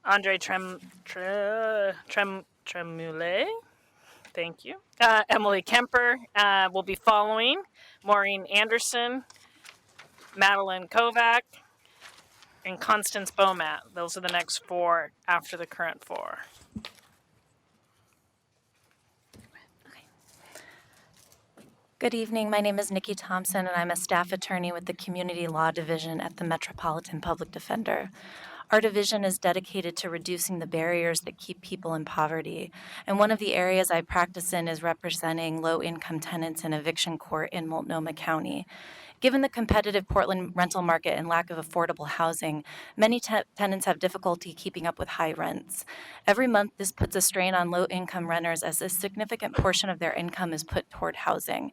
Andre Tremoulet. Thank you. Emily Kemper will be following. Maureen Anderson, Madeline Kovac, and Constance Bomat. Those are the next four after the current four. Good evening. My name is Nikki Thompson, and I'm a staff attorney with the Community Law Division at the Metropolitan Public Defender. Our division is dedicated to reducing the barriers that keep people in poverty, and one of the areas I practice in is representing low-income tenants in eviction court in Multnomah County. Given the competitive Portland rental market and lack of affordable housing, many tenants have difficulty keeping up with high rents. Every month, this puts a strain on low-income renters as a significant portion of their income is put toward housing.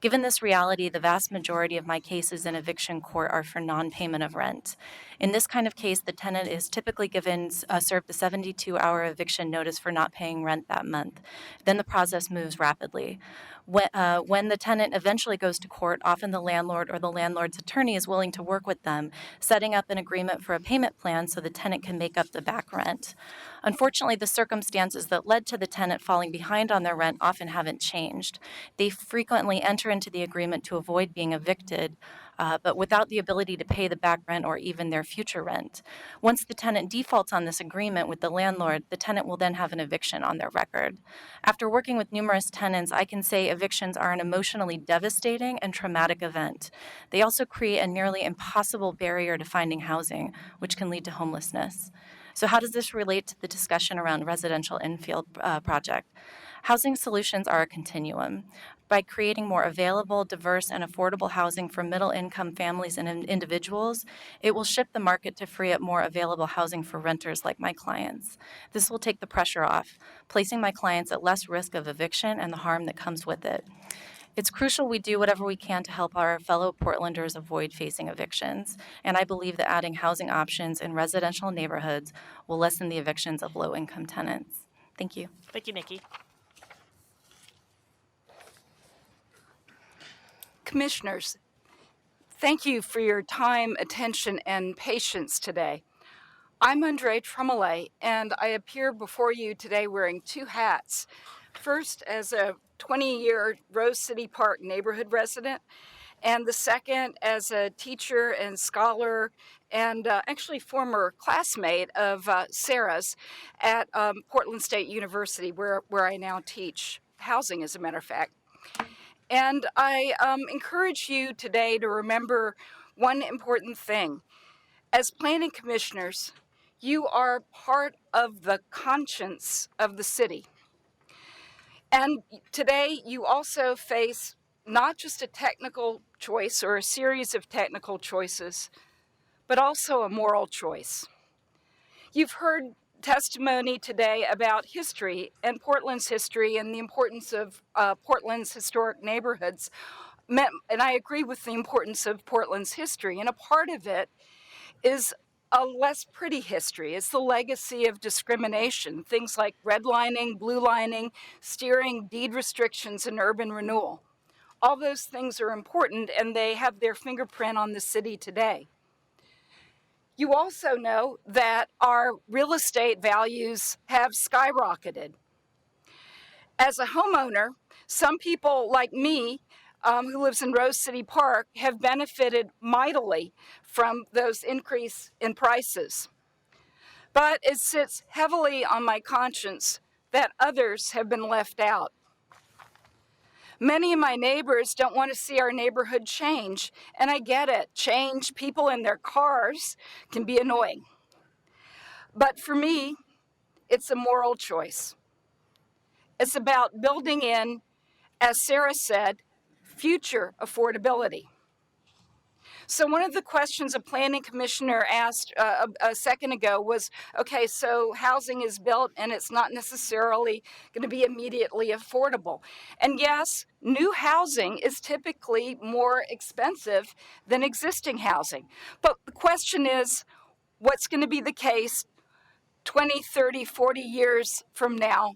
Given this reality, the vast majority of my cases in eviction court are for non-payment of rent. In this kind of case, the tenant is typically served a 72-hour eviction notice for not paying rent that month. Then the process moves rapidly. When the tenant eventually goes to court, often the landlord or the landlord's attorney is willing to work with them, setting up an agreement for a payment plan so the tenant can make up the back rent. Unfortunately, the circumstances that led to the tenant falling behind on their rent often haven't changed. They frequently enter into the agreement to avoid being evicted, but without the ability to pay the back rent or even their future rent. Once the tenant defaults on this agreement with the landlord, the tenant will then have an eviction on their record. After working with numerous tenants, I can say evictions are an emotionally devastating and traumatic event. They also create a nearly impossible barrier to finding housing, which can lead to homelessness. So how does this relate to the discussion around residential infill project? Housing solutions are a continuum. By creating more available, diverse, and affordable housing for middle-income families and individuals, it will shift the market to free up more available housing for renters like my clients. This will take the pressure off, placing my clients at less risk of eviction and the harm that comes with it. It's crucial we do whatever we can to help our fellow Portlanders avoid facing evictions, and I believe that adding housing options in residential neighborhoods will lessen the evictions of low-income tenants. Thank you. Thank you, Nikki. Commissioners, thank you for your time, attention, and patience today. I'm Andre Tremoulet, and I appear before you today wearing two hats. First, as a 20-year Rose City Park neighborhood resident, and the second as a teacher and scholar and actually former classmate of Sarah's at Portland State University, where I now teach housing, as a matter of fact. And I encourage you today to remember one important thing. As planning commissioners, you are part of the conscience of the city. And today you also face not just a technical choice or a series of technical choices, but also a moral choice. You've heard testimony today about history and Portland's history and the importance of Portland's historic neighborhoods. And I agree with the importance of Portland's history. And a part of it is a less pretty history. It's the legacy of discrimination, things like redlining, blue lining, steering, deed restrictions, and urban renewal. All those things are important, and they have their fingerprint on the city today. You also know that our real estate values have skyrocketed. As a homeowner, some people like me who lives in Rose City Park have benefited mightily from those increase in prices. But it sits heavily on my conscience that others have been left out. Many of my neighbors don't want to see our neighborhood change, and I get it. Change, people in their cars can be annoying. But for me, it's a moral choice. It's about building in, as Sarah said, future affordability. So one of the questions a planning commissioner asked a second ago was, okay, so housing is built and it's not necessarily going to be immediately affordable. And yes, new housing is typically more expensive than existing housing. But the question is, what's going to be the case 20, 30, 40 years from now?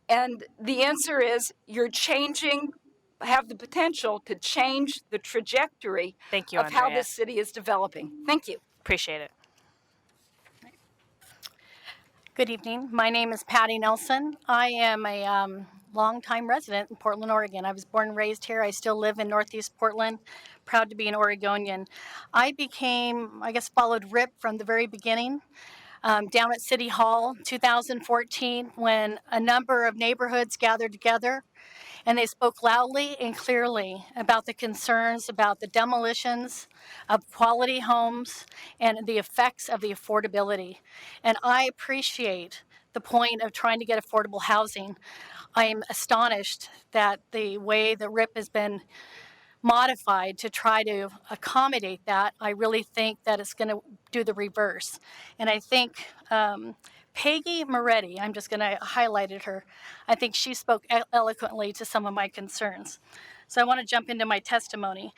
And the answer is you're changing, have the potential to change the trajectory Thank you, of how Andrea. this city is developing. Thank you. Appreciate it. Good evening. My name is Patty Nelson. I am a longtime resident in Portland, Oregon. I was born and raised here. I still live in Northeast Portland. Proud to be an Oregonian. I followed RIP from the very beginning. Down at City Hall, 2014, when a number of neighborhoods gathered together and they spoke loudly and clearly about the concerns about the demolitions of quality homes and the effects of the affordability. And I appreciate the point of trying to get affordable housing. I am astonished that the way the RIP has been modified to try to accommodate that, I really think that it's going to do the reverse. And I think Peggy Moretti, I'm just going to highlight her, I think she spoke eloquently to some of my concerns. So I want to jump into my testimony.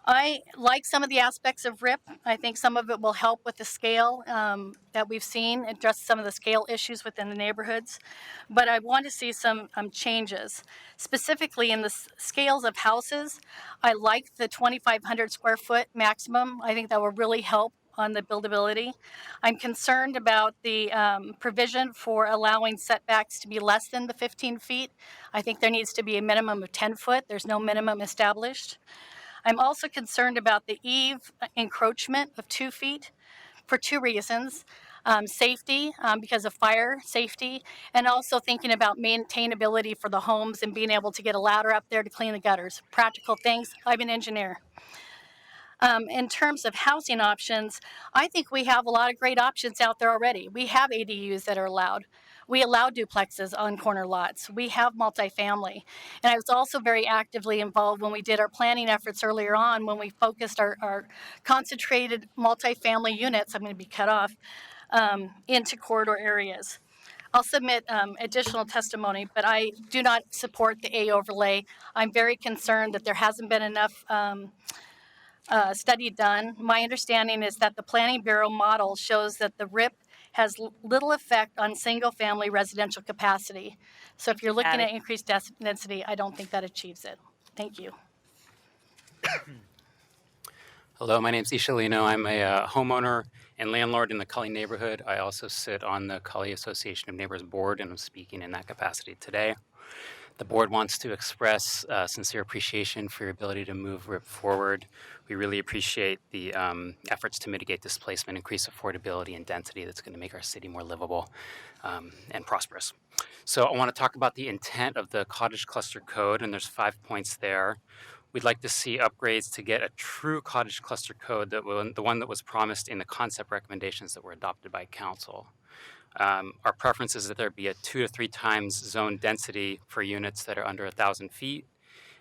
I like some of the aspects of RIP. I think some of it will help with the scale that we've seen, address some of the scale issues within the neighborhoods. But I want to see some changes. Specifically in the scales of houses, I like the 2,500 square foot maximum. I think that will really help on the buildability. I'm concerned about the provision for allowing setbacks to be less than the 15 feet. I think there needs to be a minimum of 10 foot. There's no minimum established. I'm also concerned about the eave encroachment of 2 feet for two reasons. Safety, because of fire safety, and also thinking about maintainability for the homes and being able to get a ladder up there to clean the gutters. Practical things. I'm an engineer. In terms of housing options, I think we have a lot of great options out there already. We have ADUs that are allowed. We allow duplexes on corner lots. We have multifamily. And I was also very actively involved when we did our planning efforts earlier on, when we focused our concentrated multifamily units, I'm going to be cut off, into corridor areas. I'll submit additional testimony, but I do not support the A overlay. I'm very concerned that there hasn't been enough study done. My understanding is that the Planning Bureau model shows that the RIP has little effect on single-family residential capacity. So if you're looking at increased density, I don't think that achieves it. Thank you. Hello, my name is Isha Lino. I'm a homeowner and landlord in the Cully neighborhood. I also sit on the Cully Association of Neighbors board, and I'm speaking in that capacity today. The board wants to express sincere appreciation for your ability to move RIP forward. We really appreciate the efforts to mitigate displacement, increase affordability and density that's going to make our city more livable and prosperous. So I want to talk about the intent of the Cottage Cluster Code, and there's 5 points there. We'd like to see upgrades to get a true Cottage Cluster Code, the one that was promised in the concept recommendations that were adopted by Council. Our preference is that there be a 2 to 3 times zone density for units that are under 1,000 feet,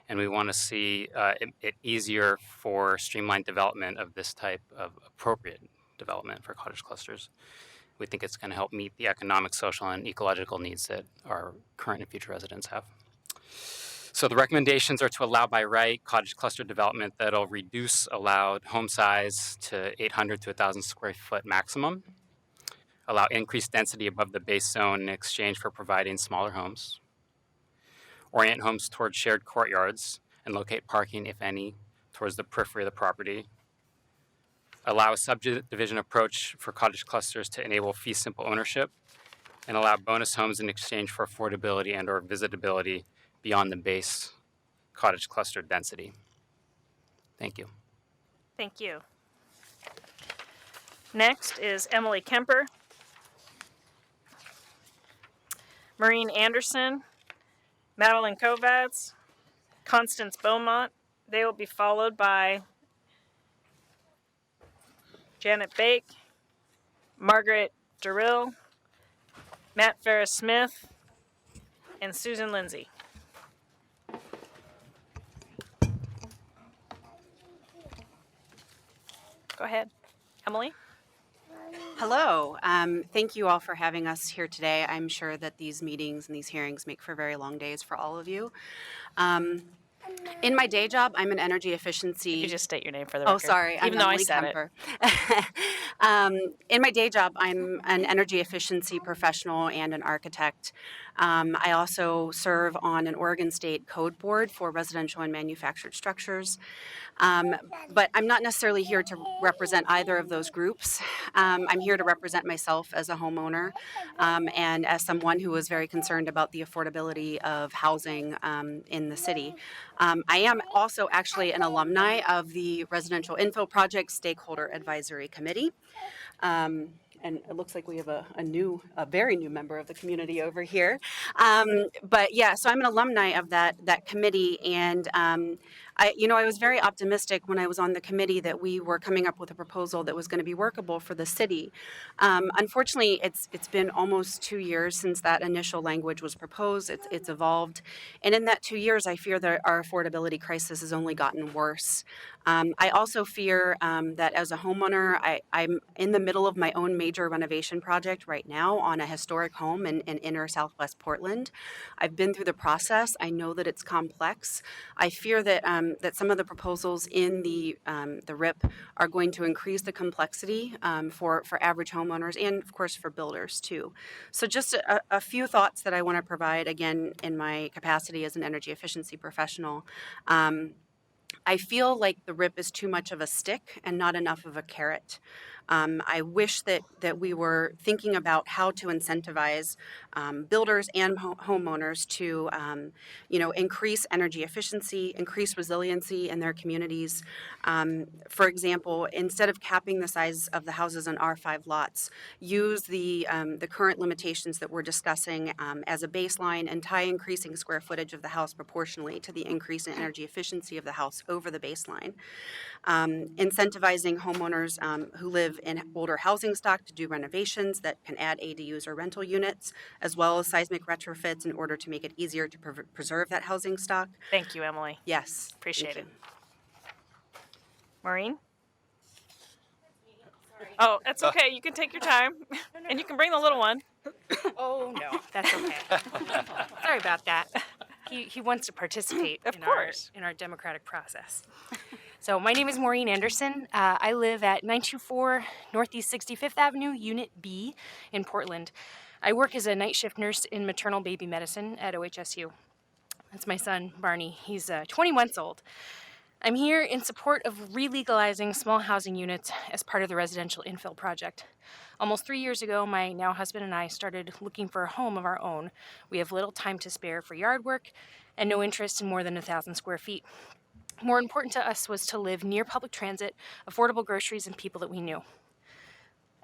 and we want to see it easier for streamlined development of this type of appropriate development for cottage clusters. We think it's going to help meet the economic, social, and ecological needs that our current and future residents have. So the recommendations are to allow by right cottage cluster development that'll reduce allowed home size to 800 to 1,000 square foot maximum, allow increased density above the base zone in exchange for providing smaller homes, orient homes towards shared courtyards, and locate parking, if any, towards the periphery of the property, allow a subdivision approach for cottage clusters to enable fee simple ownership, and allow bonus homes in exchange for affordability and or visitability beyond the base cottage cluster density. Thank you. Thank you. Next is Emily Kemper, Maureen Anderson, Madeline Kovacs, Constance Beaumont. They will be followed by Janet Bake, Margaret Durrill, Matt Ferris-Smith, and Susan Lindsay. Go ahead. Emily? Hello. Thank you all for having us here today. I'm sure that these meetings and these hearings make for very long days for all of you. In my day job, I'm an energy efficiency. You just state your name for the Oh, record. sorry. Even I'm though I Emily said Kemper. In my day job, I'm an energy efficiency professional and an architect. I also serve on an Oregon State Code Board for residential and manufactured structures. But I'm not necessarily here to represent either of those groups. I'm here to represent myself as a homeowner and as someone who is very concerned about the affordability of housing in the city. I am also actually an alumni of the Residential Infill Project Stakeholder Advisory Committee. And it looks like we have a very new member of the community over here. But yeah, so I'm an alumni of that committee, and I was very optimistic when I was on the committee that we were coming up with a proposal that was going to be workable for the city. Unfortunately, it's been almost 2 years since that initial language was proposed. It's evolved, and in that 2 years, I fear that our affordability crisis has only gotten worse. I also fear that as a homeowner, I'm in the middle of my own major renovation project right now on a historic home in inner Southwest Portland. I've been through the process. I know that it's complex. I fear that that some of the proposals in the RIP are going to increase the complexity for average homeowners and, of course, for builders too. So just a few thoughts that I want to provide, again, in my capacity as an energy efficiency professional. I feel like the RIP is too much of a stick and not enough of a carrot. I wish that we were thinking about how to incentivize builders and homeowners to, increase energy efficiency, increase resiliency in their communities. For example, instead of capping the size of the houses on R5 lots, use the current limitations that we're discussing as a baseline and tie increasing square footage of the house proportionally to the increase in energy efficiency of the house over the baseline. Incentivizing homeowners who live in older housing stock to do renovations that can add ADUs or rental units, as well as seismic retrofits in order to make it easier to preserve that housing stock. Thank you, Emily. Yes. Appreciate it. Maureen? Oh, that's okay. You can take your time. And you can bring the little one. Oh, no, that's okay. Sorry about that. He wants to participate in our democratic process. So my name is Maureen Anderson. I live at 924 Northeast 65th Avenue, Unit B in Portland. I work as a night shift nurse in maternal baby medicine at OHSU. That's my son, Barney. He's 20 months old. I'm here in support of re-legalizing small housing units as part of the residential infill project. Almost 3 years ago, my now husband and I started looking for a home of our own. We have little time to spare for yard work and no interest in more than 1,000 square feet. More important to us was to live near public transit, affordable groceries, and people that we knew.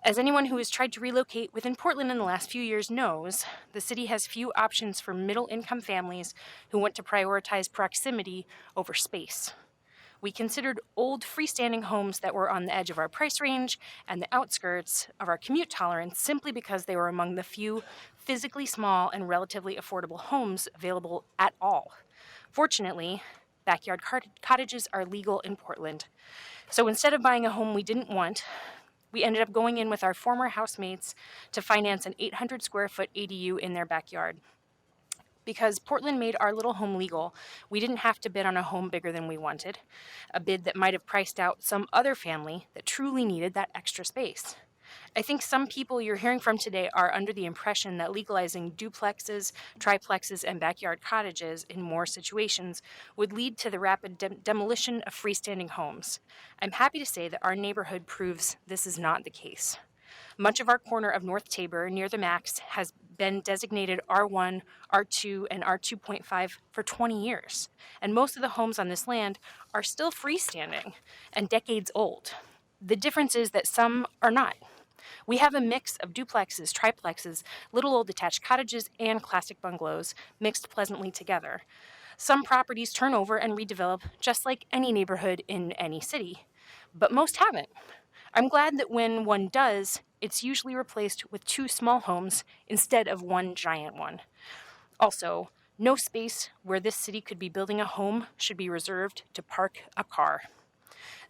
As anyone who has tried to relocate within Portland in the last few years knows, the city has few options for middle-income families who want to prioritize proximity over space. We considered old freestanding homes that were on the edge of our price range and the outskirts of our commute tolerance simply because they were among the few physically small and relatively affordable homes available at all. Fortunately, backyard cottages are legal in Portland. So instead of buying a home we didn't want, we ended up going in with our former housemates to finance an 800 square foot ADU in their backyard. Because Portland made our little home legal, we didn't have to bid on a home bigger than we wanted, a bid that might have priced out some other family that truly needed that extra space. I think some people you're hearing from today are under the impression that legalizing duplexes, triplexes, and backyard cottages in more situations would lead to the rapid demolition of freestanding homes. I'm happy to say that our neighborhood proves this is not the case. Much of our corner of North Tabor, near the Max, has been designated R1, R2, and R2.5 for 20 years. And most of the homes on this land are still freestanding and decades old. The difference is that some are not. We have a mix of duplexes, triplexes, little old detached cottages, and classic bungalows mixed pleasantly together. Some properties turn over and redevelop just like any neighborhood in any city, but most haven't. I'm glad that when one does, it's usually replaced with two small homes instead of one giant one. Also, no space where this city could be building a home should be reserved to park a car.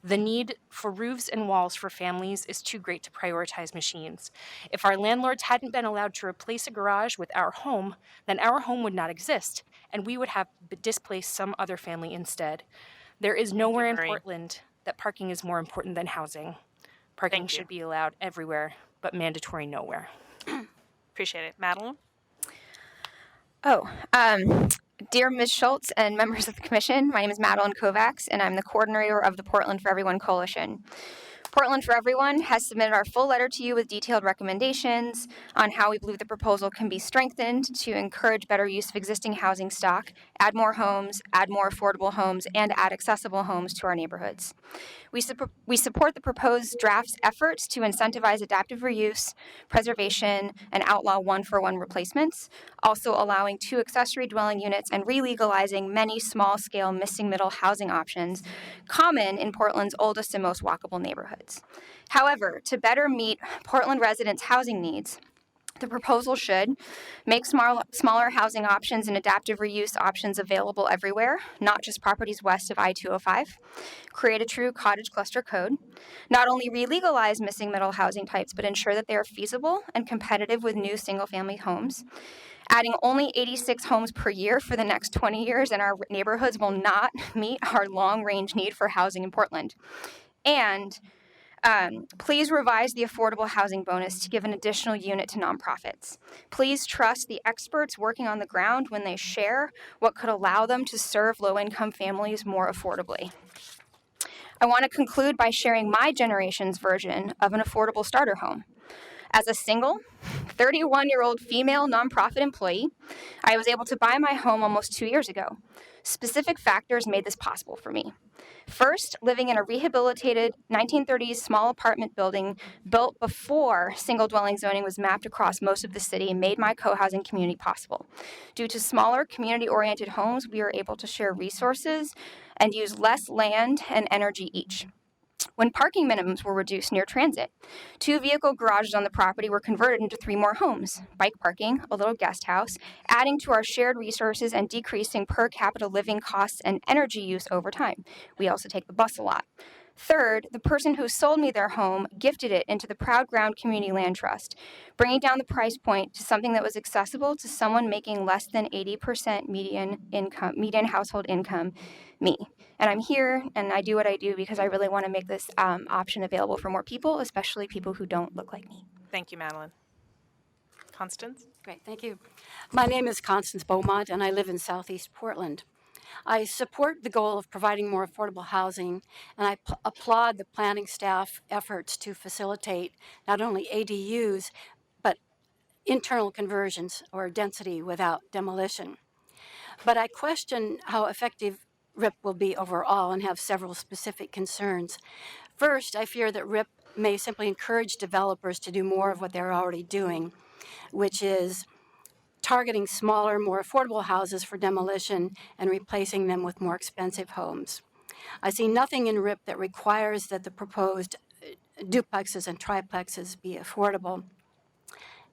The need for roofs and walls for families is too great to prioritize machines. If our landlords hadn't been allowed to replace a garage with our home, then our home would not exist, and we would have displaced some other family instead. There is nowhere in Portland that parking is more important than housing. Parking should be allowed everywhere, but mandatory nowhere. Appreciate it. Madeline? Dear Ms. Schultz and members of the Commission, my name is Madeline Kovacs, and I'm the coordinator of the Portland for Everyone Coalition. Portland for Everyone has submitted our full letter to you with detailed recommendations on how we believe the proposal can be strengthened to encourage better use of existing housing stock, add more homes, add more affordable homes, and add accessible homes to our neighborhoods. We support the proposed draft's efforts to incentivize adaptive reuse, preservation, and outlaw one-for-one replacements, also allowing 2 accessory dwelling units and re-legalizing many small-scale missing middle housing options common in Portland's oldest and most walkable neighborhoods. However, to better meet Portland residents' housing needs, the proposal should make smaller housing options and adaptive reuse options available everywhere, not just properties west of I-205, create a true cottage cluster code, not only re-legalize missing middle housing types, but ensure that they are feasible and competitive with new single-family homes. Adding only 86 homes per year for the next 20 years in our neighborhoods will not meet our long-range need for housing in Portland. And please revise the affordable housing bonus to give an additional unit to nonprofits. Please trust the experts working on the ground when they share what could allow them to serve low-income families more affordably. I want to conclude by sharing my generation's version of an affordable starter home. As a single, 31-year-old female nonprofit employee, I was able to buy my home almost 2 years ago. Specific factors made this possible for me. First, living in a rehabilitated 1930s small apartment building built before single dwelling zoning was mapped across most of the city made my co-housing community possible. Due to smaller community-oriented homes, we were able to share resources and use less land and energy each. When parking minimums were reduced near transit, 2 vehicle garages on the property were converted into 3 more homes, bike parking, a little guest house, adding to our shared resources and decreasing per capita living costs and energy use over time. We also take the bus a lot. Third, the person who sold me their home gifted it into the Proud Ground Community Land Trust, bringing down the price point to something that was accessible to someone making less than 80% median household income, me. And I'm here and I do what I do because I really want to make this option available for more people, especially people who don't look like me. Thank you, Madeline. Constance? Great, thank you. My name is Constance Beaumont, and I live in Southeast Portland. I support the goal of providing more affordable housing, and I applaud the planning staff efforts to facilitate not only ADUs, but internal conversions or density without demolition. But I question how effective RIP will be overall and have several specific concerns. First, I fear that RIP may simply encourage developers to do more of what they're already doing, which is targeting smaller, more affordable houses for demolition and replacing them with more expensive homes. I see nothing in RIP that requires that the proposed duplexes and triplexes be affordable.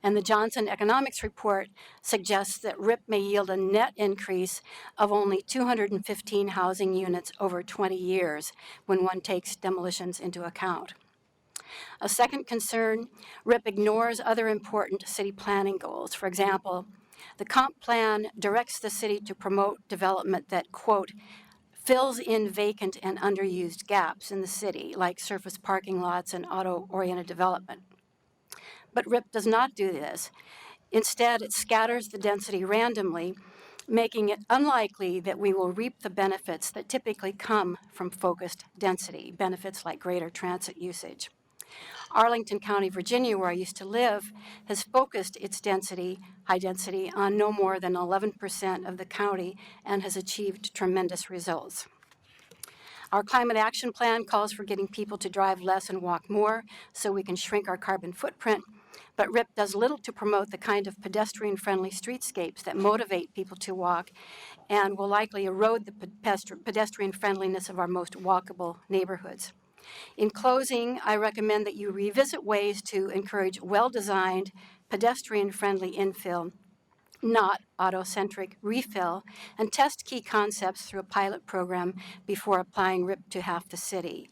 And the Johnson Economics Report suggests that RIP may yield a net increase of only 215 housing units over 20 years when one takes demolitions into account. A second concern, RIP ignores other important city planning goals. For example, the comp plan directs the city to promote development that, quote, fills in vacant and underused gaps in the city, like surface parking lots and auto-oriented development. But RIP does not do this. Instead, it scatters the density randomly, making it unlikely that we will reap the benefits that typically come from focused density, benefits like greater transit usage. Arlington County, Virginia, where I used to live, has focused its density, high density, on no more than 11% of the county and has achieved tremendous results. Our climate action plan calls for getting people to drive less and walk more so we can shrink our carbon footprint, but RIP does little to promote the kind of pedestrian-friendly streetscapes that motivate people to walk and will likely erode the pedestrian friendliness of our most walkable neighborhoods. In closing, I recommend that you revisit ways to encourage well-designed, pedestrian-friendly infill not autocentric refill, and test key concepts through a pilot program before applying RIP to half the city.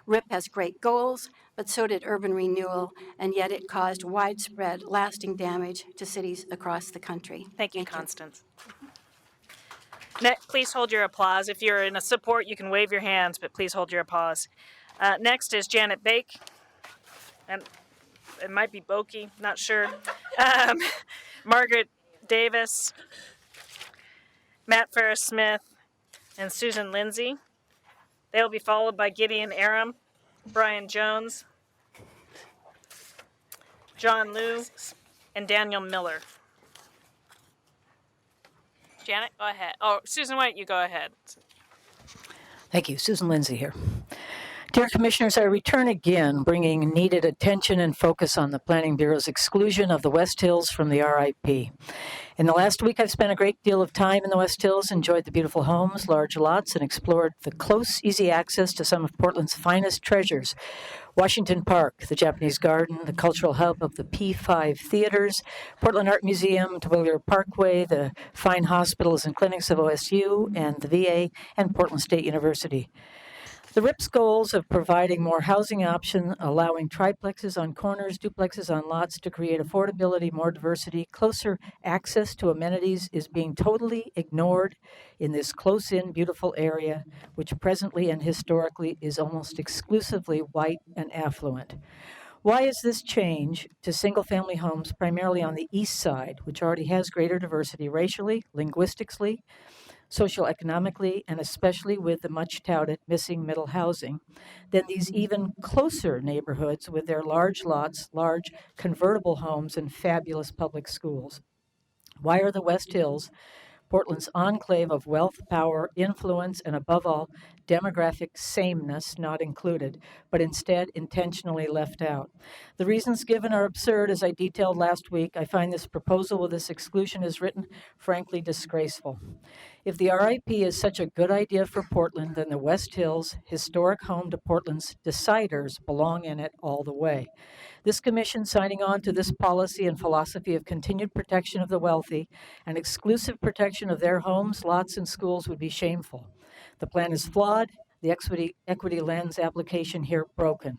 RIP has great goals, but so did urban renewal, and yet it caused widespread, lasting damage to cities across the country. Thank you, Constance. Please hold your applause. If you're in a support, you can wave your hands, but please hold your applause. Next is Janet Bake, and it might be Bokey, not sure. Margaret Davis, Matt Ferris Smith, and Susan Lindsay. They will be followed by Gideon Aram, Brian Jones, John Liu, and Daniel Miller. Janet, go ahead. Oh, Susan, why don't you go ahead? Thank you. Susan Lindsay here. Dear Commissioners, I return again, bringing needed attention and focus on the Planning Bureau's exclusion of the West Hills from the RIP. In the last week, I've spent a great deal of time in the West Hills, enjoyed the beautiful homes, large lots, and explored the close, easy access to some of Portland's finest treasures. Washington Park, the Japanese Garden, the cultural hub of the P5 theaters, Portland Art Museum, Terwilliger Parkway, the fine hospitals and clinics of OSU and the VA, and Portland State University. The RIP's goals of providing more housing options, allowing triplexes on corners, duplexes on lots to create affordability, more diversity, closer access to amenities is being totally ignored in this close-in, beautiful area, which presently and historically is almost exclusively white and affluent. Why is this change to single-family homes primarily on the east side, which already has greater diversity racially, linguistically, socioeconomically, and especially with the much-touted missing middle housing, than these even closer neighborhoods with their large lots, large convertible homes, and fabulous public schools? Why are the West Hills, Portland's enclave of wealth, power, influence, and above all, demographic sameness not included, but instead intentionally left out? The reasons given are absurd, as I detailed last week. I find this proposal with this exclusion as written, frankly, disgraceful. If the RIP is such a good idea for Portland, then the West Hills, historic home to Portland's deciders, belong in it all the way. This commission signing on to this policy and philosophy of continued protection of the wealthy and exclusive protection of their homes, lots, and schools would be shameful. The plan is flawed, the equity lens application here broken.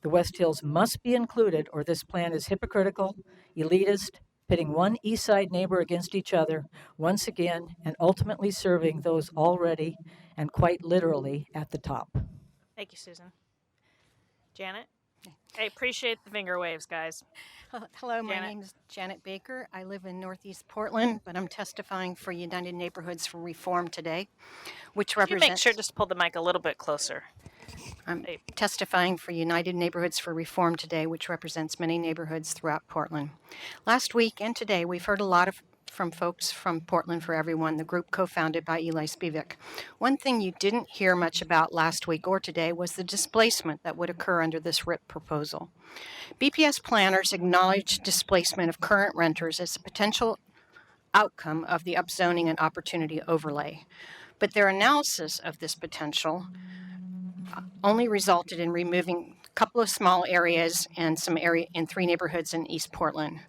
The West Hills must be included, or this plan is hypocritical, elitist, pitting one East Side neighbor against each other once again, and ultimately serving those already and quite literally at the top. Thank you, Susan. Janet? I appreciate the finger waves, guys. Hello, my Janet. name is Janet Baker. I live in Northeast Portland, but I'm testifying for United Neighborhoods for Reform today, which Can you represents... make sure just to pull the mic a little bit closer? I'm testifying for United Neighborhoods for Reform today, which represents many neighborhoods throughout Portland. Last week and today, we've heard a lot from folks from Portland for Everyone, the group co-founded by Eli Spivak. One thing you didn't hear much about last week or today was the displacement that would occur under this RIP proposal. BPS planners acknowledge displacement of current renters as a potential outcome of the upzoning and opportunity overlay. But their analysis of this potential only resulted in removing a couple of small areas and some area in 3 neighborhoods in East Portland.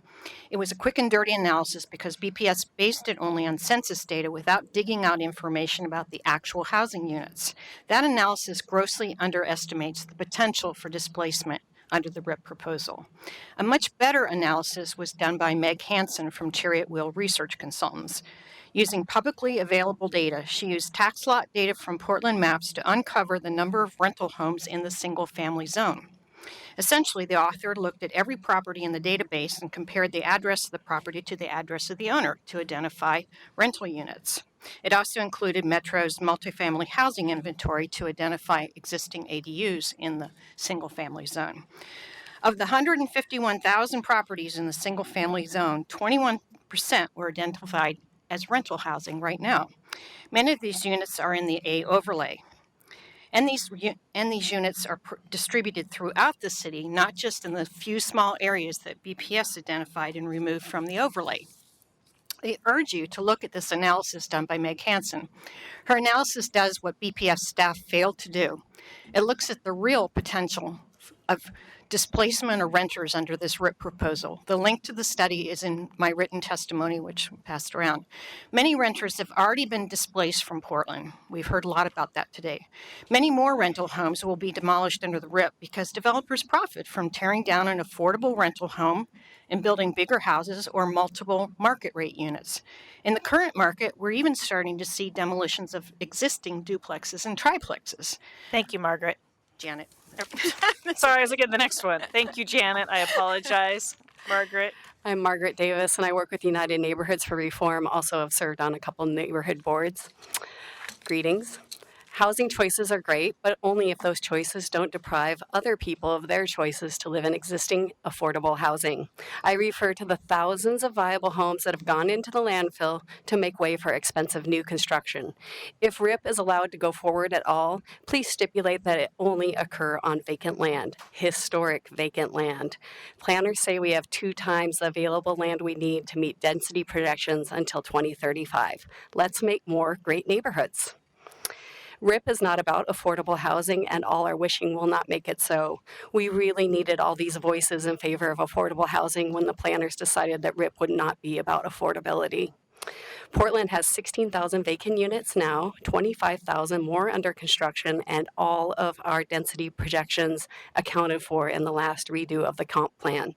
It was a quick and dirty analysis because BPS based it only on census data without digging out information about the actual housing units. That analysis grossly underestimates the potential for displacement under the RIP proposal. A much better analysis was done by Meg Hansen from Chariot Wheel Research Consultants. Using publicly available data, she used tax lot data from Portland Maps to uncover the number of rental homes in the single-family zone. Essentially, the author looked at every property in the database and compared the address of the property to the address of the owner to identify rental units. It also included Metro's multifamily housing inventory to identify existing ADUs in the single-family zone. Of the 151,000 properties in the single-family zone, 21% were identified as rental housing right now. Many of these units are in the A overlay. And these units are distributed throughout the city, not just in the few small areas that BPS identified and removed from the overlay. I urge you to look at this analysis done by Meg Hansen. Her analysis does what BPS staff failed to do. It looks at the real potential of displacement of renters under this RIP proposal. The link to the study is in my written testimony, which passed around. Many renters have already been displaced from Portland. We've heard a lot about that today. Many more rental homes will be demolished under the RIP because developers profit from tearing down an affordable rental home and building bigger houses or multiple market rate units. In the current market, we're even starting to see demolitions of existing duplexes and triplexes. Thank you, Margaret. Janet. Sorry, I was looking at the next one. Thank you, Janet. I apologize. Margaret. I'm Margaret Davis, and I work with United Neighborhoods for Reform. Also, have served on a couple neighborhood boards. Greetings. Housing choices are great, but only if those choices don't deprive other people of their choices to live in existing affordable housing. I refer to the thousands of viable homes that have gone into the landfill to make way for expensive new construction. If RIP is allowed to go forward at all, please stipulate that it only occur on vacant land, historic vacant land. Planners say we have 2 times the available land we need to meet density projections until 2035. Let's make more great neighborhoods. RIP is not about affordable housing, and all our wishing will not make it so. We really needed all these voices in favor of affordable housing when the planners decided that RIP would not be about affordability. Portland has 16,000 vacant units now, 25,000 more under construction, and all of our density projections accounted for in the last redo of the comp plan.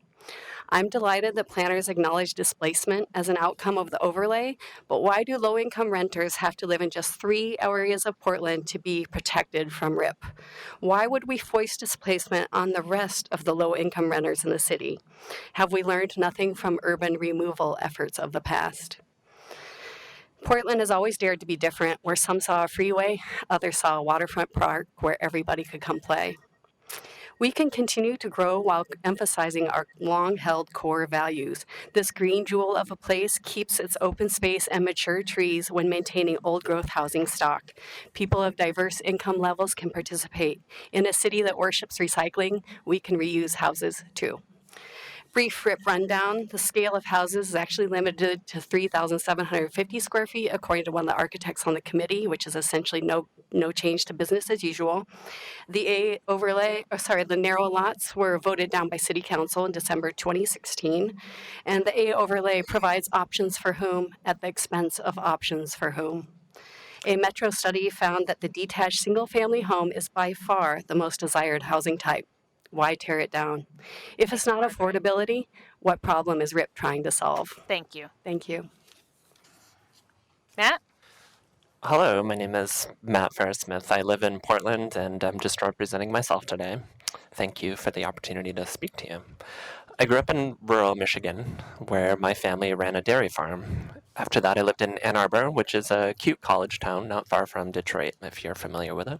I'm delighted that planners acknowledge displacement as an outcome of the overlay, but why do low-income renters have to live in just 3 areas of Portland to be protected from RIP? Why would we foist displacement on the rest of the low-income renters in the city? Have we learned nothing from urban removal efforts of the past? Portland has always dared to be different, where some saw a freeway, others saw a waterfront park where everybody could come play. We can continue to grow while emphasizing our long-held core values. This green jewel of a place keeps its open space and mature trees when maintaining old-growth housing stock. People of diverse income levels can participate. In a city that worships recycling, we can reuse houses too. Brief RIP rundown. The scale of houses is actually limited to 3,750 square feet, according to one of the architects on the committee, which is essentially no change to business as usual. The the narrow lots were voted down by City Council in December 2016, and the A overlay provides options for whom at the expense of options for whom. A Metro study found that the detached single-family home is by far the most desired housing type. Why tear it down? If it's not affordability, what problem is RIP trying to solve? Thank you. Thank you. Matt? Hello, my name is Matt Ferris-Smith. I live in Portland, and I'm just representing myself today. Thank you for the opportunity to speak to you. I grew up in rural Michigan, where my family ran a dairy farm. After that, I lived in Ann Arbor, which is a cute college town not far from Detroit, if you're familiar with it.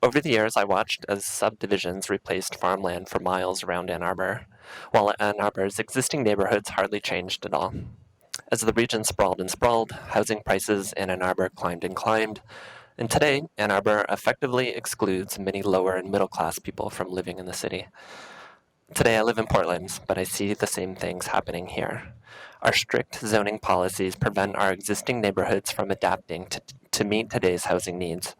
Over the years, I watched as subdivisions replaced farmland for miles around Ann Arbor, while Ann Arbor's existing neighborhoods hardly changed at all. As the region sprawled and sprawled, housing prices in Ann Arbor climbed and climbed, and today, Ann Arbor effectively excludes many lower and middle-class people from living in the city. Today, I live in Portland, but I see the same things happening here. Our strict zoning policies prevent our existing neighborhoods from adapting to meet today's housing needs.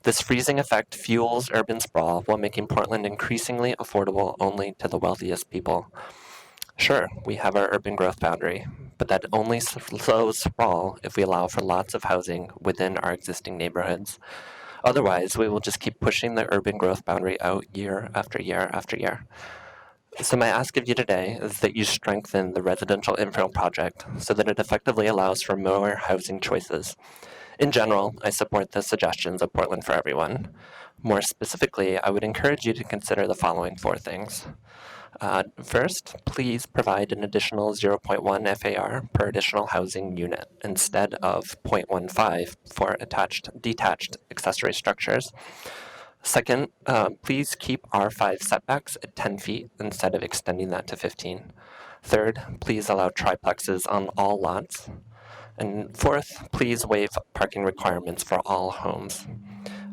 This freezing effect fuels urban sprawl while making Portland increasingly affordable only to the wealthiest people. Sure, we have our urban growth boundary, but that only slows sprawl if we allow for lots of housing within our existing neighborhoods. Otherwise, we will just keep pushing the urban growth boundary out year after year after year. So my ask of you today is that you strengthen the residential infill project so that it effectively allows for more housing choices. In general, I support the suggestions of Portland for Everyone. More specifically, I would encourage you to consider the following 4 things. First, please provide an additional 0.1 FAR per additional housing unit instead of 0.15 for detached accessory structures. Second, please keep R5 setbacks at 10 feet instead of extending that to 15. Third, please allow triplexes on all lots. And fourth, please waive parking requirements for all homes.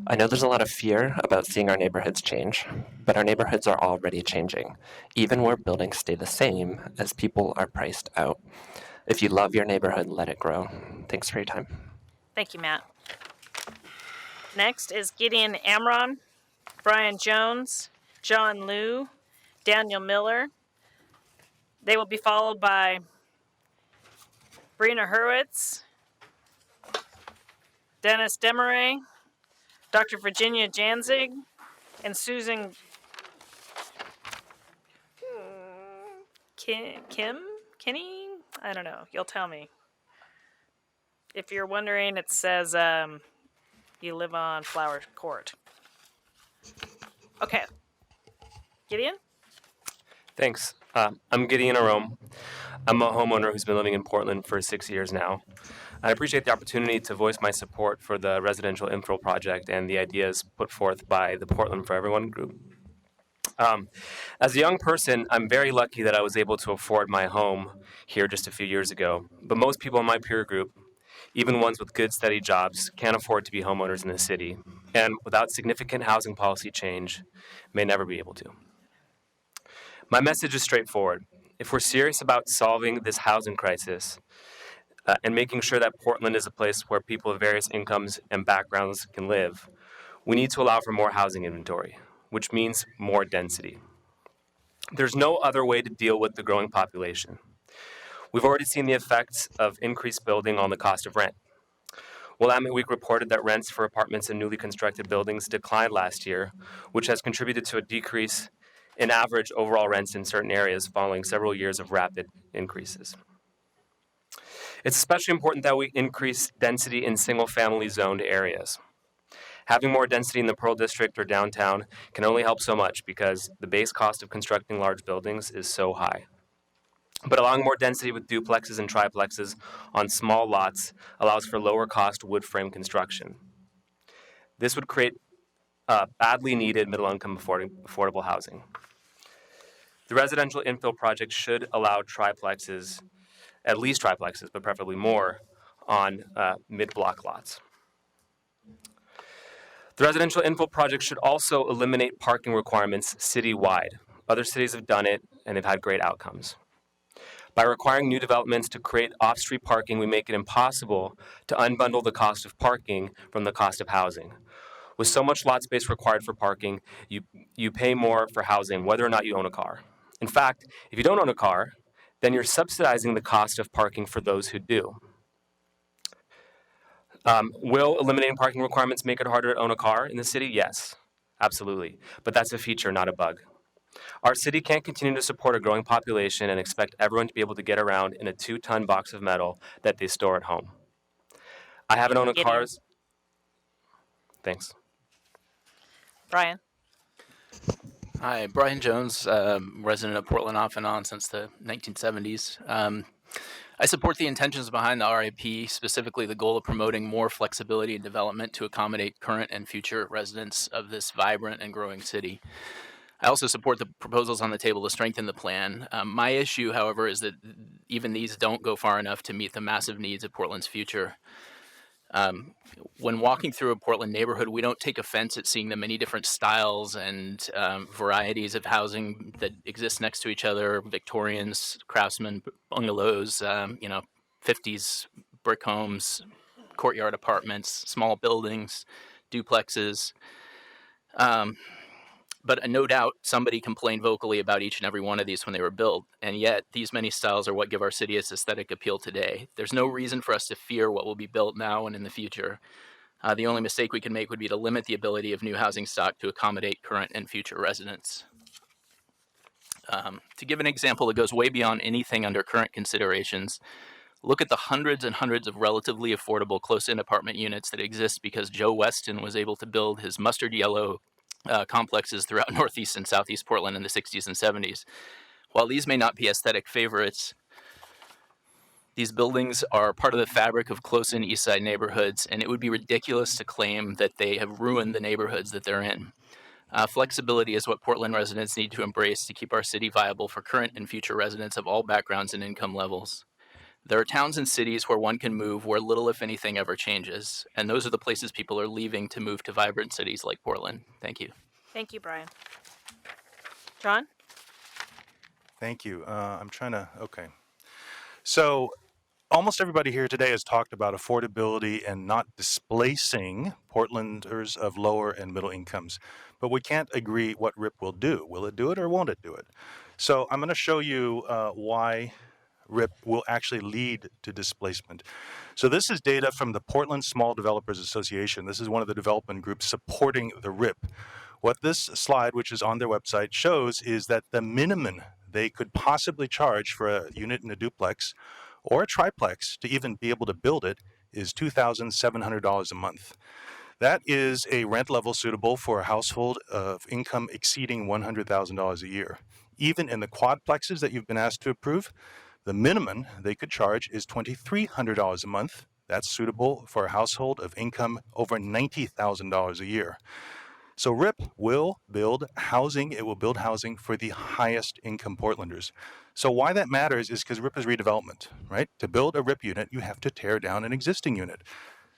I know there's a lot of fear about seeing our neighborhoods change, but our neighborhoods are already changing, even where buildings stay the same as people are priced out. If you love your neighborhood, let it grow. Thanks for your time. Thank you, Matt. Next is Gideon Amron, Brian Jones, John Liu, Daniel Miller. They will be followed by Brina Hurwitz, Dennis Demaray, Dr. Virginia Janzig, and Susan Kinney? I don't know. You'll tell me. If you're wondering, it says you live on Flower Court. Okay. Gideon? Thanks. I'm Gideon Arome. I'm a homeowner who's been living in Portland for 6 years now. I appreciate the opportunity to voice my support for the residential infill project and the ideas put forth by the Portland for Everyone group. As a young person, I'm very lucky that I was able to afford my home here just a few years ago. But most people in my peer group, even ones with good, steady jobs, can't afford to be homeowners in the city, and without significant housing policy change, may never be able to. My message is straightforward. If we're serious about solving this housing crisis and making sure that Portland is a place where people of various incomes and backgrounds can live, we need to allow for more housing inventory, which means more density. There's no other way to deal with the growing population. We've already seen the effects of increased building on the cost of rent. Willamette Week reported that rents for apartments in newly constructed buildings declined last year, which has contributed to a decrease in average overall rents in certain areas following several years of rapid increases. It's especially important that we increase density in single-family zoned areas. Having more density in the Pearl District or downtown can only help so much because the base cost of constructing large buildings is so high. But allowing more density with duplexes and triplexes on small lots allows for lower cost wood frame construction. This would create badly needed middle income affordable housing. The residential infill project should allow triplexes, at least triplexes, but preferably more, on mid-block lots. The residential infill project should also eliminate parking requirements citywide. Other cities have done it and they've had great outcomes. By requiring new developments to create off-street parking, we make it impossible to unbundle the cost of parking from the cost of housing. With so much lot space required for parking, you pay more for housing, whether or not you own a car. In fact, if you don't own a car, then you're subsidizing the cost of parking for those who do. Will eliminating parking requirements make it harder to own a car in the city? Yes, absolutely. But that's a feature, not a bug. Our city can't continue to support a growing population and expect everyone to be able to get around in a 2-ton box of metal that they store at home. I haven't owned a car. Thanks. Brian. Hi, Brian Jones, resident of Portland off and on since the 1970s. I support the intentions behind the RIP, specifically the goal of promoting more flexibility and development to accommodate current and future residents of this vibrant and growing city. I also support the proposals on the table to strengthen the plan. My issue, however, is that even these don't go far enough to meet the massive needs of Portland's future. When walking through a Portland neighborhood, we don't take offense at seeing the many different styles and varieties of housing that exist next to each other: Victorians, craftsman bungalows, 50s brick homes, courtyard apartments, small buildings, duplexes. But no doubt somebody complained vocally about each and every one of these when they were built, and yet these many styles are what give our city its aesthetic appeal today. There's no reason for us to fear what will be built now and in the future. The only mistake we can make would be to limit the ability of new housing stock to accommodate current and future residents. To give an example that goes way beyond anything under current considerations, look at the hundreds and hundreds of relatively affordable close-in apartment units that exist because Joe Weston was able to build his mustard yellow complexes throughout Northeast and Southeast Portland in the 60s and 70s. While these may not be aesthetic favorites, these buildings are part of the fabric of close-in East Side neighborhoods, and it would be ridiculous to claim that they have ruined the neighborhoods that they're in. Flexibility is what Portland residents need to embrace to keep our city viable for current and future residents of all backgrounds and income levels. There are towns and cities where one can move where little, if anything, ever changes. And those are the places people are leaving to move to vibrant cities like Portland. Thank you. Thank you, Brian. John? Thank you. I'm trying to, okay. So almost everybody here today has talked about affordability and not displacing Portlanders of lower and middle incomes. But we can't agree what RIP will do. Will it do it or won't it do it? So I'm going to show you why RIP will actually lead to displacement. So this is data from the Portland Small Developers Association. This is one of the development groups supporting the RIP. What this slide, which is on their website, shows is that the minimum they could possibly charge for a unit in a duplex or a triplex to even be able to build it is $2,700 a month. That is a rent level suitable for a household of income exceeding $100,000 a year. Even in the quadplexes that you've been asked to approve, the minimum they could charge is $2,300 a month. That's suitable for a household of income over $90,000 a year. So RIP will build housing. It will build housing for the highest income Portlanders. So why that matters is because RIP is redevelopment, right? To build a RIP unit, you have to tear down an existing unit.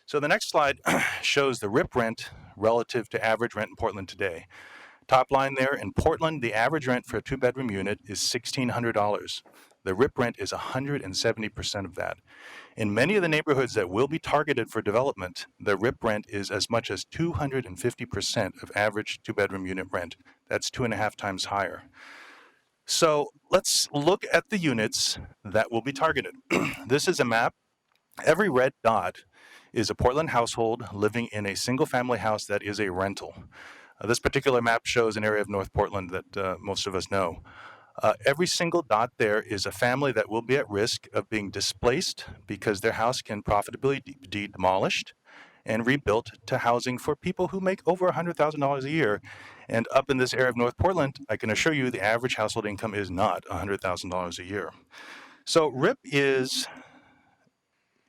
So the next slide shows the RIP rent relative to average rent in Portland today. Top line there, in Portland, the average rent for a 2-bedroom unit is $1,600. The RIP rent is 170% of that. In many of the neighborhoods that will be targeted for development, the RIP rent is as much as 250% of average 2-bedroom unit rent. That's 2.5 times higher. So let's look at the units that will be targeted. This is a map. Every red dot is a Portland household living in a single-family house that is a rental. This particular map shows an area of North Portland that most of us know. Every single dot there is a family that will be at risk of being displaced because their house can profitably be demolished and rebuilt to housing for people who make over $100,000 a year. And up in this area of North Portland, I can assure you the average household income is not $100,000 a year. So RIP is,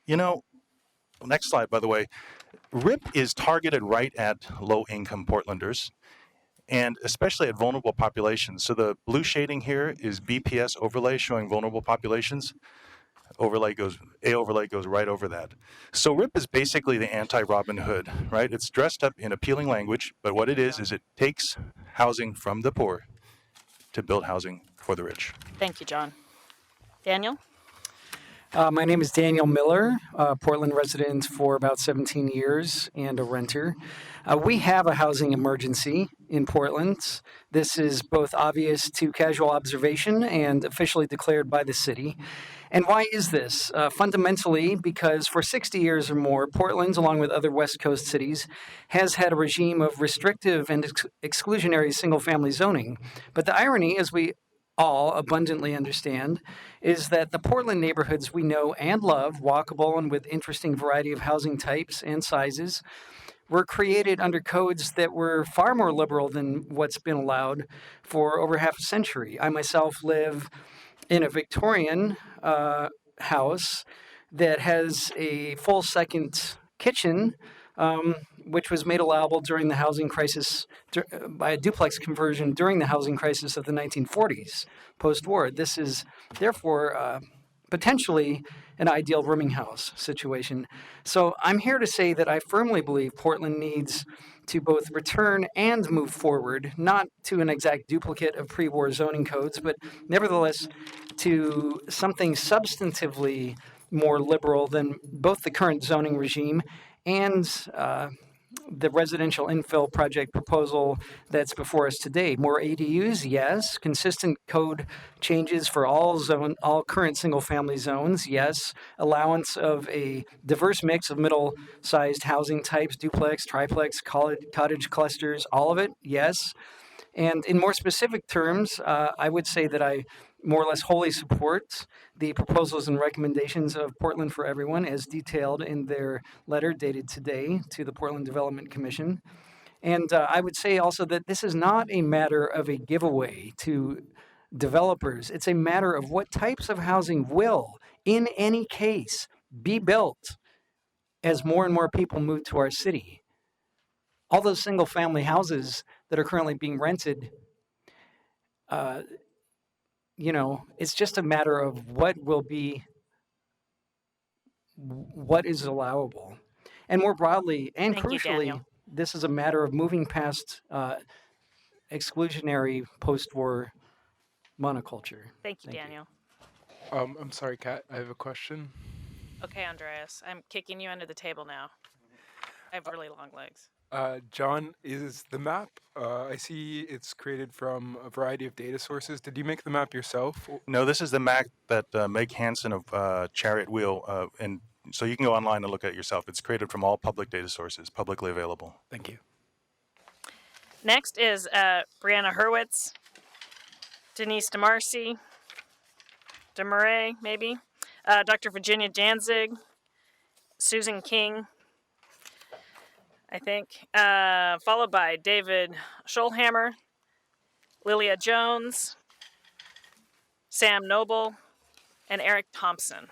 next slide, by the way. RIP is targeted right at low-income Portlanders, and especially at vulnerable populations. So the blue shading here is BPS overlay showing vulnerable populations. Overlay goes right over that. So RIP is basically the anti-Robin Hood, right? It's dressed up in appealing language, but what it is it takes housing from the poor to build housing for the rich. Thank you, John. Daniel? My name is Daniel Miller, Portland resident for about 17 years and a renter. We have a housing emergency in Portland. This is both obvious to casual observation and officially declared by the city. And why is this? Fundamentally, because for 60 years or more, Portland, along with other West Coast cities, has had a regime of restrictive and exclusionary single-family zoning. But the irony, as we all abundantly understand, is that the Portland neighborhoods we know and love, walkable and with interesting variety of housing types and sizes, were created under codes that were far more liberal than what's been allowed for over half a century. I myself live in a Victorian house that has a full second kitchen, which was made allowable during the housing crisis by a duplex conversion during the housing crisis of the 1940s, post-war. This is therefore potentially an ideal rooming house situation. So I'm here to say that I firmly believe Portland needs to both return and move forward, not to an exact duplicate of pre-war zoning codes, but nevertheless to something substantively more liberal than both the current zoning regime and the residential infill project proposal that's before us today. More ADUs, yes. Consistent code changes for all current single-family zones, yes. Allowance of a diverse mix of middle-sized housing types, duplex, triplex, cottage clusters, all of it, yes. And in more specific terms, I would say that I more or less wholly support the proposals and recommendations of Portland for Everyone as detailed in their letter dated today to the Portland Development Commission. And I would say also that this is not a matter of a giveaway to developers. It's a matter of what types of housing will, in any case, be built as more and more people move to our city. All those single-family houses that are currently being rented, it's just a matter of what is allowable. And more broadly and Thank you, crucially, Daniel. this is a matter of moving past exclusionary post-war monoculture. Thank you, Daniel. I'm sorry, Kat, I have a question. Okay, Andreas, I'm kicking you under the table now. I have really long legs. John, is the map, I see it's created from a variety of data sources. Did you make the map yourself? No, this is the map that Meg Hansen of Chariot Wheel, and so you can go online and look at it yourself. It's created from all public data sources, publicly available. Thank you. Next is Brianna Hurwitz, Denise DeMarcy, DeMurray, maybe, Dr. Virginia Janzig, Susan King, I think, followed by David Scholhammer, Lilia Jones, Sam Noble, and Eric Thompson.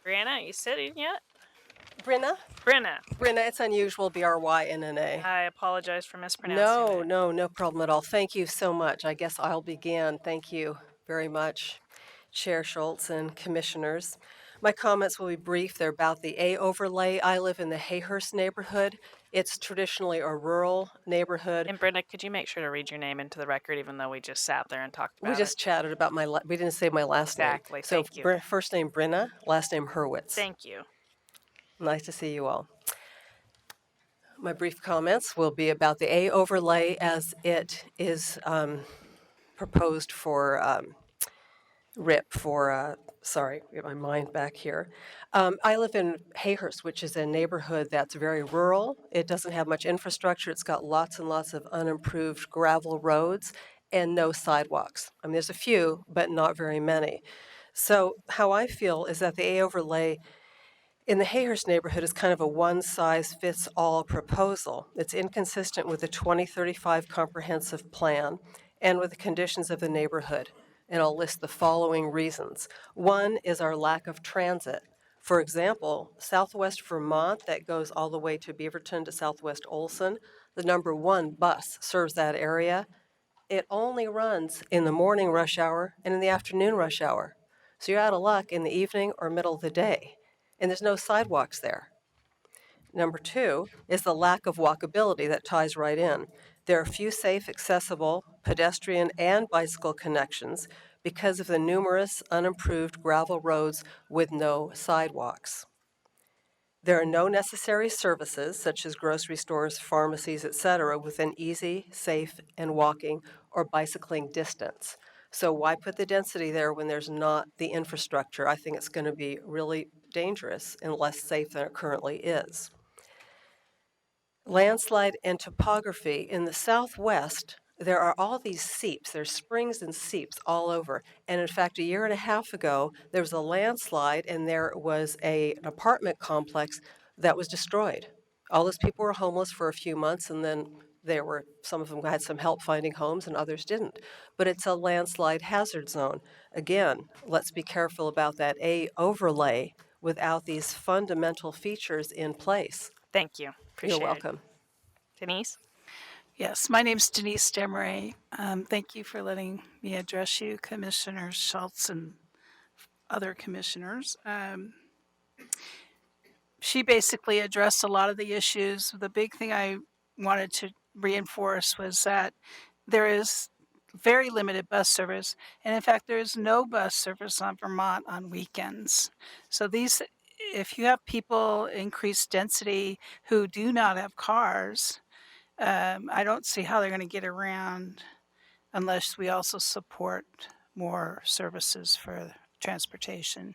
Brianna, are you sitting yet? Brenna? Brenna. Brenna, it's unusual, B-R-Y-N-N-A. I apologize for mispronouncing No problem at all. Thank you so much. I guess I'll begin. Thank you very much, Chair Schultz and commissioners. My comments will be brief. They're about the A overlay. I live in the Hayhurst neighborhood. It's traditionally a rural neighborhood. And Brenda, could you make sure to read your name into the record, even though we just sat there and talked about We just chatted about we didn't say my last name. Exactly. So Thank you. First name Brenna, last name Hurwitz. Thank you. Nice to see you all. My brief comments will be about the A overlay as it is proposed for RIP for, sorry, get my mind back here. I live in Hayhurst, which is a neighborhood that's very rural. It doesn't have much infrastructure. It's got lots and lots of unimproved gravel roads and no sidewalks. I mean, there's a few, but not very many. So how I feel is that the A overlay in the Hayhurst neighborhood is kind of a one-size-fits-all proposal. It's inconsistent with the 2035 comprehensive plan and with the conditions of the neighborhood. And I'll list the following reasons. One is our lack of transit. For example, Southwest Vermont, that goes all the way to Beaverton to Southwest Olson, the number 1 bus serves that area. It only runs in the morning rush hour and in the afternoon rush hour. So you're out of luck in the evening or middle of the day. And there's no sidewalks there. Number 2 is the lack of walkability that ties right in. There are few safe, accessible pedestrian and bicycle connections because of the numerous unimproved gravel roads with no sidewalks. There are no necessary services such as grocery stores, pharmacies, etc. within easy, safe, and walking or bicycling distance. So why put the density there when there's not the infrastructure? I think it's going to be really dangerous and less safe than it currently is. Landslide and topography. In the Southwest, there are all these seeps. There's springs and seeps all over. And in fact, a year and a half ago, there was a landslide and there was an apartment complex that was destroyed. All those people were homeless for a few months, and then some of them had some help finding homes and others didn't. But it's a landslide hazard zone. Again, let's be careful about that A overlay without these fundamental features in place. Thank you. Appreciate You're welcome. Denise? Yes, my name's Denise Desmarais. Thank you for letting me address you, Commissioner Schultz and other commissioners. She basically addressed a lot of the issues. The big thing I wanted to reinforce was that there is very limited bus service, and in fact there is no bus service on Vermont on weekends. So if you have people increased density who do not have cars, I don't see how they're going to get around unless we also support more services for transportation.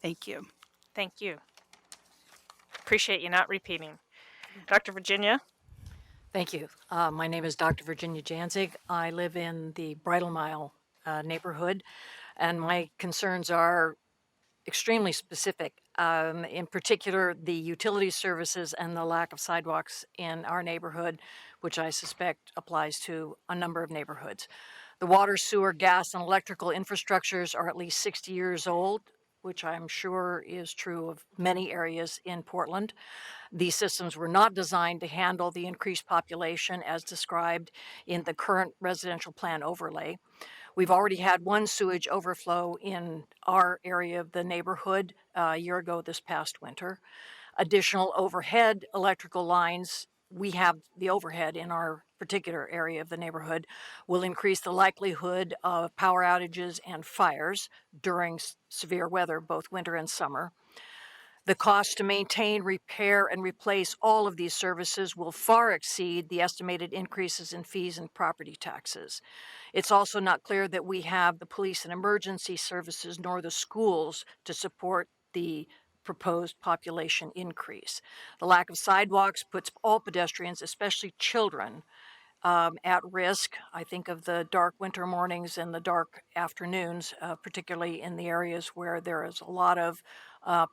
Thank you. Thank you. Appreciate you not repeating. Dr. Virginia? Thank you. My name is Dr. Virginia Janzig. I live in the Bridle Mile neighborhood, and my concerns are extremely specific. In particular, the utility services and the lack of sidewalks in our neighborhood, which I suspect applies to a number of neighborhoods. The water, sewer, gas, and electrical infrastructures are at least 60 years old, which I'm sure is true of many areas in Portland. These systems were not designed to handle the increased population as described in the current residential plan overlay. We've already had one sewage overflow in our area of the neighborhood a year ago this past winter. Additional overhead electrical lines we have the overhead in our particular area of the neighborhood will increase the likelihood of power outages and fires during severe weather, both winter and summer. The cost to maintain, repair, and replace all of these services will far exceed the estimated increases in fees and property taxes. It's also not clear that we have the police and emergency services nor the schools to support the proposed population increase. The lack of sidewalks puts all pedestrians, especially children, at risk. I think of the dark winter mornings and the dark afternoons, particularly in the areas where there is a lot of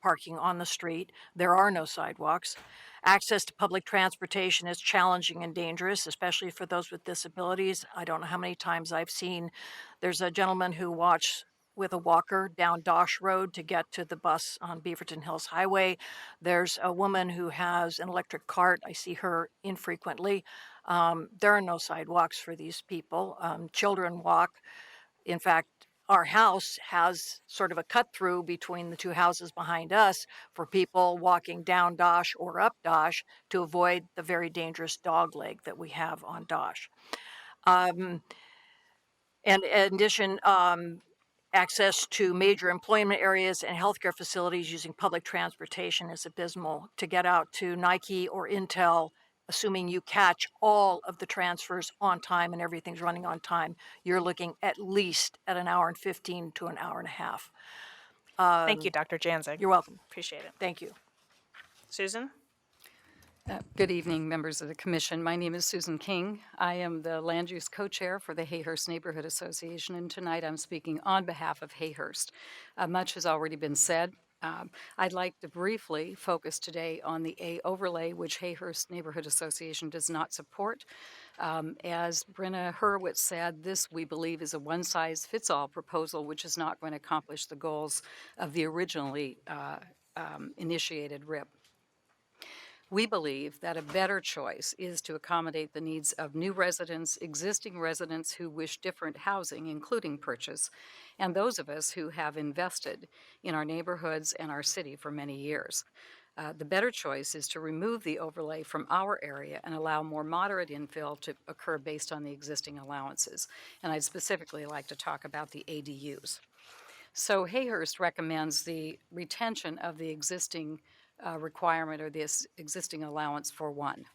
parking on the street. There are no sidewalks. Access to public transportation is challenging and dangerous, especially for those with disabilities. I don't know how many times I've seen, there's a gentleman who walks with a walker down Dosh Road to get to the bus on Beaverton Hills Highway. There's a woman who has an electric cart. I see her infrequently. There are no sidewalks for these people. Children walk. In fact, our house has sort of a cut through between the two houses behind us for people walking down Dosh or up Dosh to avoid the very dangerous dog leg that we have on Dosh. And in addition, access to major employment areas and healthcare facilities using public transportation is abysmal. To get out to Nike or Intel, assuming you catch all of the transfers on time and everything's running on time, you're looking at least at an hour and 15 to an hour and a half. Thank you, Dr. Janzig. You're welcome. Appreciate it. Thank you. Susan? Good evening, members of the Commission. My name is Susan King. I am the Land Use Co-Chair for the Hayhurst Neighborhood Association, and tonight I'm speaking on behalf of Hayhurst. Much has already been said. I'd like to briefly focus today on the A overlay, which Hayhurst Neighborhood Association does not support. As Brenna Hurwitz said, this, we believe, is a one-size-fits-all proposal, which is not going to accomplish the goals of the originally initiated RIP. We believe that a better choice is to accommodate the needs of new residents, existing residents who wish different housing, including purchase, and those of us who have invested in our neighborhoods and our city for many years. The better choice is to remove the overlay from our area and allow more moderate infill to occur based on the existing allowances. And I'd specifically like to talk about the ADUs. So Hayhurst recommends the retention of the existing requirement or this existing allowance for one.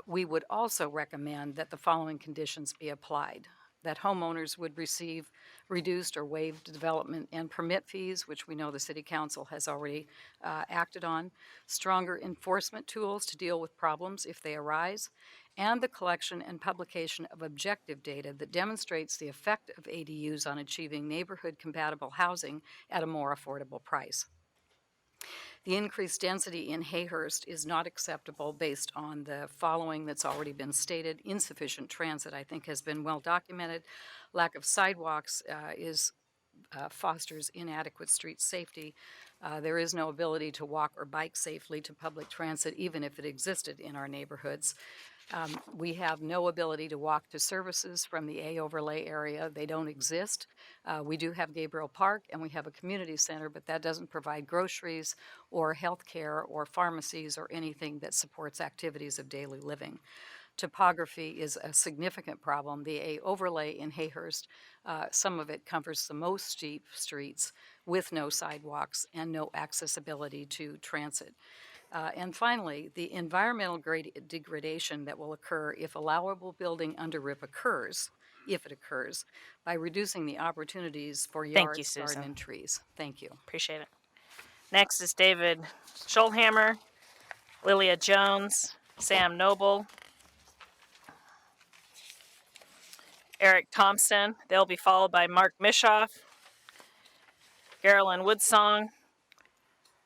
We would also recommend that the following conditions be applied: that homeowners would receive reduced or waived development and permit fees, which we know the City Council has already acted on, stronger enforcement tools to deal with problems if they arise, and the collection and publication of objective data that demonstrates the effect of ADUs on achieving neighborhood-compatible housing at a more affordable price. The increased density in Hayhurst is not acceptable based on the following that's already been stated. Insufficient transit, I think, has been well documented. Lack of sidewalks fosters inadequate street safety. There is no ability to walk or bike safely to public transit, even if it existed in our neighborhoods. We have no ability to walk to services from the A overlay area. They don't exist. We do have Gabriel Park and we have a community center, but that doesn't provide groceries or health care or pharmacies or anything that supports activities of daily living. Topography is a significant problem. The A overlay in Hayhurst, some of it covers the most steep streets with no sidewalks and no accessibility to transit. And finally, the environmental degradation that will occur if allowable building under RIP occurs, if it occurs, by reducing the opportunities for yards, garden, and trees. Thank you. Appreciate it. Next is David Scholhammer, Lilia Jones, Sam Noble, Eric Thompson. They'll be followed by Mark Mishoff, Carolyn Woodsong,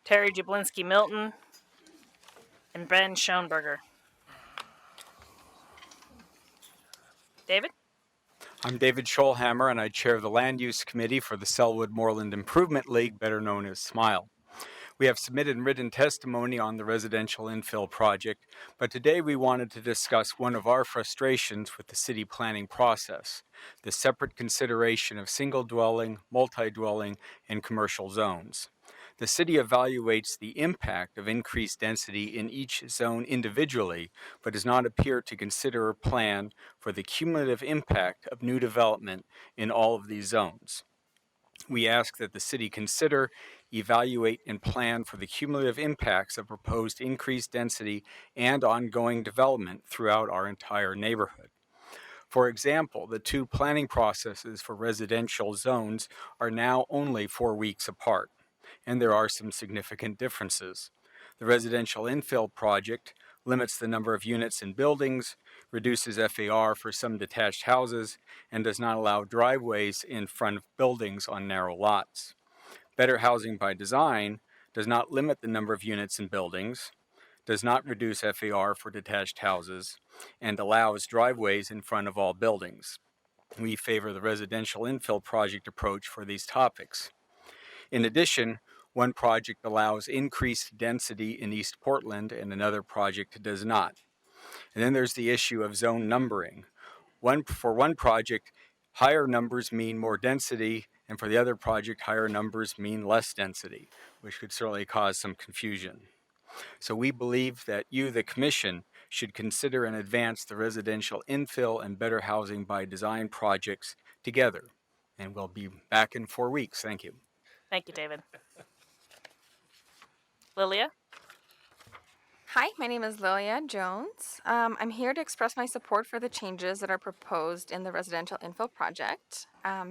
Terry Jablinski Milton, and Ben Schoenberger. David? I'm David Scholhammer, and I chair the Land Use Committee for the Selwood Moreland Improvement League, better known as SMILE. We have submitted written testimony on the residential infill project, but today we wanted to discuss one of our frustrations with the city planning process, the separate consideration of single-dwelling, multi-dwelling, and commercial zones. The city evaluates the impact of increased density in each zone individually, but does not appear to consider or plan for the cumulative impact of new development in all of these zones. We ask that the city consider, evaluate, and plan for the cumulative impacts of proposed increased density and ongoing development throughout our entire neighborhood. For example, the 2 planning processes for residential zones are now only 4 weeks apart, and there are some significant differences. The residential infill project limits the number of units in buildings, reduces FAR for some detached houses, and does not allow driveways in front of buildings on narrow lots. Better Housing by Design does not limit the number of units in buildings, does not reduce FAR for detached houses, and allows driveways in front of all buildings. We favor the residential infill project approach for these topics. In addition, one project allows increased density in East Portland and another project does not. And then there's the issue of zone numbering. For one project, higher numbers mean more density, and for the other project, higher numbers mean less density, which could certainly cause some confusion. So we believe that you, the Commission, should consider and advance the residential infill and Better Housing by Design projects together. And we'll be back in 4 weeks. Thank you. Thank you, David. Lilia? Hi, my name is Lilia Jones. I'm here to express my support for the changes that are proposed in the residential infill project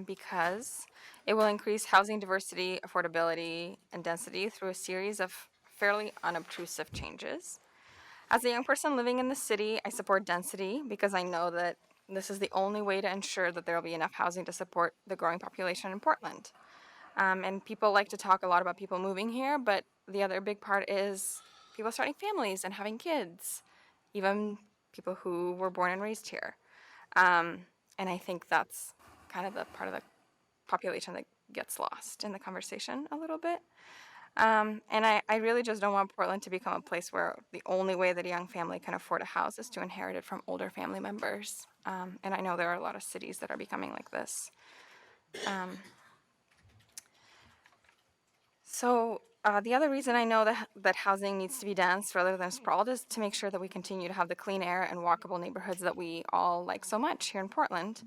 because it will increase housing diversity, affordability, and density through a series of fairly unobtrusive changes. As a young person living in the city, I support density because I know that this is the only way to ensure that there will be enough housing to support the growing population in Portland. And people like to talk a lot about people moving here, but the other big part is people starting families and having kids, even people who were born and raised here. And I think that's kind of the part of the population that gets lost in the conversation a little bit. And I really just don't want Portland to become a place where the only way that a young family can afford a house is to inherit it from older family members. And I know there are a lot of cities that are becoming like this. So the other reason I know that housing needs to be dense rather than sprawled is to make sure that we continue to have the clean air and walkable neighborhoods that we all like so much here in Portland.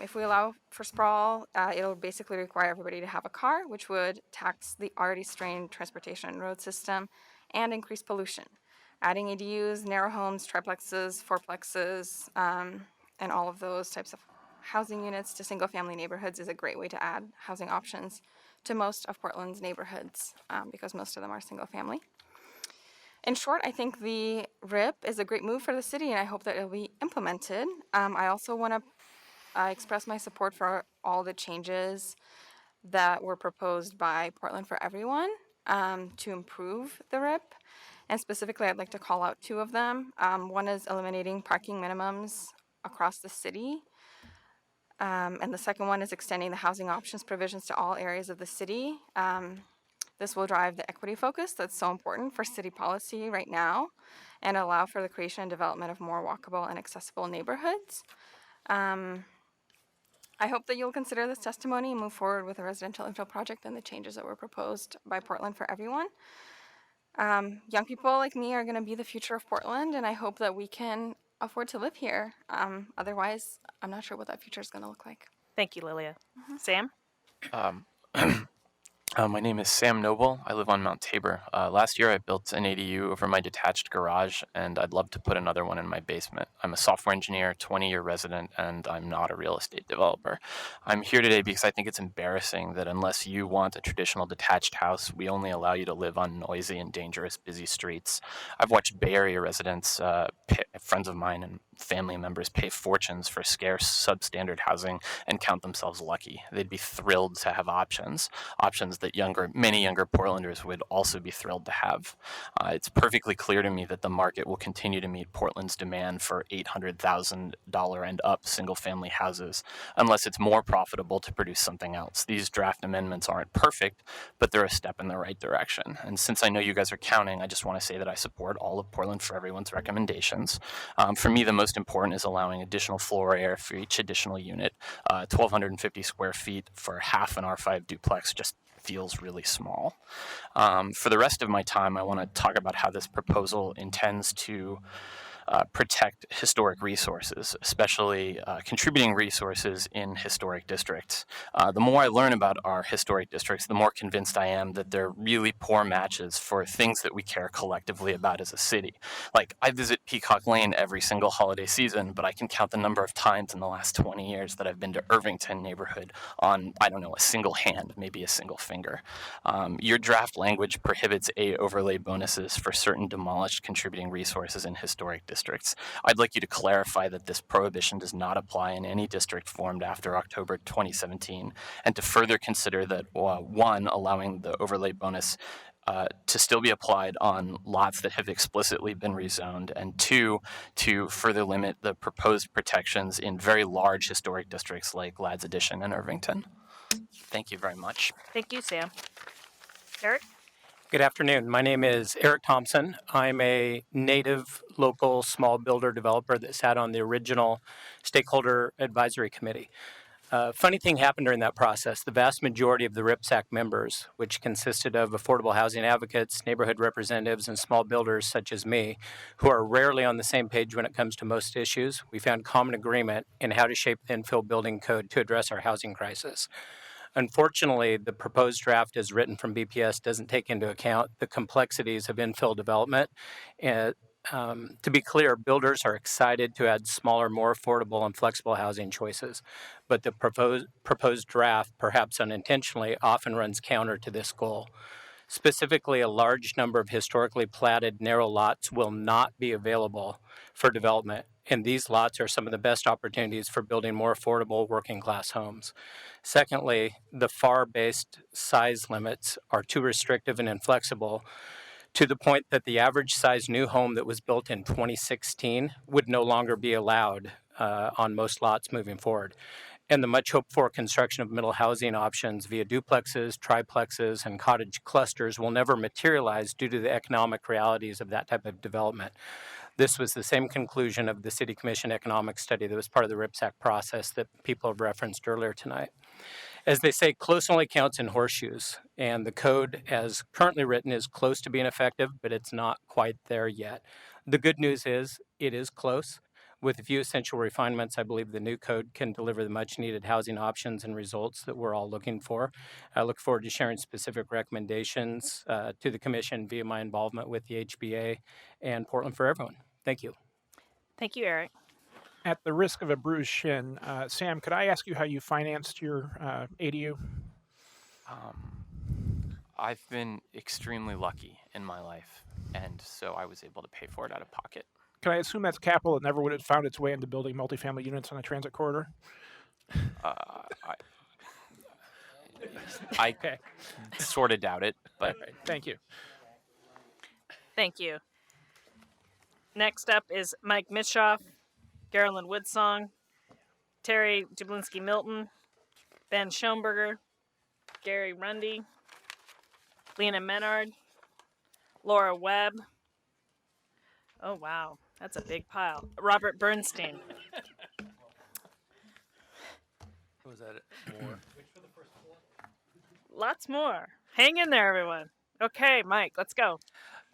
If we allow for sprawl, it'll basically require everybody to have a car, which would tax the already strained transportation and road system and increase pollution. Adding ADUs, narrow homes, triplexes, fourplexes, and all of those types of housing units to single-family neighborhoods is a great way to add housing options to most of Portland's neighborhoods because most of them are single-family. In short, I think the RIP is a great move for the city, and I hope that it'll be implemented. I also want to express my support for all the changes that were proposed by Portland for Everyone to improve the RIP. And specifically, I'd like to call out 2 of them. One is eliminating parking minimums across the city. And the second one is extending the housing options provisions to all areas of the city. This will drive the equity focus that's so important for city policy right now and allow for the creation and development of more walkable and accessible neighborhoods. I hope that you'll consider this testimony and move forward with the residential infill project and the changes that were proposed by Portland for Everyone. Young people like me are going to be the future of Portland, and I hope that we can afford to live here. Otherwise, I'm not sure what that future is going to look like. Thank you, Lilia. Sam? My name is Sam Noble. I live on Mount Tabor. Last year I built an ADU over my detached garage, and I'd love to put another one in my basement. I'm a software engineer, 20-year resident, and I'm not a real estate developer. I'm here today because I think it's embarrassing that unless you want a traditional detached house, we only allow you to live on noisy and dangerous busy streets. I've watched Bay Area residents, friends of mine and family members pay fortunes for scarce substandard housing and count themselves lucky. They'd be thrilled to have options that many younger Portlanders would also be thrilled to have. It's perfectly clear to me that the market will continue to meet Portland's demand for $800,000 and up single-family houses unless it's more profitable to produce something else. These draft amendments aren't perfect, but they're a step in the right direction. And since I know you guys are counting, I just want to say that I support all of Portland for Everyone's recommendations. For me, the most important is allowing additional floor area for each additional unit. 1,250 square feet for half an R5 duplex just feels really small. For the rest of my time, I want to talk about how this proposal intends to protect historic resources, especially contributing resources in historic districts. The more I learn about our historic districts, the more convinced I am that they're really poor matches for things that we care collectively about as a city. Like, I visit Peacock Lane every single holiday season, but I can count the number of times in the last 20 years that I've been to Irvington neighborhood on, I don't know, a single hand, maybe a single finger. Your draft language prohibits A overlay bonuses for certain demolished contributing resources in historic districts. I'd like you to clarify that this prohibition does not apply in any district formed after October 2017, and to further consider that, one, allowing the overlay bonus to still be applied on lots that have explicitly been rezoned, and two, to further limit the proposed protections in very large historic districts like Ladd's Addition and Irvington. Thank you very much. Thank you, Sam. Eric? Good afternoon. My name is Eric Thompson. I'm a native local small builder developer that sat on the original Stakeholder Advisory Committee. Funny thing happened during that process. The vast majority of the RIPSAC members, which consisted of affordable housing advocates, neighborhood representatives, and small builders such as me, who are rarely on the same page when it comes to most issues, we found common agreement in how to shape the infill building code to address our housing crisis. Unfortunately, the proposed draft as written from BPS doesn't take into account the complexities of infill development. And, to be clear, builders are excited to add smaller, more affordable and flexible housing choices, but the proposed draft, perhaps unintentionally, often runs counter to this goal. Specifically, a large number of historically platted narrow lots will not be available for development, and these lots are some of the best opportunities for building more affordable working-class homes. Secondly, the FAR-based size limits are too restrictive and inflexible to the point that the average size new home that was built in 2016 would no longer be allowed on most lots moving forward. And the much hoped for construction of middle housing options via duplexes, triplexes, and cottage clusters will never materialize due to the economic realities of that type of development. This was the same conclusion of the City Commission economic study that was part of the RIPSAC process that people have referenced earlier tonight. As they say, close only counts in horseshoes, and the code as currently written is close to being effective, but it's not quite there yet. The good news is it is close. With a few essential refinements, I believe the new code can deliver the much needed housing options and results that we're all looking for. I look forward to sharing specific recommendations to the Commission via my involvement with the HBA and Portland for Everyone. Thank you. Thank you, Eric. At the risk of a bruised shin, Sam, could I ask you how you financed your ADU? I've been extremely lucky in my life, and so I was able to pay for it out of pocket. Can I assume that's capital that never would have found its way into building multifamily units on a transit corridor? I Okay. sort of doubt it, but Right, thank you. Thank you. Next up is Mike Mitschoff, Garland Woodsong, Terry Jablinski-Milton, Ben Schoenberger, Gary Rundy, Lena Menard, Laura Webb. Oh, wow. That's a big pile. Robert Bernstein. Was that more? Lots more. Hang in there, everyone. Okay, Mike, let's go.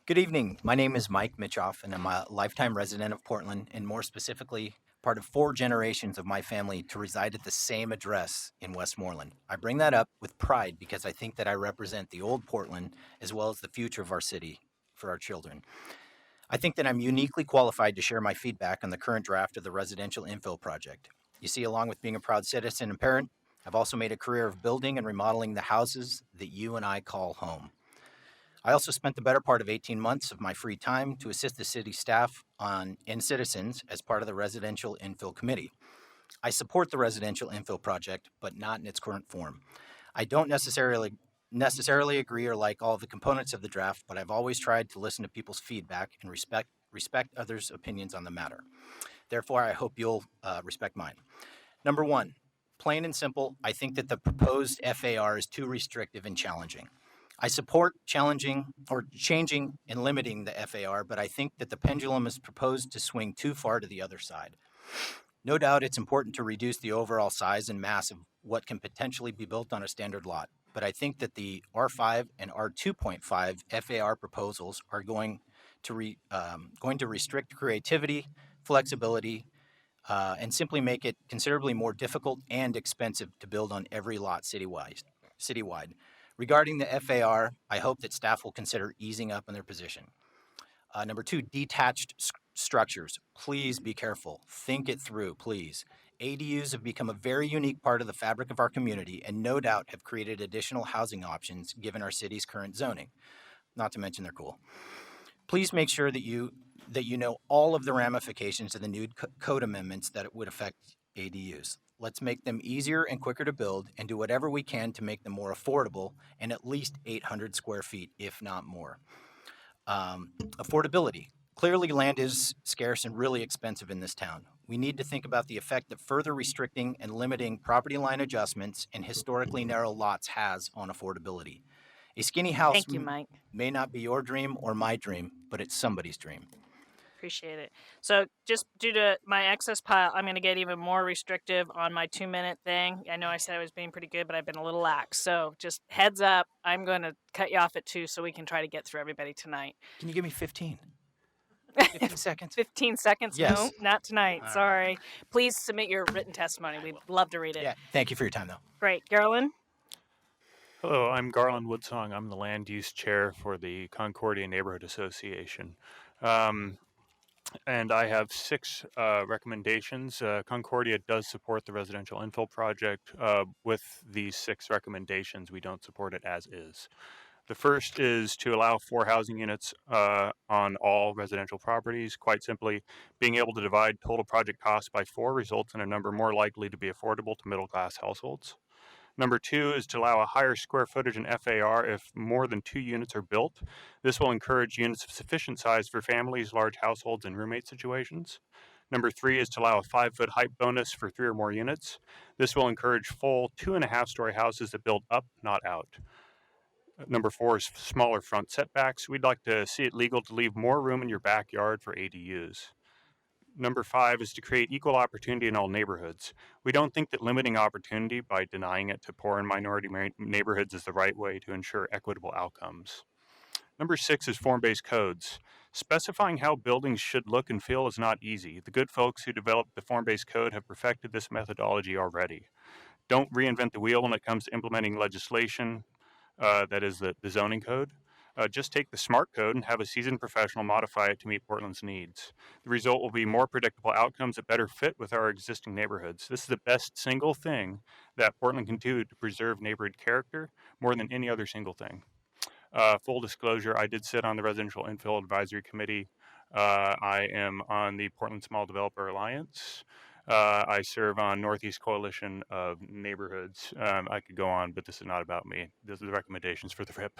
Good evening. My name is Mike Mitschoff, and I'm a lifetime resident of Portland, and more specifically, part of 4 generations of my family to reside at the same address in Westmoreland. I bring that up with pride because I think that I represent the old Portland as well as the future of our city for our children. I think that I'm uniquely qualified to share my feedback on the current draft of the residential infill project. You see, along with being a proud citizen and parent, I've also made a career of building and remodeling the houses that you and I call home. I also spent the better part of 18 months of my free time to assist the city staff and citizens as part of the Residential Infill Committee. I support the residential infill project, but not in its current form. I don't necessarily agree or like all of the components of the draft, but I've always tried to listen to people's feedback and respect others' opinions on the matter. Therefore, I hope you'll respect mine. Number 1, plain and simple, I think that the proposed FAR is too restrictive and challenging. I support changing and limiting the FAR, but I think that the pendulum is proposed to swing too far to the other side. No doubt it's important to reduce the overall size and mass of what can potentially be built on a standard lot, but I think that the R5 and R2.5 FAR proposals are going to restrict creativity, flexibility, and simply make it considerably more difficult and expensive to build on every lot citywide. Regarding the FAR, I hope that staff will consider easing up on their position. Number 2, detached structures. Please be careful. Think it through, please. ADUs have become a very unique part of the fabric of our community and no doubt have created additional housing options given our city's current zoning. Not to mention they're cool. Please make sure that you know all of the ramifications of the new code amendments that it would affect ADUs. Let's make them easier and quicker to build and do whatever we can to make them more affordable and at least 800 square feet, if not more. Affordability. Clearly, land is scarce and really expensive in this town. We need to think about the effect that further restricting and limiting property line adjustments and historically narrow lots has on affordability. A skinny house Thank you, Mike. may not be your dream or my dream, but it's somebody's dream. Appreciate it. So just due to my excess pile, I'm going to get even more restrictive on my 2-minute thing. I know I said I was being pretty good, but I've been a little lax. So just heads up, I'm going to cut you off at 2 so we can try to get through everybody tonight. Can you give me 15? 15 seconds? 15 seconds? Yes. No, not tonight. All Sorry. Please submit your written testimony. We'd love to read it. Yeah, thank you for your time, though. Great. Garland? Hello, I'm Garland Woodsong. I'm the land use chair for the Concordia Neighborhood Association. And I have 6 recommendations. Concordia does support the residential infill project. With these 6 recommendations, we don't support it as is. The first is to allow 4 housing units on all residential properties. Quite simply, being able to divide total project costs by 4 results in a number more likely to be affordable to middle-class households. Number 2 is to allow a higher square footage in FAR if more than 2 units are built. This will encourage units of sufficient size for families, large households, and roommate situations. Number 3 is to allow a 5-foot height bonus for 3 or more units. This will encourage full 2.5-story houses that build up, not out. Number 4 is smaller front setbacks. We'd like to see it legal to leave more room in your backyard for ADUs. Number 5 is to create equal opportunity in all neighborhoods. We don't think that limiting opportunity by denying it to poor and minority neighborhoods is the right way to ensure equitable outcomes. Number 6 is form-based codes. Specifying how buildings should look and feel is not easy. The good folks who developed the form-based code have perfected this methodology already. Don't reinvent the wheel when it comes to implementing legislation. That is the zoning code. Just take the SMART code and have a seasoned professional modify it to meet Portland's needs. The result will be more predictable outcomes that better fit with our existing neighborhoods. This is the best single thing that Portland can do to preserve neighborhood character more than any other single thing. Full disclosure, I did sit on the Residential Infill Advisory Committee. I am on the Portland Small Developer Alliance. I serve on Northeast Coalition of Neighborhoods. I could go on, but this is not about me. These are the recommendations for the RIP.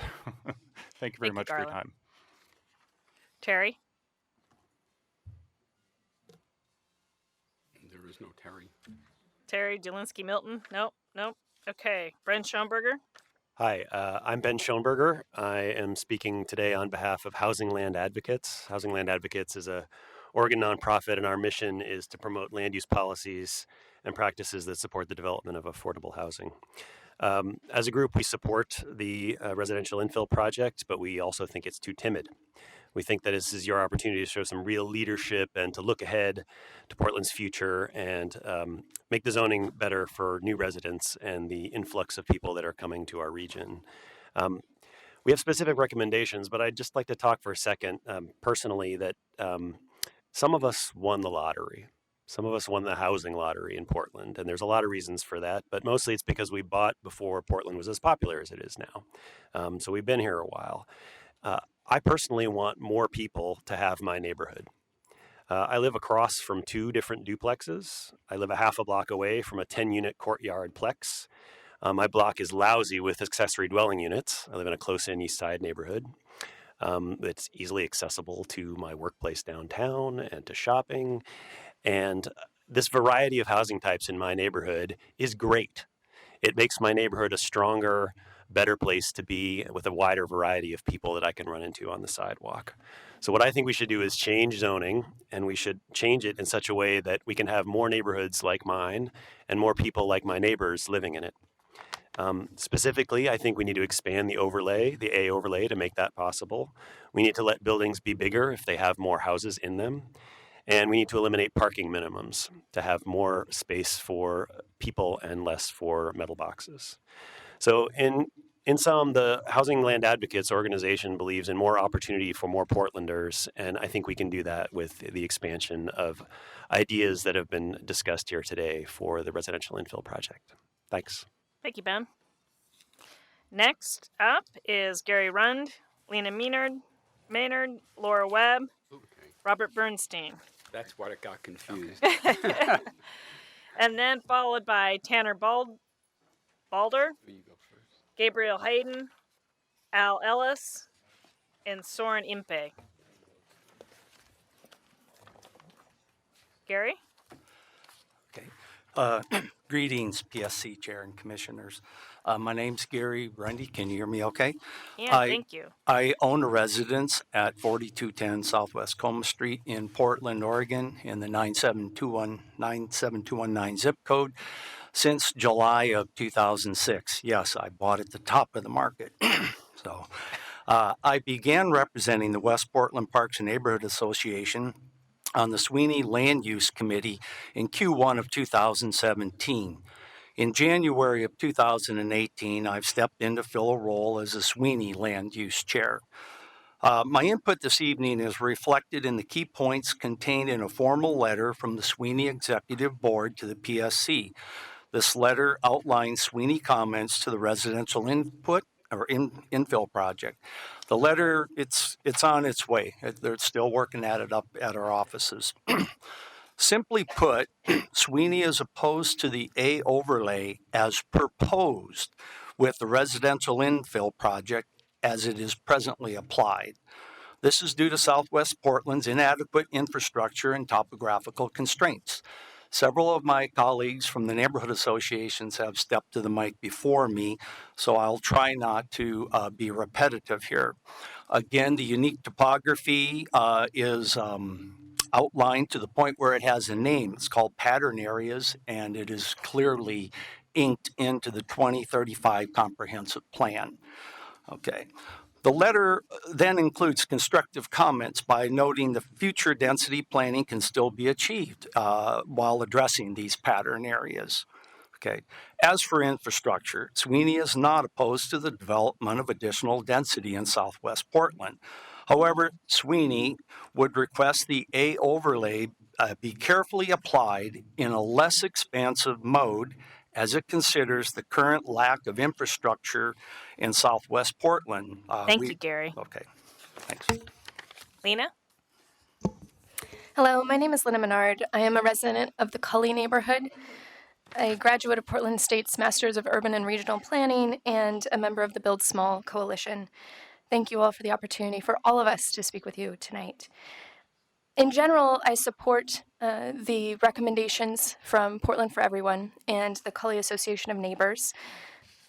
Thank you very much for your time. Terry? There is no Terry. Terry Delinsky Milton? Nope. Okay. Brent Schoenberger? Hi, I'm Ben Schoenberger. I am speaking today on behalf of Housing Land Advocates. Housing Land Advocates is a Oregon nonprofit, and our mission is to promote land use policies and practices that support the development of affordable housing. As a group, we support the residential infill project, but we also think it's too timid. We think that this is your opportunity to show some real leadership and to look ahead to Portland's future and make the zoning better for new residents and the influx of people that are coming to our region. We have specific recommendations, but I'd just like to talk for a second personally that some of us won the lottery. Some of us won the housing lottery in Portland, and there's a lot of reasons for that, but mostly it's because we bought before Portland was as popular as it is now. So we've been here a while. I personally want more people to have my neighborhood. I live across from 2 different duplexes. I live a half a block away from a 10-unit courtyard plex. My block is lousy with accessory dwelling units. I live in a close-in East Side neighborhood. It's easily accessible to my workplace downtown and to shopping. And this variety of housing types in my neighborhood is great. It makes my neighborhood a stronger, better place to be with a wider variety of people that I can run into on the sidewalk. So what I think we should do is change zoning, and we should change it in such a way that we can have more neighborhoods like mine and more people like my neighbors living in it. Specifically, I think we need to expand the overlay, the A overlay, to make that possible. We need to let buildings be bigger if they have more houses in them. And we need to eliminate parking minimums to have more space for people and less for metal boxes. So in sum, the Housing Land Advocates organization believes in more opportunity for more Portlanders, and I think we can do that with the expansion of ideas that have been discussed here today for the residential infill project. Thanks. Thank you, Ben. Next up is Gary Rund, Lena Maynard, Laura Webb, Robert Bernstein. That's what it got confused. And then followed by Tanner Balder, Gabriel Hayden, Al Ellis, and Soren Impe. Gary? Greetings, PSC Chair and Commissioners. My name's Gary Grundy. Can you hear me okay? Yeah, thank you. I own a residence at 4210 Southwest Coma Street in Portland, Oregon, in the 97219 zip code since July of 2006. Yes, I bought at the top of the market. So I began representing the West Portland Parks and Neighborhood Association on the Sweeney Land Use Committee in Q1 of 2017. In January of 2018, I've stepped in to fill a role as a Sweeney Land Use Chair. My input this evening is reflected in the key points contained in a formal letter from the Sweeney Executive Board to the PSC. This letter outlines Sweeney comments to the residential infill project. The letter, it's on its way. They're still working at it up at our offices. Simply put, Sweeney is opposed to the A overlay as proposed with the residential infill project as it is presently applied. This is due to Southwest Portland's inadequate infrastructure and topographical constraints. Several of my colleagues from the neighborhood associations have stepped to the mic before me, so I'll try not to be repetitive here. Again, the unique topography is outlined to the point where it has a name. It's called pattern areas, and it is clearly inked into the 2035 comprehensive plan. Okay. The letter then includes constructive comments by noting the future density planning can still be achieved while addressing these pattern areas. Okay. As for infrastructure, Sweeney is not opposed to the development of additional density in Southwest Portland. However, Sweeney would request the A overlay be carefully applied in a less expansive mode as it considers the current lack of infrastructure in Southwest Portland. Thank you, Gary. Okay, thanks. Lena? Hello, my name is Lena Menard. I am a resident of the Cully neighborhood, a graduate of Portland State's Masters of Urban and Regional Planning, and a member of the Build Small Coalition. Thank you all for the opportunity for all of us to speak with you tonight. In general, I support the recommendations from Portland for Everyone and the Cully Association of Neighbors.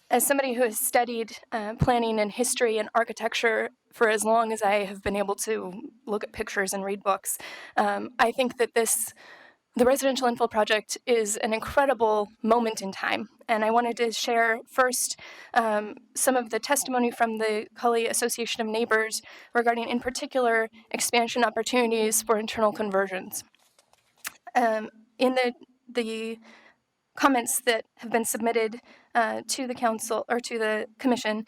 As somebody who has studied planning and history and architecture for as long as I have been able to look at pictures and read books, I think that the residential infill project is an incredible moment in time. And I wanted to share first some of the testimony from the Cully Association of Neighbors regarding, in particular, expansion opportunities for internal conversions. In the comments that have been submitted to the council or to the commission,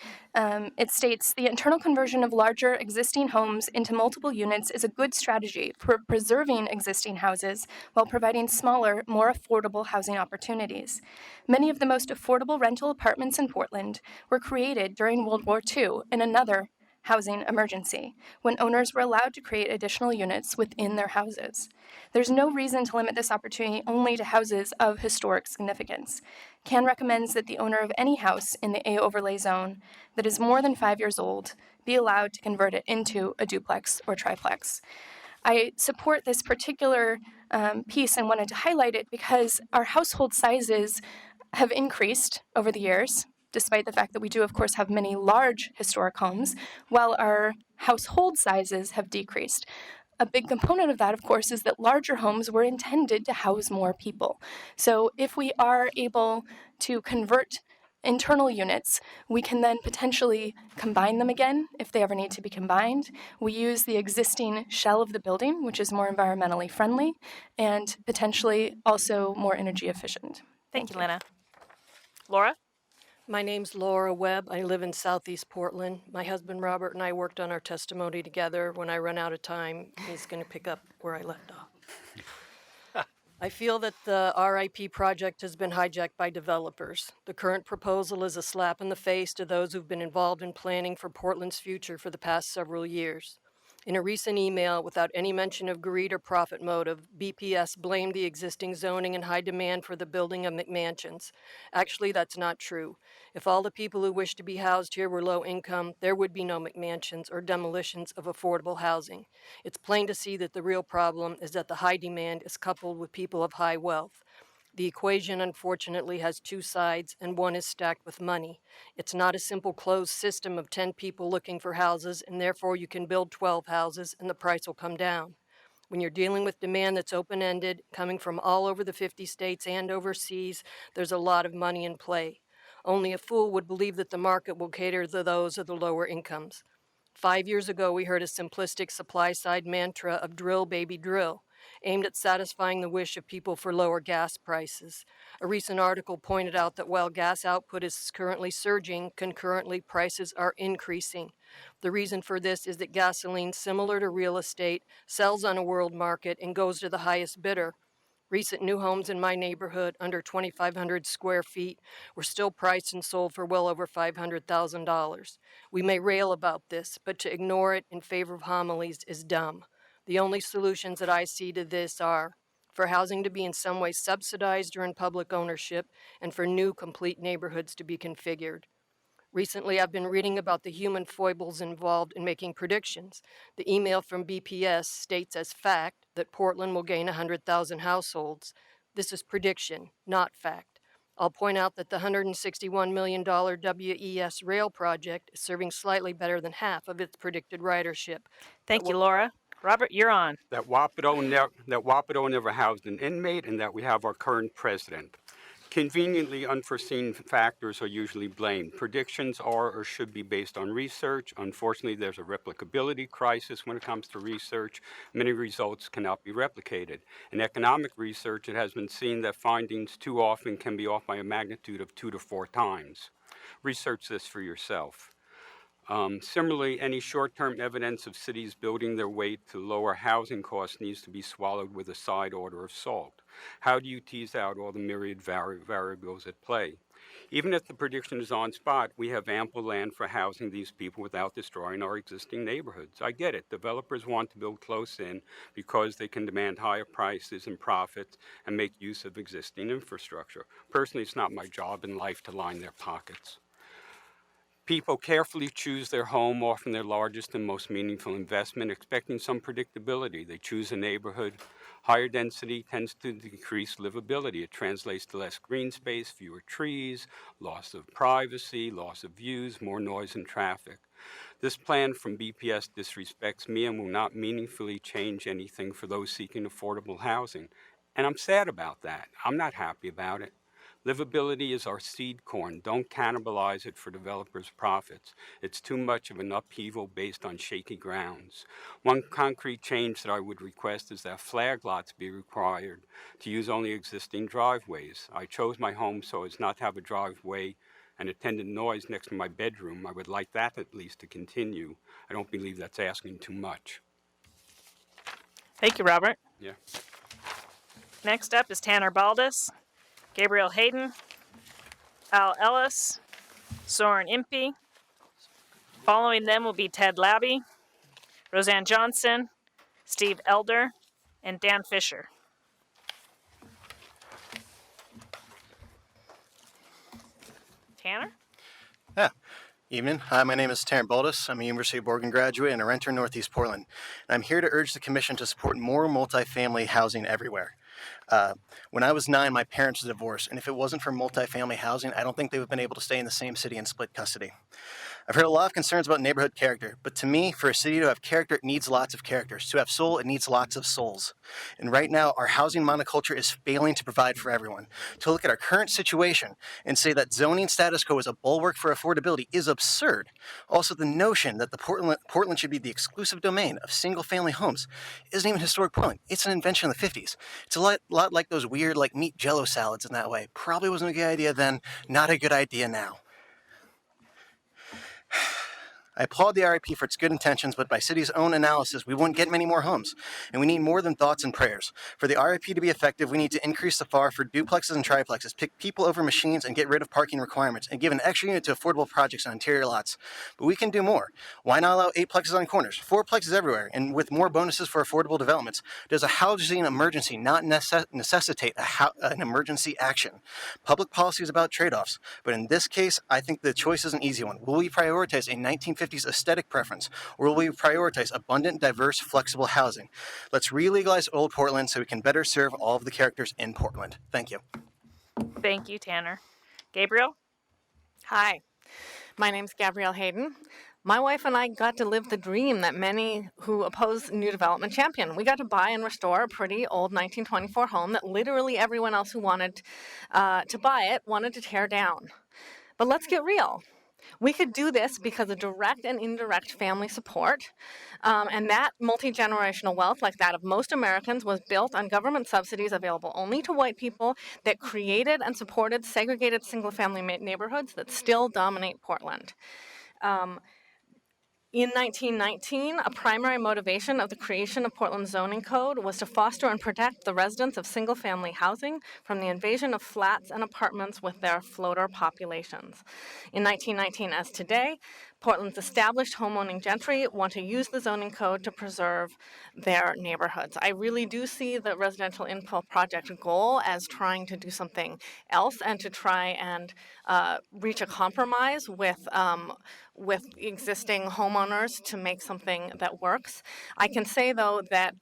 it states the internal conversion of larger existing homes into multiple units is a good strategy for preserving existing houses while providing smaller, more affordable housing opportunities. Many of the most affordable rental apartments in Portland were created during World War II in another housing emergency, when owners were allowed to create additional units within their houses. There's no reason to limit this opportunity only to houses of historic significance. CAN recommends that the owner of any house in the A overlay zone that is more than 5 years old be allowed to convert it into a duplex or triplex. I support this particular piece and wanted to highlight it because our household sizes have increased over the years, despite the fact that we do, of course, have many large historic homes, while our household sizes have decreased. A big component of that, of course, is that larger homes were intended to house more people. So if we are able to convert internal units, we can then potentially combine them again if they ever need to be combined. We use the existing shell of the building, which is more environmentally friendly and potentially also more energy efficient. Thank you, Lena. Laura? My name's Laura Webb. I live in Southeast Portland. My husband Robert and I worked on our testimony together. When I run out of time, he's going to pick up where I left off. I feel that the RIP project has been hijacked by developers. The current proposal is a slap in the face to those who've been involved in planning for Portland's future for the past several years. In a recent email, without any mention of greed or profit motive, BPS blamed the existing zoning and high demand for the building of McMansions. Actually, that's not true. If all the people who wish to be housed here were low income, there would be no McMansions or demolitions of affordable housing. It's plain to see that the real problem is that the high demand is coupled with people of high wealth. The equation, unfortunately, has two sides, and one is stacked with money. It's not a simple closed system of 10 people looking for houses, and therefore you can build 12 houses and the price will come down. When you're dealing with demand that's open-ended, coming from all over the 50 states and overseas, there's a lot of money in play. Only a fool would believe that the market will cater to those of the lower incomes. 5 years ago, we heard a simplistic supply-side mantra of drill, baby, drill, aimed at satisfying the wish of people for lower gas prices. A recent article pointed out that while gas output is currently surging, concurrently prices are increasing. The reason for this is that gasoline, similar to real estate, sells on a world market and goes to the highest bidder. Recent new homes in my neighborhood, under 2,500 square feet, were still priced and sold for well over $500,000. We may rail about this, but to ignore it in favor of homilies is dumb. The only solutions that I see to this are for housing to be in some way subsidized or in public ownership, and for new complete neighborhoods to be configured. Recently, I've been reading about the human foibles involved in making predictions. The email from BPS states as fact that Portland will gain 100,000 households. This is prediction, not fact. I'll point out that the $161 million WES rail project is serving slightly better than half of its predicted ridership. Thank you, Laura. Robert, you're on. That Wapato never housed an inmate, and that we have our current president. Conveniently unforeseen factors are usually blamed. Predictions are or should be based on research. Unfortunately, there's a replicability crisis when it comes to research. Many results cannot be replicated. In economic research, it has been seen that findings too often can be off by a magnitude of 2 to 4 times. Research this for yourself. Similarly, any short-term evidence of cities building their way to lower housing costs needs to be swallowed with a side order of salt. How do you tease out all the myriad variables at play? Even if the prediction is on spot, we have ample land for housing these people without destroying our existing neighborhoods. I get it. Developers want to build close in because they can demand higher prices and profits and make use of existing infrastructure. Personally, it's not my job in life to line their pockets. People carefully choose their home, often their largest and most meaningful investment, expecting some predictability. They choose a neighborhood. Higher density tends to decrease livability. It translates to less green space, fewer trees, loss of privacy, loss of views, more noise and traffic. This plan from BPS disrespects me and will not meaningfully change anything for those seeking affordable housing. And I'm sad about that. I'm not happy about it. Livability is our seed corn. Don't cannibalize it for developers' profits. It's too much of an upheaval based on shaky grounds. One concrete change that I would request is that flag lots be required to use only existing driveways. I chose my home so as not to have a driveway and attendant noise next to my bedroom. I would like that at least to continue. I don't believe that's asking too much. Thank you, Robert. Yeah. Next up is Tanner Baldus, Gabriel Hayden, Al Ellis, Soren Impey. Following them will be Ted Labby, Roseanne Johnson, Steve Elder, and Dan Fisher. Tanner? Yeah. Evening. Hi, my name is Taryn Baldus. I'm a University of Oregon graduate and a renter in Northeast Portland. And I'm here to urge the Commission to support more multifamily housing everywhere. When I was 9, my parents were divorced, and if it wasn't for multifamily housing, I don't think they would have been able to stay in the same city and split custody. I've heard a lot of concerns about neighborhood character, but to me, for a city to have character, it needs lots of characters. To have soul, it needs lots of souls. And right now, our housing monoculture is failing to provide for everyone. To look at our current situation and say that zoning status quo is a bulwark for affordability is absurd. Also, the notion that Portland should be the exclusive domain of single-family homes isn't even historic Portland. It's an invention of the 50s. It's a lot like those weird meat Jell-O salads in that way. Probably wasn't a good idea then, not a good idea now. I applaud the RIP for its good intentions, but by city's own analysis, we wouldn't get many more homes, and we need more than thoughts and prayers. For the RIP to be effective, we need to increase the FAR for duplexes and triplexes, pick people over machines, and get rid of parking requirements, and give an extra unit to affordable projects on interior lots. But we can do more. Why not allow 8 plexes on corners, 4 plexes everywhere, and with more bonuses for affordable developments? Does a housing emergency not necessitate an emergency action? Public policy is about trade-offs, but in this case, I think the choice is an easy one. Will we prioritize a 1950s aesthetic preference, or will we prioritize abundant, diverse, flexible housing? Let's re-legalize Old Portland so we can better serve all of the characters in Portland. Thank you. Thank you, Tanner. Gabriel? Hi, my name's Gabrielle Hayden. My wife and I got to live the dream that many who oppose new development champion. We got to buy and restore a pretty old 1924 home that literally everyone else who wanted to buy it wanted to tear down. But let's get real. We could do this because of direct and indirect family support, and that multi-generational wealth, like that of most Americans, was built on government subsidies available only to white people that created and supported segregated single-family neighborhoods that still dominate Portland. In 1919, a primary motivation of the creation of Portland's zoning code was to foster and protect the residents of single-family housing from the invasion of flats and apartments with their floater populations. In 1919, as today, Portland's established homeowning gentry want to use the zoning code to preserve their neighborhoods. I really do see the residential infill project goal as trying to do something else and to try and reach a compromise with existing homeowners to make something that works. I can say, though, that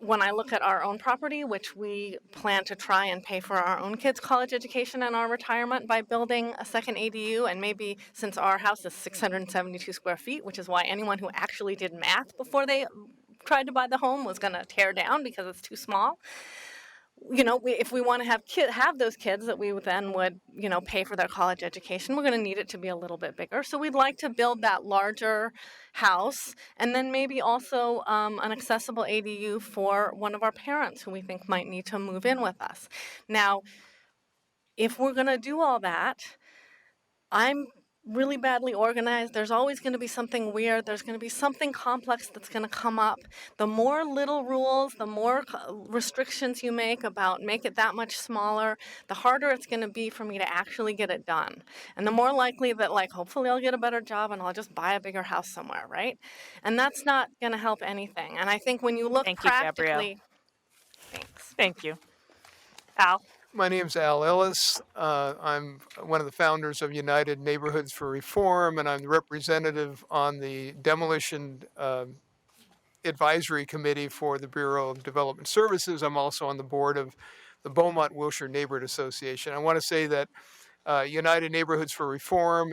when I look at our own property, which we plan to try and pay for our own kids' college education and our retirement by building a second ADU, and maybe since our house is 672 square feet, which is why anyone who actually did math before they tried to buy the home was going to tear down because it's too small. You know, if we want to have those kids that we then would, pay for their college education, we're going to need it to be a little bit bigger. So we'd like to build that larger house, and then maybe also an accessible ADU for one of our parents who we think might need to move in with us. Now, if we're going to do all that, I'm really badly organized. There's always going to be something weird. There's going to be something complex that's going to come up. The more little rules, the more restrictions you make it that much smaller, the harder it's going to be for me to actually get it done. And the more likely that, hopefully I'll get a better job and I'll just buy a bigger house somewhere, right? And that's not going to help anything. And I think when you look practically... Thank you, Gabrielle. Thanks. Thank you. Al? My name's Al Ellis. I'm one of the founders of United Neighborhoods for Reform, and I'm the representative on the Demolition Advisory Committee for the Bureau of Development Services. I'm also on the board of the Beaumont-Wilshire Neighborhood Association. I want to say that United Neighborhoods for Reform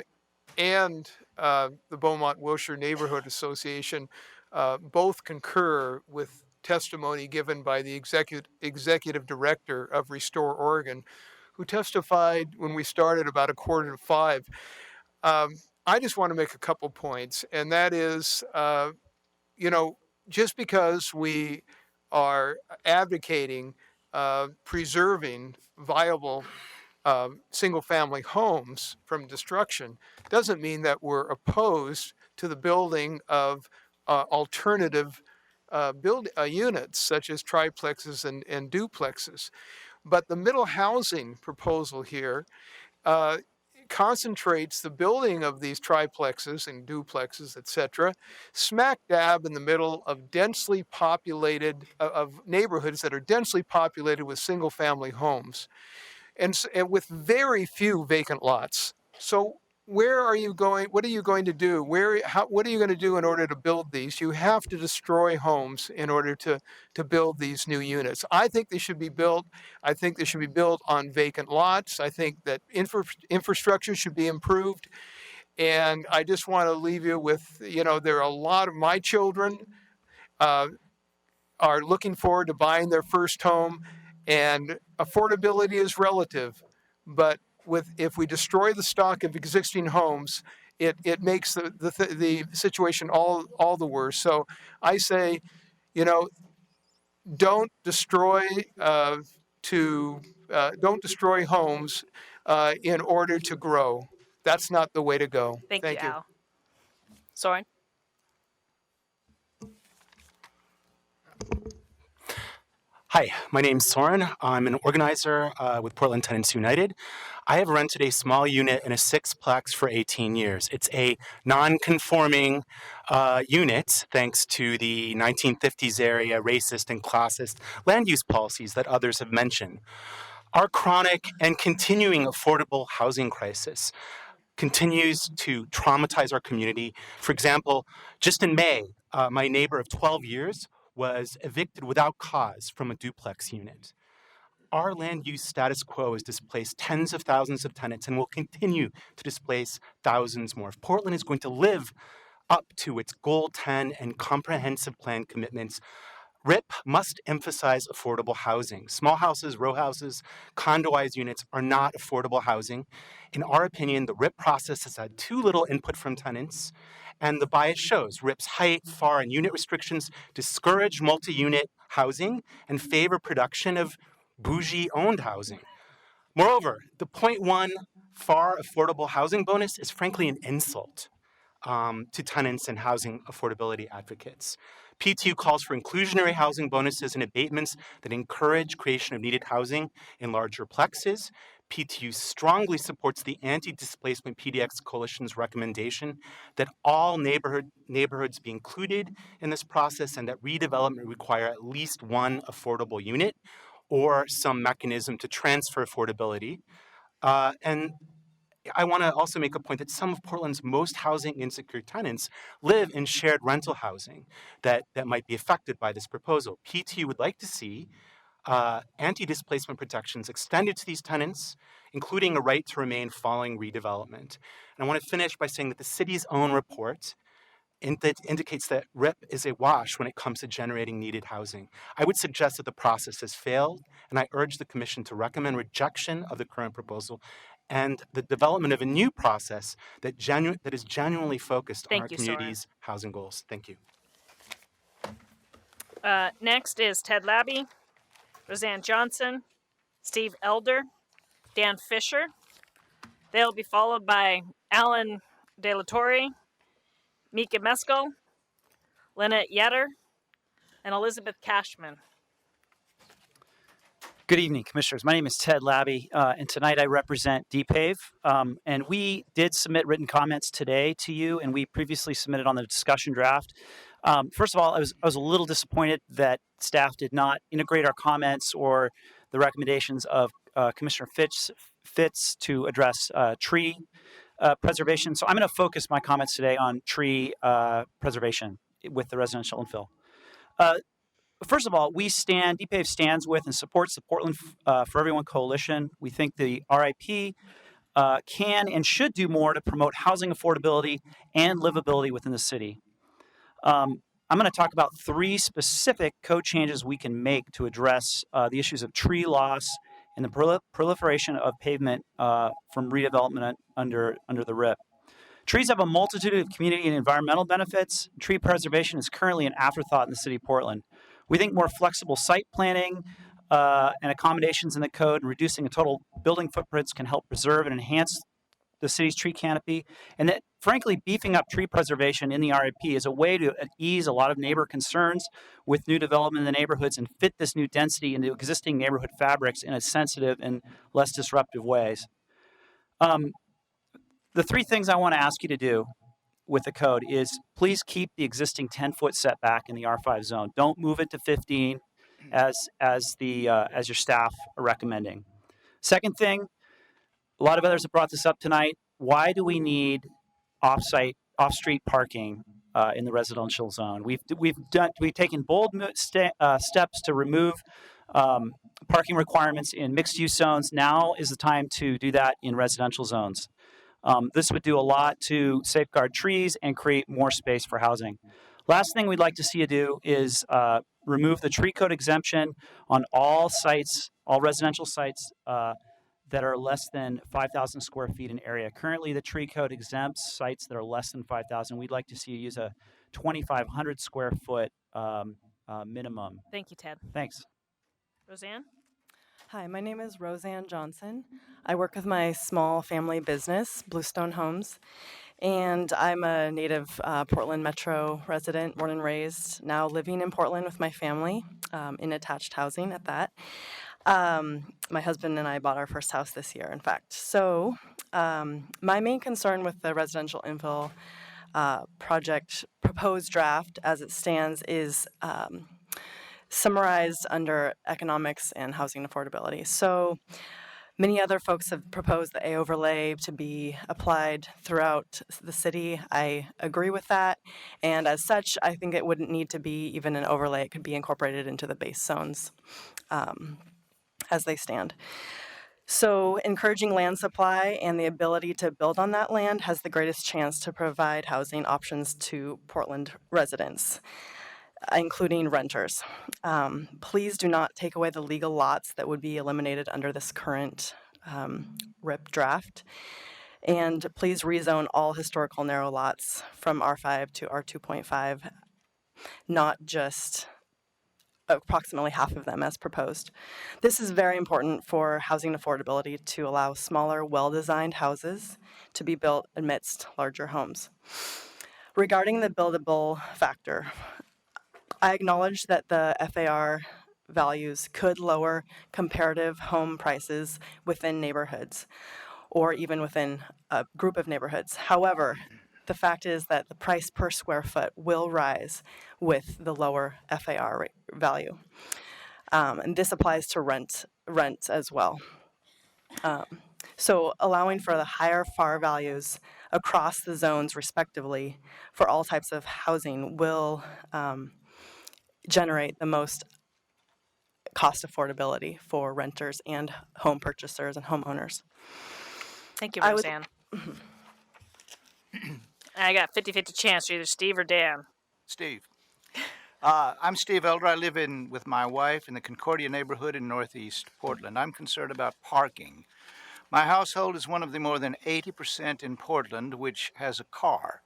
and the Beaumont-Wilshire Neighborhood Association both concur with testimony given by the executive director of Restore Oregon, who testified when we started about 4:45. I just want to make a couple points, and that is, just because we are advocating preserving viable single-family homes from destruction doesn't mean that we're opposed to the building of alternative units such as triplexes and duplexes. But the middle housing proposal here concentrates the building of these triplexes and duplexes, etc., smack dab in the middle of densely populated, of neighborhoods that are densely populated with single family homes and with very few vacant lots. So where are you going? What are you going to do? What are you going to do in order to build these? You have to destroy homes in order to build these new units. I think they should be built. I think they should be built on vacant lots. I think that infrastructure should be improved. And I just want to leave you with, there are a lot of my children are looking forward to buying their first home, and affordability is relative. But if we destroy the stock of existing homes, it makes the situation all the worse. So I say, don't destroy don't destroy homes in order to grow. That's not the way to go. Thank you, Al. Soren? Hi, my name's Soren. I'm an organizer with Portland Tenants United. I have rented a small unit in a sixplex for 18 years. It's a non-conforming unit thanks to the 1950s era racist and classist land use policies that others have mentioned. Our chronic and continuing affordable housing crisis continues to traumatize our community. For example, just in May, my neighbor of 12 years was evicted without cause from a duplex unit. Our land use status quo has displaced tens of thousands of tenants and will continue to displace thousands more. If Portland is going to live up to its Goal 10 and comprehensive plan commitments, RIP must emphasize affordable housing. Small houses, row houses, condoized units are not affordable housing. In our opinion, the RIP process has had too little input from tenants, and the bias shows. RIP's height, FAR, and unit restrictions discourage multi-unit housing and favor production of bougie-owned housing. Moreover, the 0.1 FAR affordable housing bonus is frankly an insult to tenants and housing affordability advocates. PTU calls for inclusionary housing bonuses and abatements that encourage creation of needed housing in larger plexes. PTU strongly supports the Anti-Displacement PDX Coalition's recommendation that all neighborhoods be included in this process and that redevelopment require at least one affordable unit or some mechanism to transfer affordability. And I want to also make a point that some of Portland's most housing insecure tenants live in shared rental housing that might be affected by this proposal. PTU would like to see anti-displacement protections extended to these tenants, including a right to remain following redevelopment. And I want to finish by saying that the city's own report indicates that RIP is a wash when it comes to generating needed housing. I would suggest that the process has failed, and I urge the Commission to recommend rejection of the current proposal and the development of a new process that is genuinely focused on our community's housing goals. Thank you. Next is Ted Labby, Roseanne Johnson, Steve Elder, Dan Fisher. They'll be followed by Alan De La Torre, Mika Meskel, Lynette Yetter, and Elizabeth Cashman. Good evening, Commissioners. My name is Ted Labby, and tonight I represent DPAVE. And we did submit written comments today to you, and we previously submitted on the discussion draft. First of all, I was a little disappointed that staff did not integrate our comments or the recommendations of Commissioner Fitz to address tree preservation. So I'm going to focus my comments today on tree preservation with the residential infill. First of all, DPAVE stands with and supports the Portland for Everyone Coalition. We think the RIP can and should do more to promote housing affordability and livability within the city. I'm going to talk about three specific code changes we can make to address the issues of tree loss and the proliferation of pavement from redevelopment under the RIP. Trees have a multitude of community and environmental benefits. Tree preservation is currently an afterthought in the city of Portland. We think more flexible site planning and accommodations in the code and reducing the total building footprints can help preserve and enhance the city's tree canopy, and that frankly beefing up tree preservation in the RIP is a way to ease a lot of neighbor concerns with new development in the neighborhoods and fit this new density into existing neighborhood fabrics in a sensitive and less disruptive ways. The three things I want to ask you to do with the code is please keep the existing 10-foot setback in the R5 zone. Don't move it to 15 as your staff are recommending. Second thing, a lot of others have brought this up tonight. Why do we need off-street parking in the residential zone? We've taken bold steps to remove parking requirements in mixed-use zones. Now is the time to do that in residential zones. This would do a lot to safeguard trees and create more space for housing. Last thing we'd like to see you do is remove the tree code exemption on all sites, all residential sites that are less than 5,000 square feet in area. Currently, the tree code exempts sites that are less than 5,000. We'd like to see you use a 2,500 square foot minimum. Thank you, Ted. Thanks. Roseanne? Hi, my name is Roseanne Johnson. I work with my small family business, Bluestone Homes, and I'm a native Portland Metro resident, born and raised, now living in Portland with my family in attached housing at that. My husband and I bought our first house this year, in fact. So my main concern with the residential infill project proposed draft as it stands is summarized under economics and housing affordability. So many other folks have proposed the A overlay to be applied throughout the city. I agree with that. And as such, I think it wouldn't need to be even an overlay. It could be incorporated into the base zones as they stand. So encouraging land supply and the ability to build on that land has the greatest chance to provide housing options to Portland residents, including renters. Please do not take away the legal lots that would be eliminated under this current RIP draft. And please rezone all historical narrow lots from R5 to R2.5, not just approximately half of them as proposed. This is very important for housing affordability to allow smaller, well-designed houses to be built amidst larger homes. Regarding the buildable factor, I acknowledge that the FAR values could lower comparative home prices within neighborhoods or even within a group of neighborhoods. However, the fact is that the price per square foot will rise with the lower FAR value. And this applies to rent as well. So allowing for the higher FAR values across the zones respectively for all types of housing will generate the most cost affordability for renters and home purchasers and homeowners. Thank you, Roseanne. I got 50-50 chance. You're either Steve or Dan. Steve. I'm Steve Elder. I live with my wife in the Concordia neighborhood in Northeast Portland. I'm concerned about parking. My household is one of the more than 80% in Portland which has a car.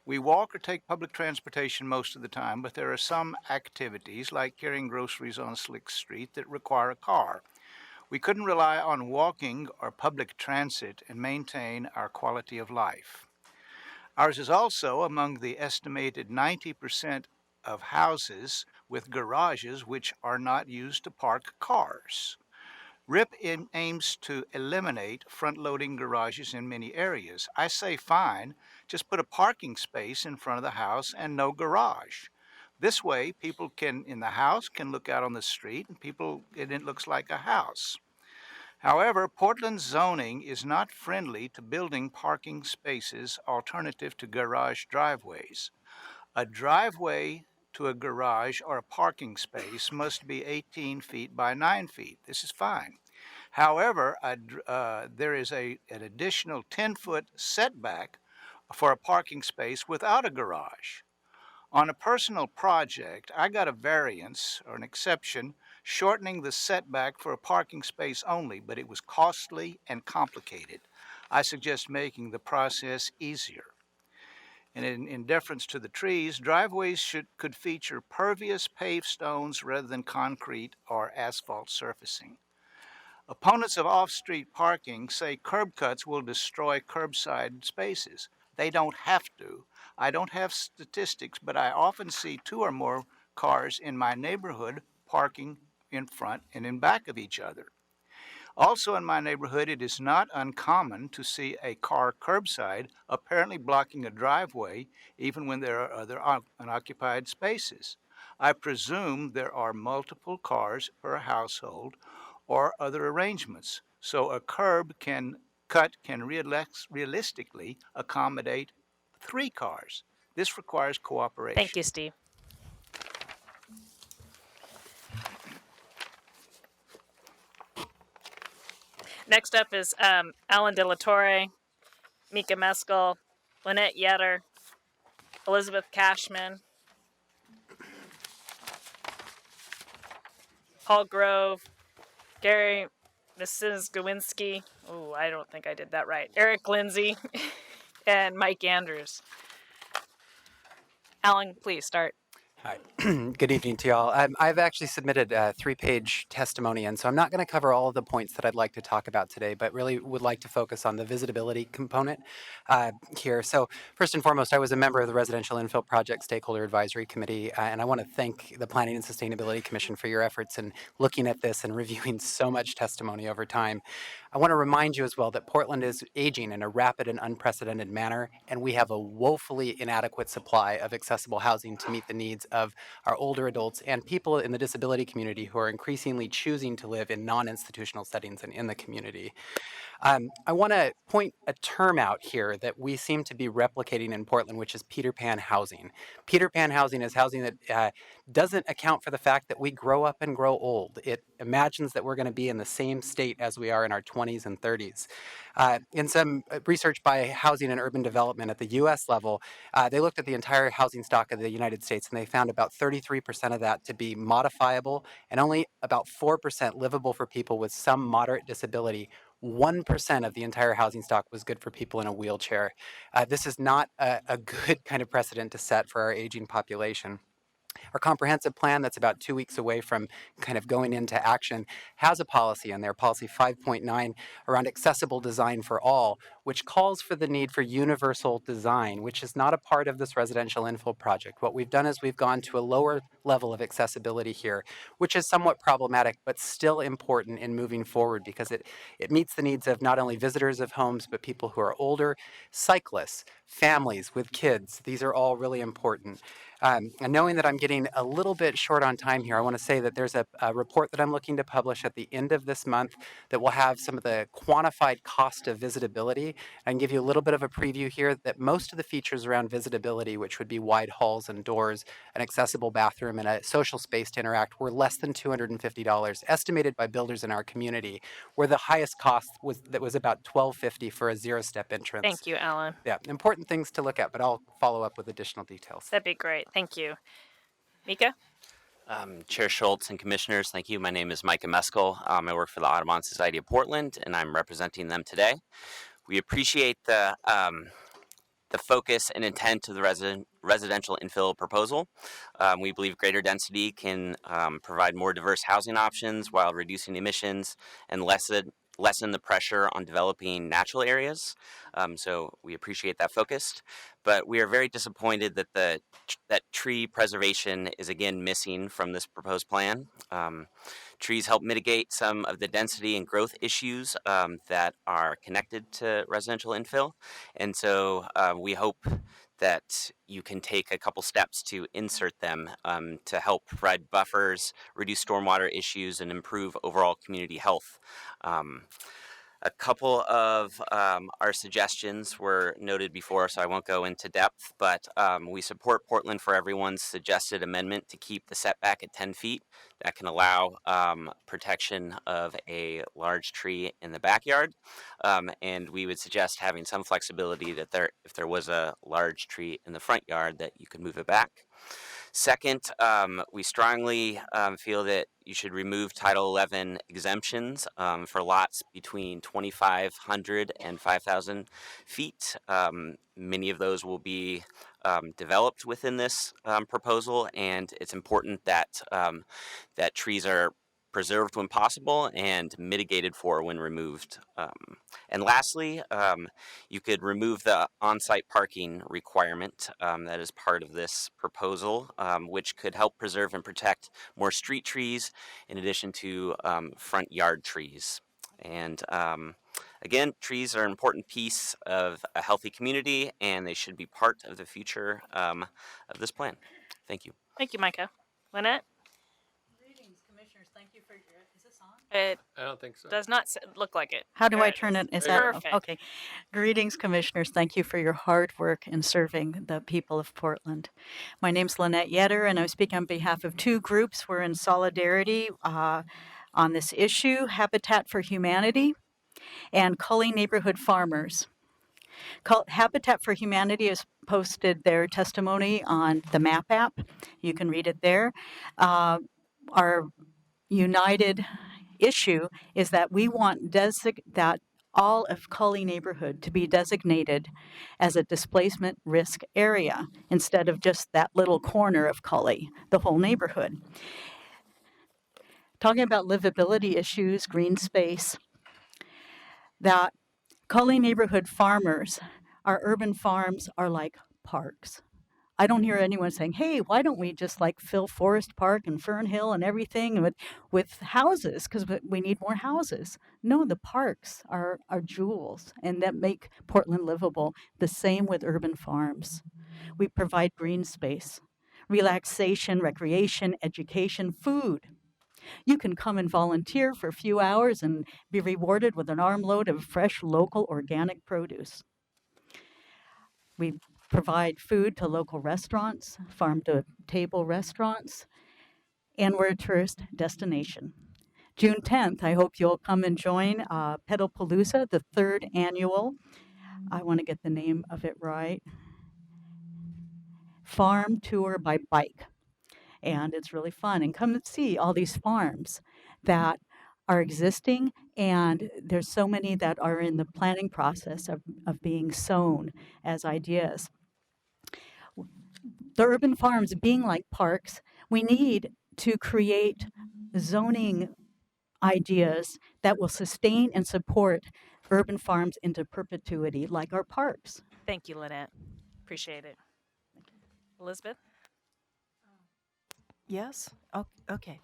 We walk or take public transportation most of the time, but there are some activities like carrying groceries on Slick Street that require a car. We couldn't rely on walking or public transit and maintain our quality of life. Ours is also among the estimated 90% of houses with garages which are not used to park cars. RIP aims to eliminate front-loading garages in many areas. I say fine, just put a parking space in front of the house and no garage. This way, people in the house can look out on the street and it looks like a house. However, Portland's zoning is not friendly to building parking spaces alternative to garage driveways. A driveway to a garage or a parking space must be 18 feet by 9 feet. This is fine. However, there is an additional 10-foot setback for a parking space without a garage. On a personal project, I got a variance or an exception shortening the setback for a parking space only, but it was costly and complicated. I suggest making the process easier. And in deference to the trees, driveways could feature pervious paved stones rather than concrete or asphalt surfacing. Opponents of off-street parking say curb cuts will destroy curbside spaces. They don't have to. I don't have statistics, but I often see 2 or more cars in my neighborhood parking in front and in back of each other. Also in my neighborhood, it is not uncommon to see a car curbside apparently blocking a driveway even when there are other unoccupied spaces. I presume there are multiple cars per household or other arrangements, so a curb can realistically accommodate 3 cars. This requires cooperation. Thank you, Steve. Next up is Alan De La Torre. Mika Meskel, Lynette Yetter, Elizabeth Cashman, Paul Grove, Gary Mrs. Gowinski. Oh, I don't think I did that right. Eric Lindsay, and Mike Andrews. Alan, please start. Hi. Good evening to y'all. I've actually submitted a 3-page testimony, and so I'm not going to cover all of the points that I'd like to talk about today, but really would like to focus on the visitability component here. So first and foremost, I was a member of the Residential Infill Project Stakeholder Advisory Committee, and I want to thank the Planning and Sustainability Commission for your efforts in looking at this and reviewing so much testimony over time. I want to remind you as well that Portland is aging in a rapid and unprecedented manner, and we have a woefully inadequate supply of accessible housing to meet the needs of our older adults and people in the disability community who are increasingly choosing to live in non-institutional settings and in the community. I want to point a term out here that we seem to be replicating in Portland, which is Peter Pan housing. Peter Pan housing is housing that doesn't account for the fact that we grow up and grow old. It imagines that we're going to be in the same state as we are in our 20s and 30s. In some research by Housing and Urban Development at the U.S. level, they looked at the entire housing stock of the United States, and they found about 33% of that to be modifiable and only about 4% livable for people with some moderate disability. 1% of the entire housing stock was good for people in a wheelchair. This is not a good kind of precedent to set for our aging population. Our comprehensive plan that's about 2 weeks away from kind of going into action has a policy in there, policy 5.9, around accessible design for all, which calls for the need for universal design, which is not a part of this residential infill project. What we've done is we've gone to a lower level of accessibility here, which is somewhat problematic, but still important in moving forward because it meets the needs of not only visitors of homes, but people who are older, cyclists, families with kids. These are all really important. And knowing that I'm getting a little bit short on time here, I want to say that there's a report that I'm looking to publish at the end of this month that will have some of the quantified cost of visitability. I can give you a little bit of a preview here that most of the features around visitability, which would be wide halls and doors, an accessible bathroom, and a social space to interact, were less than $250, estimated by builders in our community, where the highest cost was about $1,250 for a zero-step entrance. Thank you, Alan. Yeah, important things to look at, but I'll follow up with additional details. That'd be great. Thank you. Mika? Chair Schultz and Commissioners, thank you. My name is Micah Meskel. I work for the Audubon Society of Portland, and I'm representing them today. We appreciate the focus and intent of the residential infill proposal. We believe greater density can provide more diverse housing options while reducing emissions and lessen the pressure on developing natural areas. So we appreciate that focus, but we are very disappointed that that tree preservation is again missing from this proposed plan. Trees help mitigate some of the density and growth issues that are connected to residential infill, and so we hope that you can take a couple steps to insert them to help provide buffers, reduce stormwater issues, and improve overall community health. A couple of our suggestions were noted before, so I won't go into depth, but we support Portland for Everyone's suggested amendment to keep the setback at 10 feet. That can allow protection of a large tree in the backyard, and we would suggest having some flexibility that if there was a large tree in the front yard, that you could move it back. Second, we strongly feel that you should remove Title 11 exemptions for lots between 2,500 and 5,000 feet. Many of those will be developed within this proposal, and it's important that that trees are preserved when possible and mitigated for when removed. And lastly, you could remove the on-site parking requirement that is part of this proposal, which could help preserve and protect more street trees in addition to front yard trees. And again, trees are an important piece of a healthy community, and they should be part of the future of this plan. Thank you. Thank you, Micah. Lynette? It I don't think so. does not look like it. How do There I it turn is. it? Is that Perfect. okay? Greetings, commissioners. Thank you for your hard work in serving the people of Portland. My name's Lynette Yetter, and I speak on behalf of two groups. We're in solidarity on this issue: Habitat for Humanity and Cully Neighborhood Farmers. Habitat for Humanity has posted their testimony on the MAP app. You can read it there. Our united issue is that we want that all of Cully neighborhood to be designated as a displacement risk area instead of just that little corner of Cully, the whole neighborhood. Talking about livability issues, green space, that Cully neighborhood farmers, our urban farms are like parks. I don't hear anyone saying, hey, why don't we just like fill Forest Park and Fern Hill and everything with houses because we need more houses. No, the parks are jewels and that make Portland livable. The same with urban farms. We provide green space, relaxation, recreation, education, food. You can come and volunteer for a few hours and be rewarded with an armload of fresh, local, organic produce. We provide food to local restaurants, farm-to-table restaurants, and we're a tourist destination. June 10th, I hope you'll come and join Pedalpalooza, the 3rd annual, I want to get the name of it right, Farm Tour by Bike. And it's really fun. And come and see all these farms that are existing, and there's so many that are in the planning process of being sown as ideas. The urban farms being like parks, we need to create zoning ideas that will sustain and support urban farms into perpetuity, like our parks. Thank you, Lynette. Appreciate it. Elizabeth? Yes? Oh, okay.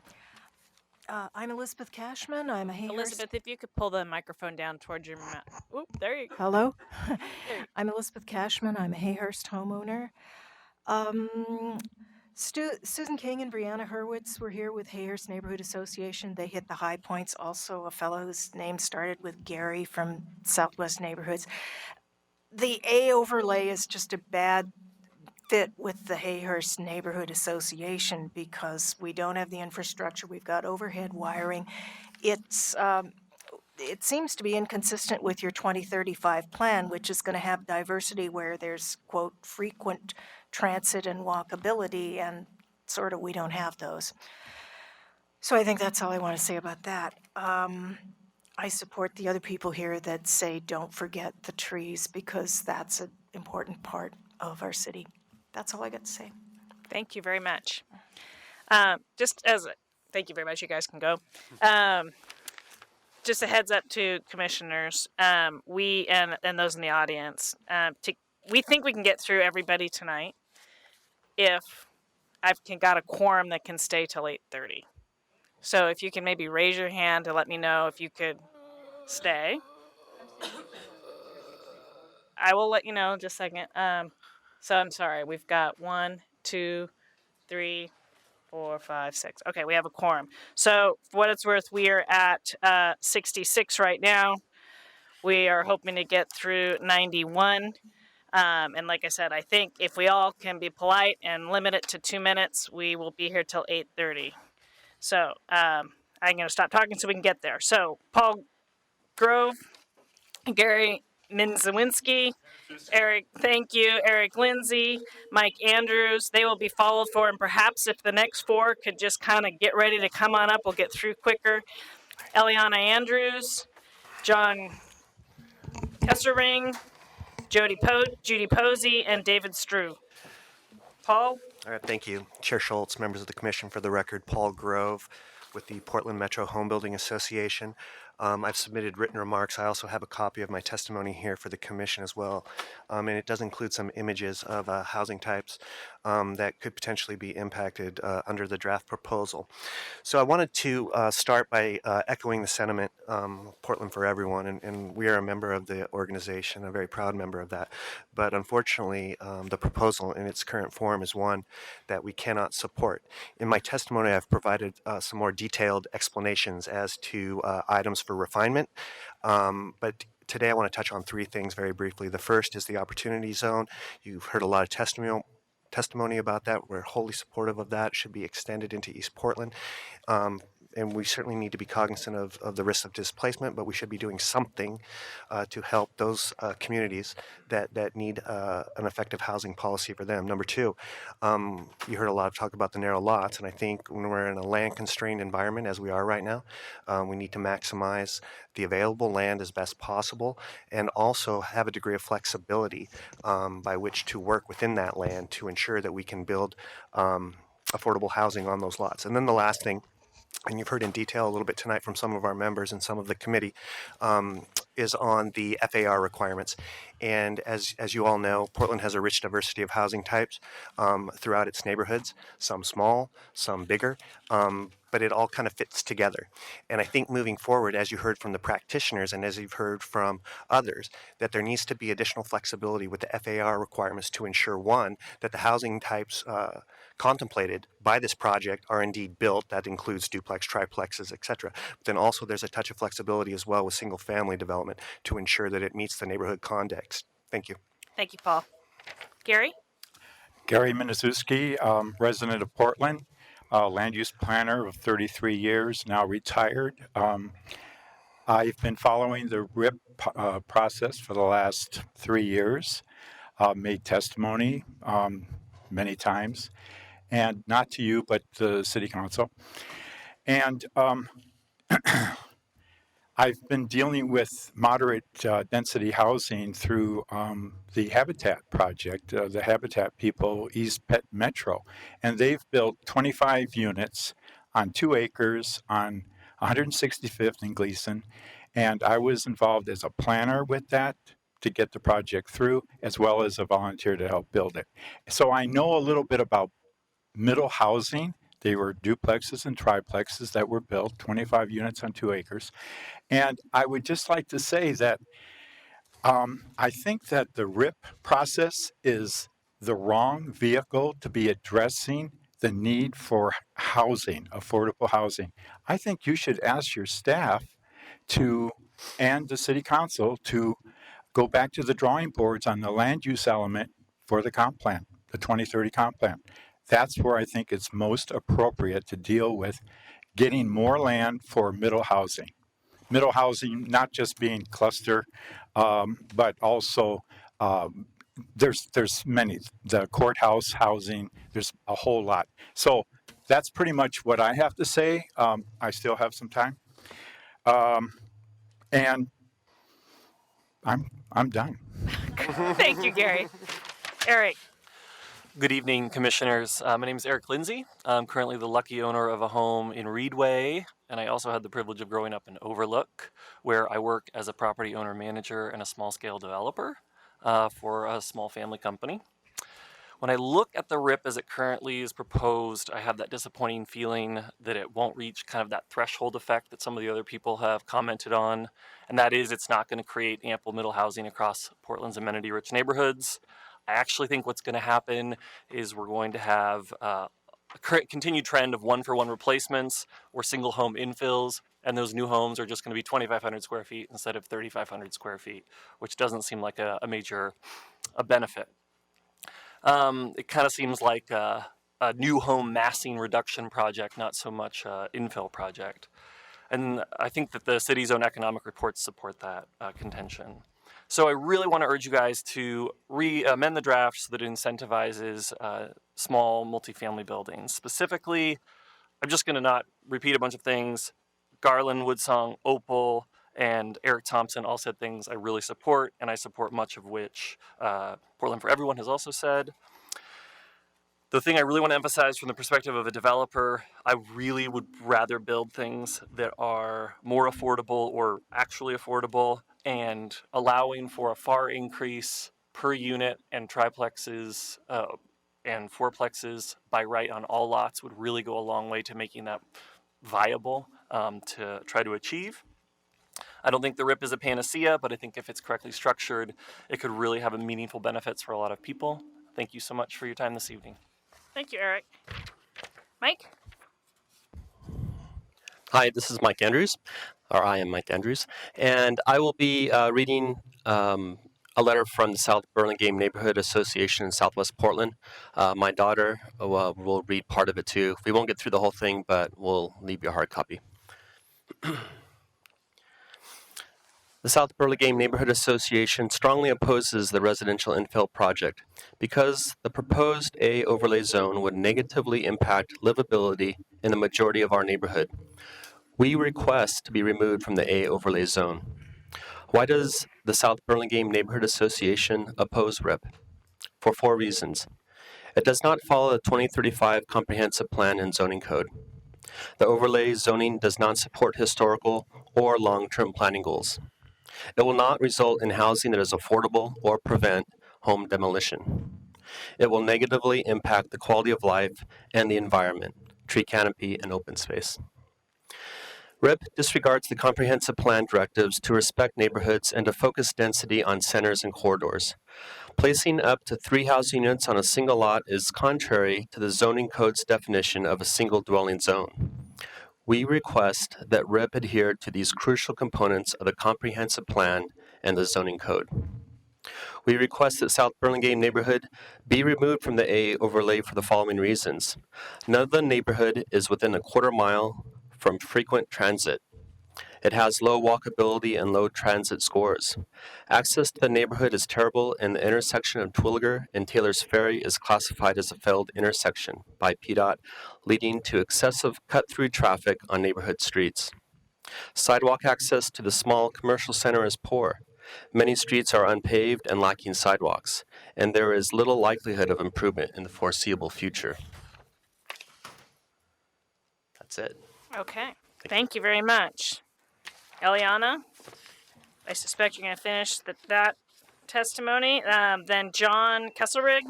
I'm Elizabeth Cashman. I'm a Hayhurst. Elizabeth, if you could pull the microphone down towards your mouth. Oop, there you go. Hello? I'm Elizabeth Cashman. I'm a Hayhurst homeowner. Susan King and Brianna Hurwitz were here with Hayhurst Neighborhood Association. They hit the high points. Also, a fellow whose name started with Gary from Southwest Neighborhoods. The A overlay is just a bad fit with the Hayhurst Neighborhood Association because we don't have the infrastructure. We've got overhead wiring. It seems to be inconsistent with your 2035 plan, which is going to have diversity where there's, quote, frequent transit and walkability, and sort of we don't have those. So I think that's all I want to say about that. I support the other people here that say don't forget the trees because that's an important part of our city. That's all I got to say. Thank you very much. Thank you very much. You guys can go. Just a heads up to commissioners, we and those in the audience, we think we can get through everybody tonight if I've got a quorum that can stay till 8:30. So if you can maybe raise your hand to let me know if you could stay. I will let you know in just a second. So I'm sorry, we've got 1, 2, 3, 4, 5, 6. Okay, we have a quorum. So for what it's worth, we are at 66 right now. We are hoping to get through 91. And like I said, I think if we all can be polite and limit it to 2 minutes, we will be here till 8:30. So I'm going to stop talking so we can get there. So Paul Grove, Gary Minzawinski, Eric, thank you, Eric Lindsay, Mike Andrews. They will be followed for, and perhaps if the next 4 could just kind of get ready to come on up, we'll get through quicker. Eliana Andrews, John Kesserring, Judy Posey, and David Strew. Paul? All right, thank you. Chair Schultz, members of the commission. For the record, Paul Grove with the Portland Metro Home Building Association. I've submitted written remarks. I also have a copy of my testimony here for the commission as well. And it does include some images of housing types that could potentially be impacted under the draft proposal. So I wanted to start by echoing the sentiment, Portland for Everyone, and we are a member of the organization, a very proud member of that. But unfortunately, the proposal in its current form is one that we cannot support. In my testimony, I've provided some more detailed explanations as to items for refinement, but today I want to touch on 3 things very briefly. The first is the opportunity zone. You've heard a lot of testimony about that. We're wholly supportive of that. It should be extended into East Portland. And and we certainly need to be cognizant of the risk of displacement, but we should be doing something to help those communities that need an effective housing policy for them. Number two, you heard a lot of talk about the narrow lots, and I think when we're in a land-constrained environment, as we are right now, we need to maximize the available land as best possible, and also have a degree of flexibility by which to work within that land to ensure that we can build affordable housing on those lots. And then the last thing, and you've heard in detail a little bit tonight from some of our members and some of the committee, is on the FAR requirements. And as you all know, Portland has a rich diversity of housing types throughout its neighborhoods, some small, some bigger, but it all kind of fits together. And I think moving forward, as you heard from the practitioners and as you've heard from others, that there needs to be additional flexibility with the FAR requirements to ensure, one, that the housing types contemplated by this project are indeed built. That includes duplex, triplexes, et cetera. But then also there's a touch of flexibility as well with single family development to ensure that it meets the neighborhood context. Thank you. Thank you, Paul. Gary? Gary Miniszewski, resident of Portland, land use planner of 33 years, now retired. I've been following the RIP process for the last 3 years, made testimony many times, and not to you, but the city council. And I've been dealing with moderate density housing through the Habitat project, the Habitat people, East Pet Metro. And they've built 25 units on 2 acres on 165th and Gleason. And I was involved as a planner with that to get the project through, as well as a volunteer to help build it. So I know a little bit about middle housing. They were duplexes and triplexes that were built, 25 units on 2 acres. And I would just like to say that I think that the RIP process is the wrong vehicle to be addressing the need for housing, affordable housing. I think you should ask your staff and the city council to go back to the drawing boards on the land use element for the comp plan, the 2030 comp plan. That's where I think it's most appropriate to deal with getting more land for middle housing. Middle housing, not just being cluster, but also there's many. The courthouse housing, there's a whole lot. So that's pretty much what I have to say. I still have some time. And I'm done. Thank you, Gary. Eric? Good evening, commissioners. My name is Eric Lindsay. I'm currently the lucky owner of a home in Reedway, and I also had the privilege of growing up in Overlook, where I work as a property owner manager and a small-scale developer for a small family company. When I look at the RIP as it currently is proposed, I have that disappointing feeling that it won't reach kind of that threshold effect that some of the other people have commented on, and that is it's not going to create ample middle housing across Portland's amenity-rich neighborhoods. I actually think what's going to happen is we're going to have a continued trend of one-for-one replacements or single home infills, and those new homes are just going to be 2,500 square feet instead of 3,500 square feet, which doesn't seem like a major benefit. It kind of seems like a new home massing reduction project, not so much infill project. And I think that the city's own economic reports support that contention. So I really want to urge you guys to amend the draft so that it incentivizes small multifamily buildings. Specifically, I'm just going to not repeat a bunch of things. Garland, Woodsong, Opal, and Eric Thompson all said things I really support, and I support much of which Portland for Everyone has also said. The thing I really want to emphasize from the perspective of a developer, I really would rather build things that are more affordable or actually affordable, and allowing for a FAR increase per unit and triplexes and fourplexes by right on all lots would really go a long way to making that viable to try to achieve. I don't think the RIP is a panacea, but I think if it's correctly structured, it could really have a meaningful benefits for a lot of people. Thank you so much for your time this evening. Thank you, Eric. Mike? Hi, this is Mike Andrews, or I am Mike Andrews, and I will be reading a letter from the South Burlingame Neighborhood Association in Southwest Portland. My daughter will read part of it too. We won't get through the whole thing, but we'll leave you a hard copy. The South Burlingame Neighborhood Association strongly opposes the residential infill project because the proposed A overlay zone would negatively impact livability in the majority of our neighborhood. We request to be removed from the A overlay zone. Why does the South Burlingame Neighborhood Association oppose RIP? For 4 reasons. It does not follow the 2035 Comprehensive Plan and Zoning Code. The overlay zoning does not support historical or long-term planning goals. It will not result in housing that is affordable or prevent home demolition. It will negatively impact the quality of life and the environment, tree canopy, and open space. RIP disregards the comprehensive plan directives to respect neighborhoods and to focus density on centers and corridors. Placing up to 3 housing units on a single lot is contrary to the zoning code's definition of a single dwelling zone. We request that RIP adhere to these crucial components of the comprehensive plan and the zoning code. We request that South Burlingame neighborhood be removed from the A overlay for the following reasons. None of the neighborhood is within a quarter mile from frequent transit. It has low walkability and low transit scores. Access to the neighborhood is terrible, and the intersection of Twilliger and Taylor's Ferry is classified as a failed intersection by PDOT, leading to excessive cut-through traffic on neighborhood streets. Sidewalk access to the small commercial center is poor. Many streets are unpaved and lacking sidewalks, and there is little likelihood of improvement in the foreseeable future. That's it. Okay. Thank you very much. Eliana, I suspect you're going to finish that testimony. Then John Kesselrig,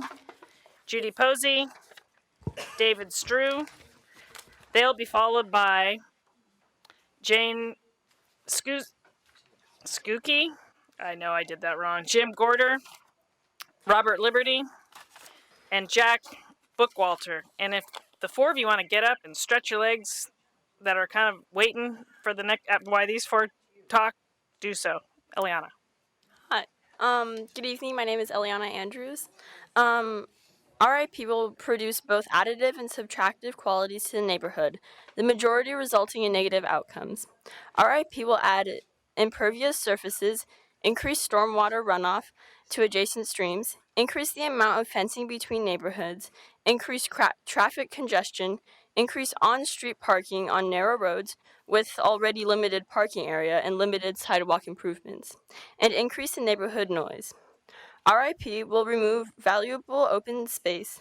Judy Posey, David Strew. They'll be followed by Jane Skookie. I know I did that wrong. Jim Gorder, Robert Liberty, and Jack Bookwalter. And if the 4 of you want to get up and stretch your legs that are kind of waiting for the next, why these 4 talk, do so. Eliana. Hi. Good evening. My name is Eliana Andrews. RIP will produce both additive and subtractive qualities to the neighborhood, the majority resulting in negative outcomes. RIP will add impervious surfaces, increase stormwater runoff to adjacent streams, increase the amount of fencing between neighborhoods, increase traffic congestion, increase on-street parking on narrow roads with already limited parking area and limited sidewalk improvements, and increase the neighborhood noise. RIP will remove valuable open space,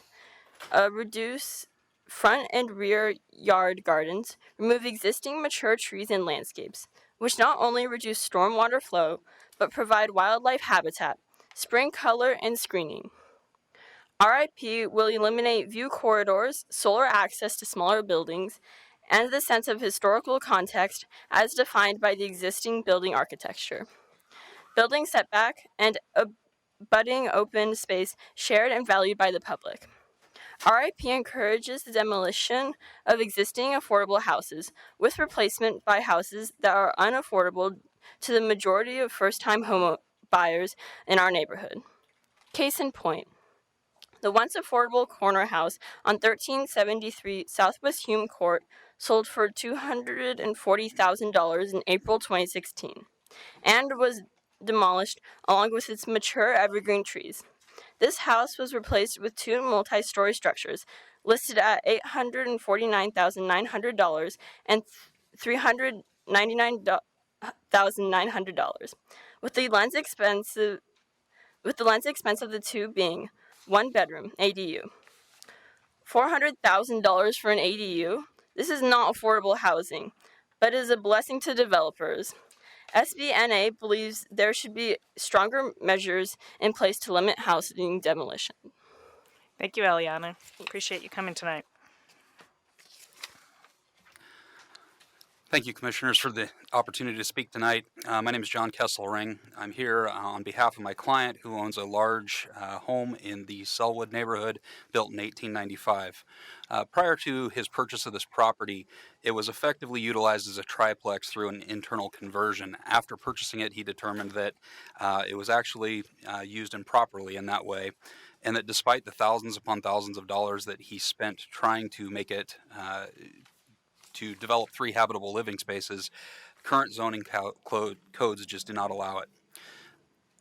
reduce front and rear yard gardens, remove existing mature trees and landscapes, which not only reduce stormwater flow, but provide wildlife habitat, spring color, and screening. RIP will eliminate view corridors, solar access to smaller buildings, and the sense of historical context as defined by the existing building architecture. Building setback and abutting open space shared and valued by the public. RIP encourages the demolition of existing affordable houses with replacement by houses that are unaffordable to the majority of first-time home buyers in our neighborhood. Case in point, the once affordable corner house on 1373 Southwest Hume Court sold for $240,000 in April 2016 and was demolished along with its mature evergreen trees. This house was replaced with 2 multi-story structures listed at $849,900 and $399,900, with the lens expense of the 2 being 1 bedroom ADU. $400,000 for an ADU? This is not affordable housing, but is a blessing to developers. SBNA believes there should be stronger measures in place to limit housing demolition. Thank you, Eliana. Appreciate you coming tonight. Thank you, Commissioners, for the opportunity to speak tonight. My name is John Kesselring. I'm here on behalf of my client who owns a large home in the Selwood neighborhood built in 1895. Prior to his purchase of this property, it was effectively utilized as a triplex through an internal conversion. After purchasing it, he determined that it was actually used improperly in that way, and that despite the thousands upon thousands of dollars that he spent trying to make it to develop 3 habitable living spaces. Current zoning codes just do not allow it.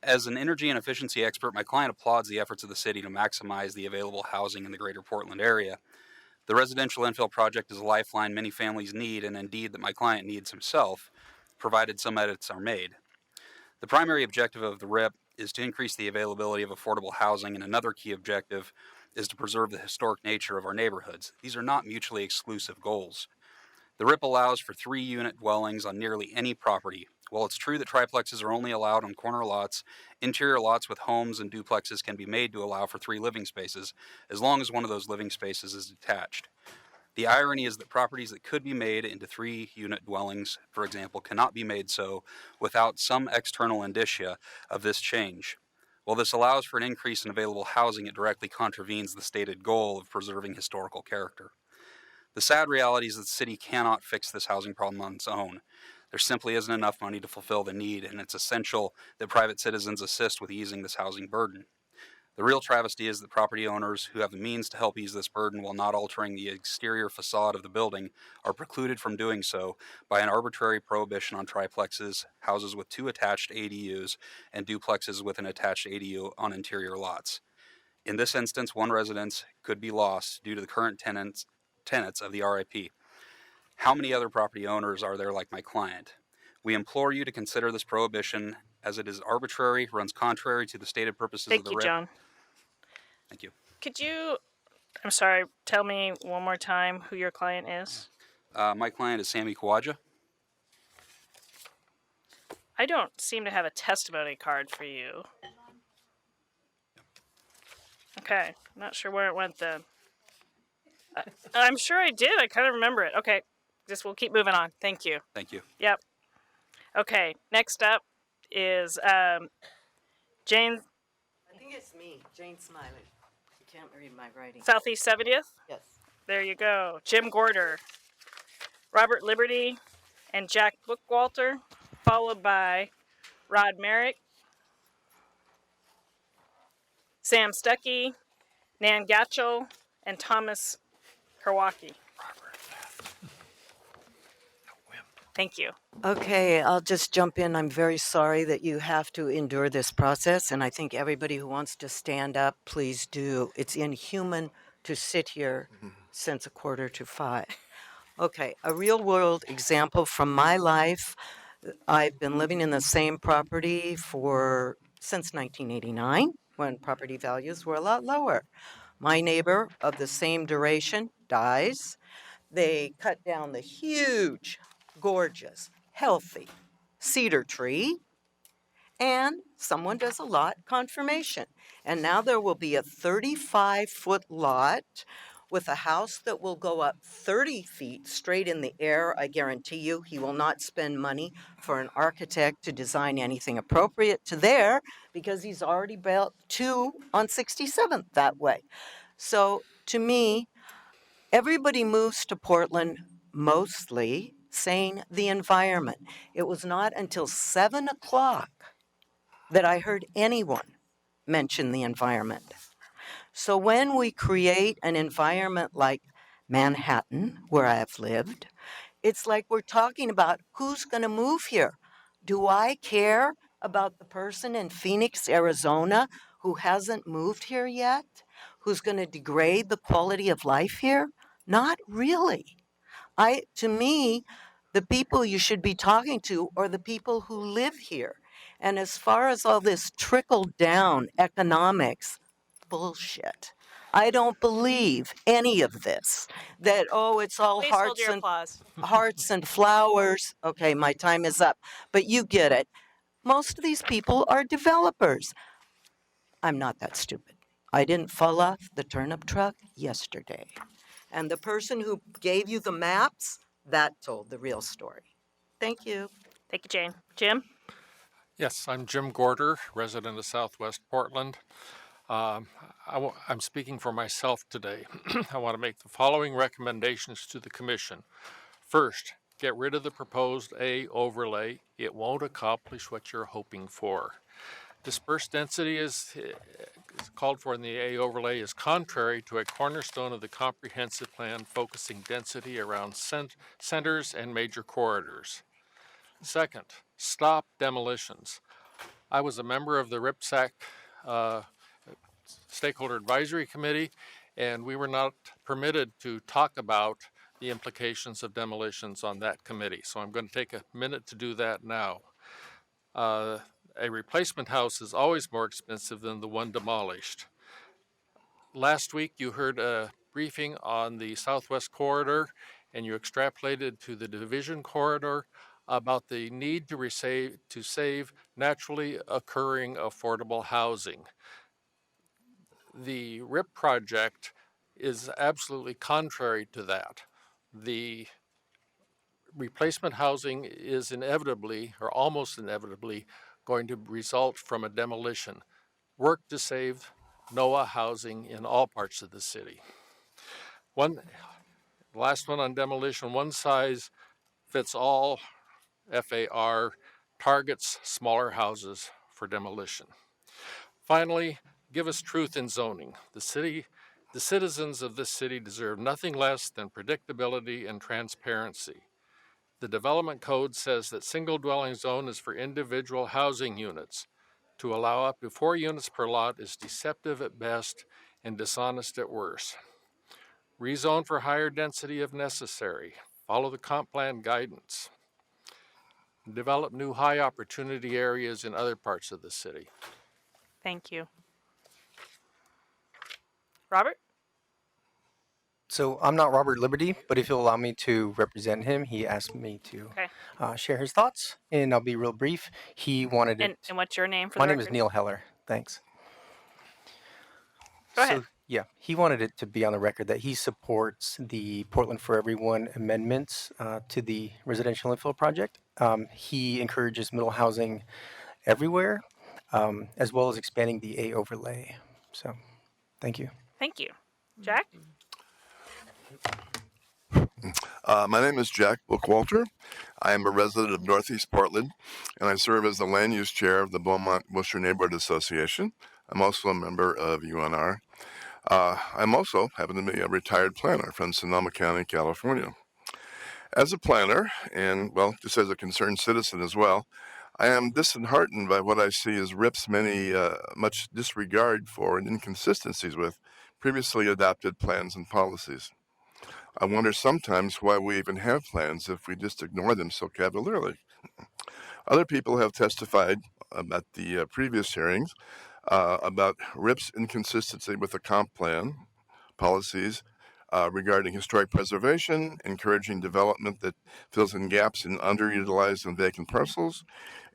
As an energy and efficiency expert, my client applauds the efforts of the city to maximize the available housing in the greater Portland area. The residential infill project is a lifeline many families need, and indeed that my client needs himself, provided some edits are made. The primary objective of the RIP is to increase the availability of affordable housing, and another key objective is to preserve the historic nature of our neighborhoods. These are not mutually exclusive goals. The RIP allows for 3-unit dwellings on nearly any property. While it's true that triplexes are only allowed on corner lots, interior lots with homes and duplexes can be made to allow for 3 living spaces, as long as one of those living spaces is detached. The irony is that properties that could be made into 3-unit dwellings, for example, cannot be made so without some external indicia of this change. While this allows for an increase in available housing, it directly contravenes the stated goal of preserving historical character. The sad reality is that the city cannot fix this housing problem on its own. There simply isn't enough money to fulfill the need, and it's essential that private citizens assist with easing this housing burden. The real travesty is that property owners who have the means to help ease this burden while not altering the exterior facade of the building are precluded from doing so by an arbitrary prohibition on triplexes, houses with 2 attached ADUs, and duplexes with an attached ADU on interior lots. In this instance, 1 residence could be lost due to the current tenets of the RIP. How many other property owners are there like my client? We implore you to consider this prohibition, as it is arbitrary, runs contrary to the stated purposes of the RIP. Thank you, John. Thank you. Could you, I'm sorry, tell me one more time who your client is? My client is Sammy Kawaja. I don't seem to have a testimony card for you. Okay, I'm not sure where it went then. I'm sure I did. I kind of remember it. Okay, just we'll keep moving on. Thank you. Thank you. Yep. Okay, next up is Jane. I think it's me, Jane Smiley. You can't read my writing. Southeast 70th? Yes. There you go. Jim Gorder, Robert Liberty, and Jack Bookwalter, followed by Rod Merrick, Sam Stuckey, Nan Gatchell, and Thomas Karwacki. Thank you. Okay, I'll just jump in. I'm very sorry that you have to endure this process, and I think everybody who wants to stand up, please do. It's inhuman to sit here since 4:45. Okay, a real world example from my life. I've been living in the same property since 1989, when property values were a lot lower. My neighbor of the same duration dies. They cut down the huge, gorgeous, healthy cedar tree, and someone does a lot confirmation. And now there will be a 35-foot lot with a house that will go up 30 feet straight in the air. I guarantee you he will not spend money for an architect to design anything appropriate to there, because he's already built 2 on 67th that way. So to me, everybody moves to Portland mostly saying the environment. It was not until 7 o'clock that I heard anyone mention the environment. So when we create an environment like Manhattan, where I have lived, it's like we're talking about who's going to move here. Do I care about the person in Phoenix, Arizona, who hasn't moved here yet, who's going to degrade the quality of life here? Not really. To me, the people you should be talking to are the people who live here. And as far as all this trickle-down economics, bullshit. I don't believe any of this. That, oh, it's all Please hold hearts your and applause. hearts and flowers. Okay, my time is up. But you get it. Most of these people are developers. I'm not that stupid. I didn't fall off the turnip truck yesterday. And the person who gave you the maps, that told the real story. Thank you. Thank you, Jane. Jim? Yes, I'm Jim Gorder, resident of Southwest Portland. I'm speaking for myself today. I want to make the following recommendations to the Commission. First, get rid of the proposed A overlay. It won't accomplish what you're hoping for. Dispersed density is called for in the A overlay is contrary to a cornerstone of the comprehensive plan focusing density around centers and major corridors. Second, stop demolitions. I was a member of the RIPSAC Stakeholder Advisory Committee, and we were not permitted to talk about the implications of demolitions on that committee. So I'm going to take a minute to do that now. A replacement house is always more expensive than the one demolished. Last week you heard a briefing on the Southwest Corridor, and you extrapolated to the Division Corridor about the need to save naturally occurring affordable housing. The RIP project is absolutely contrary to that. The replacement housing is inevitably, or almost inevitably, going to result from a demolition. Work to save NOAA housing in all parts of the city. Last one on demolition, one size fits all FAR targets smaller houses for demolition. Finally, give us truth in zoning. The citizens of this city deserve nothing less than predictability and transparency. The development code says that single dwelling zone is for individual housing units. To allow up to 4 units per lot is deceptive at best and dishonest at worst. Rezone for higher density if necessary. Follow the comp plan guidance. Develop new high opportunity areas in other parts of the city. Thank you. Robert? So I'm not Robert Liberty, but if you'll allow me to represent him, he asked me to share his thoughts, and I'll be real brief. He wanted it. And what's your name for My the name is record? Neil Heller. Thanks. Go ahead. Yeah, he wanted it to be on the record that he supports the Portland for Everyone amendments to the residential infill project. He encourages middle housing everywhere, as well as expanding the A overlay. So, thank you. Thank you. Jack? My name is Jack Bookwalter. I am a resident of Northeast Portland, and I serve as the land use chair of the Beaumont-Worcester Neighborhood Association. I'm also a member of UNR. I'm also happen to be a retired planner from Sonoma County, California. As a planner, and well, just as a concerned citizen as well, I am disheartened by what I see as RIP's much disregard for and inconsistencies with previously adopted plans and policies. I wonder sometimes why we even have plans if we just ignore them so cavalierly. Other people have testified at the previous hearings about RIP's inconsistency with the comp plan policies regarding historic preservation, encouraging development that fills in gaps in underutilized and vacant parcels,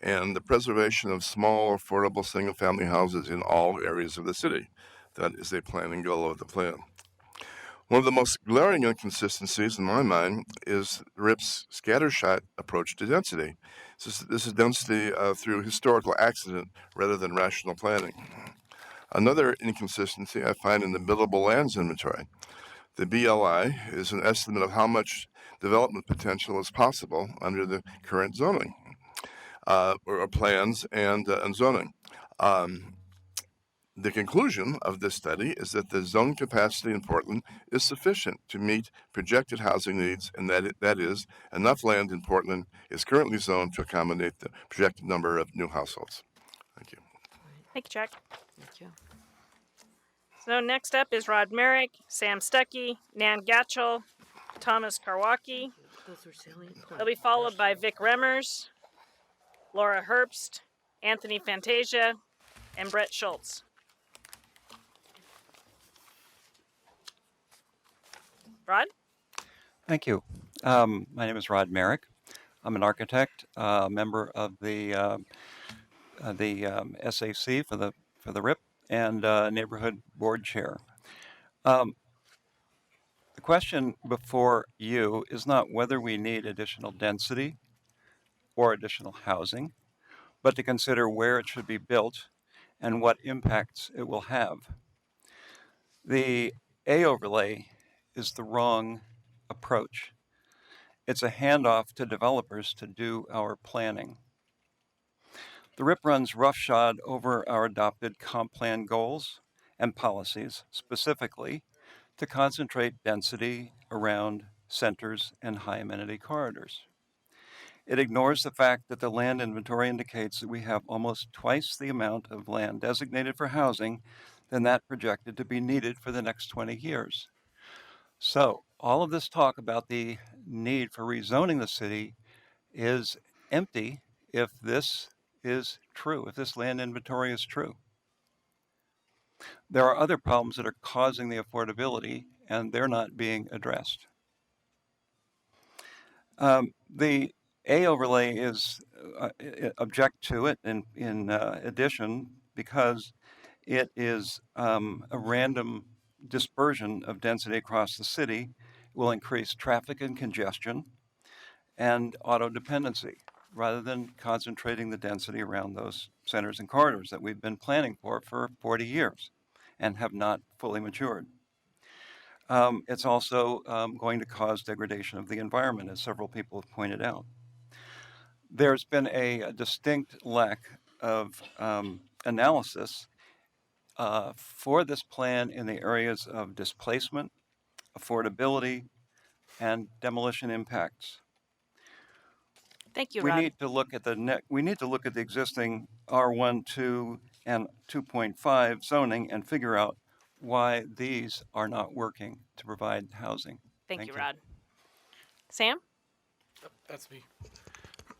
and the preservation of small, affordable single-family houses in all areas of the city. That is a plan and goal of the plan. One of the most glaring inconsistencies in my mind is RIP's scattershot approach to density. This is density through historical accident rather than rational planning. Another inconsistency I find in the buildable lands inventory. The BLI is an estimate of how much development potential is possible under the current zoning or plans and zoning. The conclusion of this study is that the zone capacity in Portland is sufficient to meet projected housing needs, and that is, enough land in Portland is currently zoned to accommodate the projected number of new households. Thank you. Thank you, Jack. Thank you. So next up is Rod Merrick, Sam Stuckey, Nan Gatchell, Thomas Karwacki. They'll be followed by Vic Remmers, Laura Herbst, Anthony Fantasia, and Brett Schultz. Rod? Thank you. My name is Rod Merrick. I'm an architect, member of the SAC for the RIP, and neighborhood board chair. The question before you is not whether we need additional density or additional housing, but to consider where it should be built and what impacts it will have. The A overlay is the wrong approach. It's a handoff to developers to do our planning. The RIP runs roughshod over our adopted comp plan goals and policies, specifically to concentrate density around centers and high amenity corridors. It ignores the fact that the land inventory indicates that we have almost twice the amount of land designated for housing than that projected to be needed for the next 20 years. So all of this talk about the need for rezoning the city is empty if this is true, if this land inventory is true. There are other problems that are causing the affordability, and they're not being addressed. The A overlay is object to it in addition because it is a random dispersion of density across the city, will increase traffic and congestion and auto dependency rather than concentrating the density around those centers and corridors that we've been planning for 40 years and have not fully matured. It's also going to cause degradation of the environment, as several people have pointed out. There's been a distinct lack of analysis for this plan in the areas of displacement, affordability, and demolition impacts. Thank you, We Rod. need to look at the existing R1, 2, and 2.5 zoning and figure out why these are not working to provide housing. Thank you, Rod. Sam? That's me.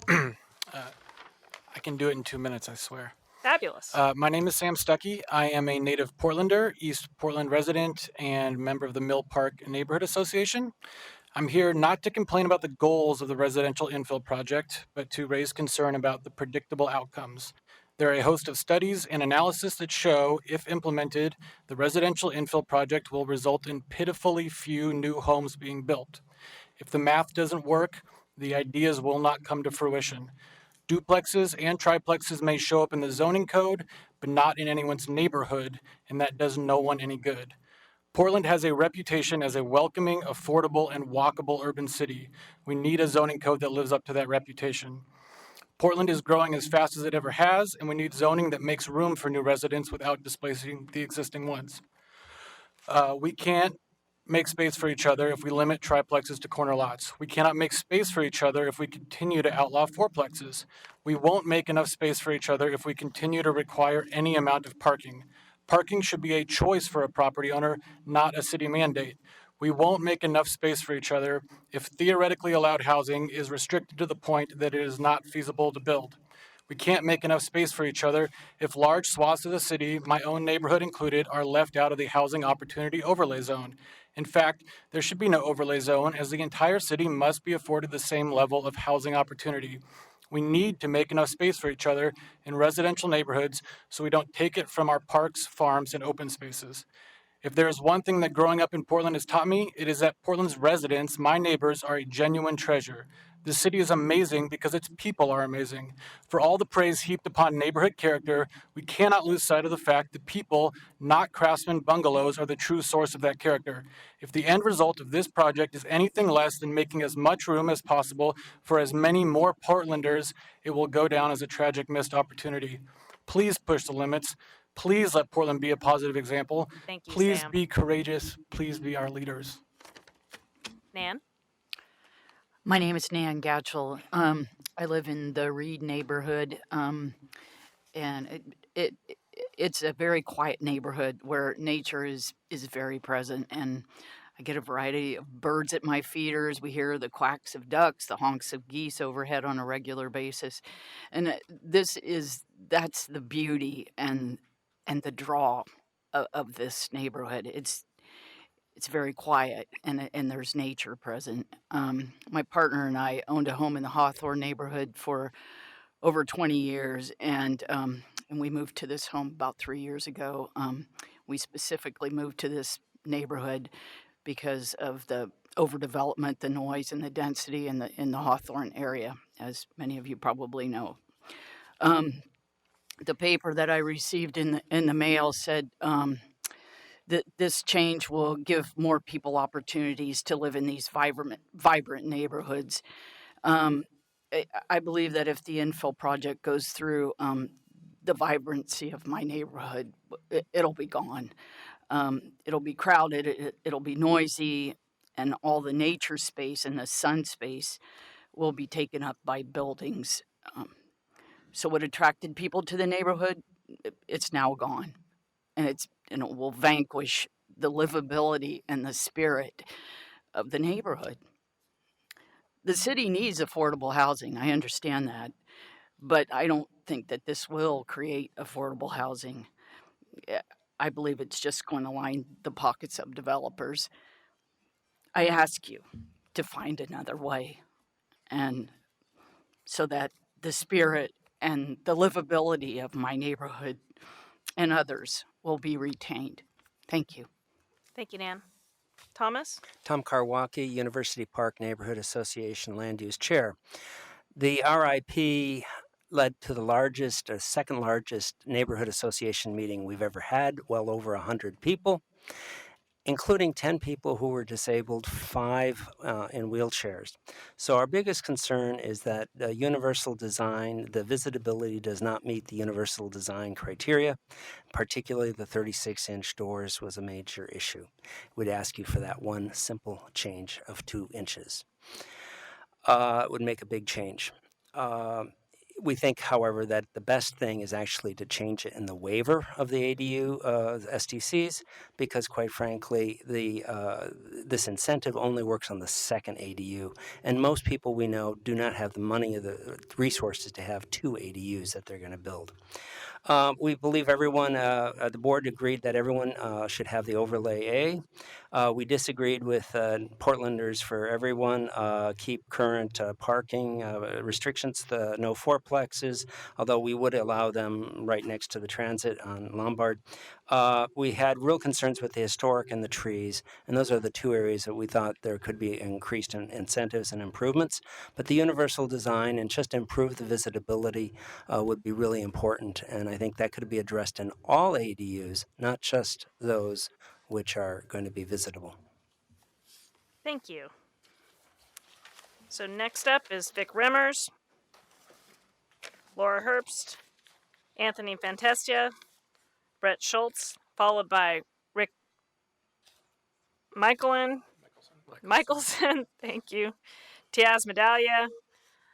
I can do it in 2 minutes, I swear. Fabulous. My name is Sam Stuckey. I am a native Portlander, East Portland resident, and member of the Mill Park Neighborhood Association. I'm here not to complain about the goals of the residential infill project, but to raise concern about the predictable outcomes. There are a host of studies and analysis that show, if implemented, the residential infill project will result in pitifully few new homes being built. If the math doesn't work, the ideas will not come to fruition. Duplexes and triplexes may show up in the zoning code, but not in anyone's neighborhood, and that does no one any good. Portland has a reputation as a welcoming, affordable, and walkable urban city. We need a zoning code that lives up to that reputation. Portland is growing as fast as it ever has, and we need zoning that makes room for new residents without displacing the existing ones. We can't make space for each other if we limit triplexes to corner lots. We cannot make space for each other if we continue to outlaw fourplexes. We won't make enough space for each other if we continue to require any amount of parking. Parking should be a choice for a property owner, not a city mandate. We won't make enough space for each other if theoretically allowed housing is restricted to the point that it is not feasible to build. We can't make enough space for each other if large swaths of the city, my own neighborhood included, are left out of the housing opportunity overlay zone. In fact, there should be no overlay zone, as the entire city must be afforded the same level of housing opportunity. We need to make enough space for each other in residential neighborhoods so we don't take it from our parks, farms, and open spaces. If there is one thing that growing up in Portland has taught me, it is that Portland's residents, my neighbors, are a genuine treasure. This city is amazing because its people are amazing. For all the praise heaped upon neighborhood character, we cannot lose sight of the fact that people, not craftsman bungalows, are the true source of that character. If the end result of this project is anything less than making as much room as possible for as many more Portlanders, it will go down as a tragic missed opportunity. Please push the limits. Please let Portland be a positive example. Thank you, Please Sam. be courageous. Please be our leaders. Nan? My name is Nan Gatchell. I live in the Reed neighborhood, and it's a very quiet neighborhood where nature is very present, and I get a variety of birds at my feeders. We hear the quacks of ducks, the honks of geese overhead on a regular basis, and that's the beauty and the draw of this neighborhood. It's very quiet, and there's nature present. My partner and I owned a home in the Hawthorne neighborhood for over 20 years, and we moved to this home about 3 years ago. We specifically moved to this neighborhood because of the overdevelopment, the noise, and the density in the Hawthorne area, as many of you probably know. The paper that I received in the mail said that this change will give more people opportunities to live in these vibrant neighborhoods. I believe that if the infill project goes through, the vibrancy of my neighborhood, it'll be gone. It'll be crowded, it'll be noisy, and all the nature space and the sun space will be taken up by buildings. So what attracted people to the neighborhood, it's now gone. And it will vanquish the livability and the spirit of the neighborhood. The city needs affordable housing. I understand that. But I don't think that this will create affordable housing. I believe it's just going to line the pockets of developers. I ask you to find another way, and so that the spirit and the livability of my neighborhood and others will be retained. Thank you. Thank you, Nan. Thomas? Tom Karwacki, University Park Neighborhood Association Land Use Chair. The RIP led to the second largest neighborhood association meeting we've ever had, well over 100 people, including 10 people who were disabled, 5 in wheelchairs. So our biggest concern is that the universal design, the visitability does not meet the universal design criteria. Particularly the 36-inch doors was a major issue. We'd ask you for that one simple change of 2 inches. It would make a big change. We think, however, that the best thing is actually to change it in the waiver of the ADU SDCs, because quite frankly, this incentive only works on the second ADU, and most people we know do not have the money or the resources to have 2 ADUs that they're going to build. We believe everyone, the board agreed that everyone should have the overlay A. We disagreed with Portlanders for Everyone, keep current parking restrictions, the no fourplexes, although we would allow them right next to the transit on Lombard. We had real concerns with the historic and the trees, and those are the 2 areas that we thought there could be increased incentives and improvements. But the universal design and just improve the visitability would be really important, and I think that could be addressed in all ADUs, not just those which are going to be visitable. Thank you. So next up is Vic Remmers, Laura Herbst, Anthony Fantasia, Brett Schultz, followed by Rick Michelson, thank you, Tiaz Medallia,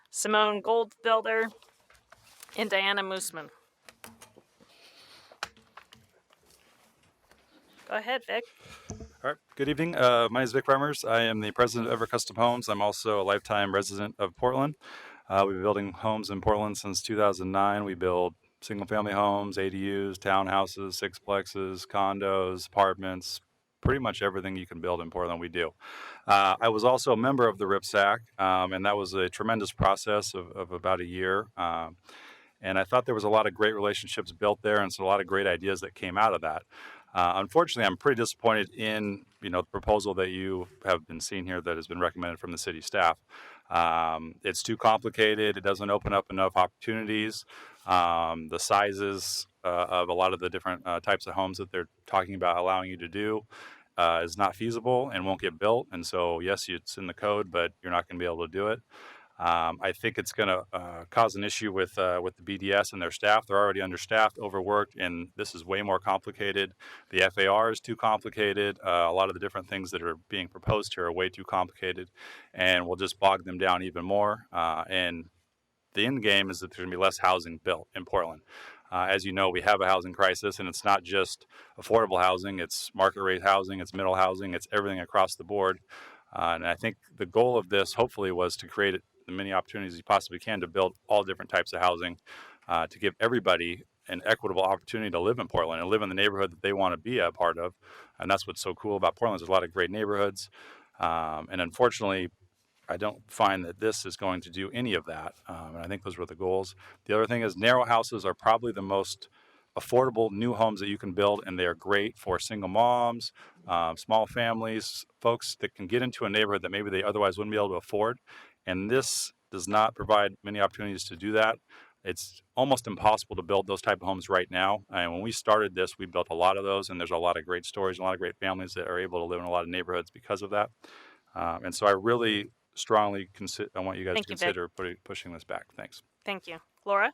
Simone Goldfelder, and Diana Moosman. Go ahead, Vic. All right. Good evening. My name is Vic Remmers. I am the president of Ever Custom Homes. I'm also a lifetime resident of Portland. We've been building homes in Portland since 2009. We build single-family homes, ADUs, townhouses, sixplexes, condos, apartments, pretty much everything you can build in Portland we do. I was also a member of the RIPSAC, and that was a tremendous process of about a year. And I thought there was a lot of great relationships built there, and so a lot of great ideas that came out of that. Unfortunately, I'm pretty disappointed in the proposal that you have been seeing here that has been recommended from the city staff. It's too complicated. It doesn't open up enough opportunities. The sizes of a lot of the different types of homes that they're talking about allowing you to do is not feasible and won't get built. And so, yes, it's in the code, but you're not going to be able to do it. I think it's going to cause an issue with the BDS and their staff. They're already understaffed, overworked, and this is way more complicated. The FAR is too complicated. A lot of the different things that are being proposed here are way too complicated, and will just bog them down even more. And the end game is that there's going to be less housing built in Portland. As you know, we have a housing crisis, and it's not just affordable housing. It's market rate housing. It's middle housing. It's everything across the board. And I think the goal of this, hopefully, was to create the many opportunities you possibly can to build all different types of housing, to give everybody an equitable opportunity to live in Portland and live in the neighborhood that they want to be a part of. And that's what's so cool about Portland. There's a lot of great neighborhoods. And unfortunately, I don't find that this is going to do any of that. And I think those were the goals. The other thing is narrow houses are probably the most affordable new homes that you can build, and they are great for single moms, small families, folks that can get into a neighborhood that maybe they otherwise wouldn't be able to afford. And this does not provide many opportunities to do that. It's almost impossible to build those type of homes right now. And when we started this, we built a lot of those, and there's a lot of great stories, and a lot of great families that are able to live in a lot of neighborhoods because of that. And so I really strongly I want you guys Thank to you, Vic. consider pushing this back. Thanks. Thank you. Laura?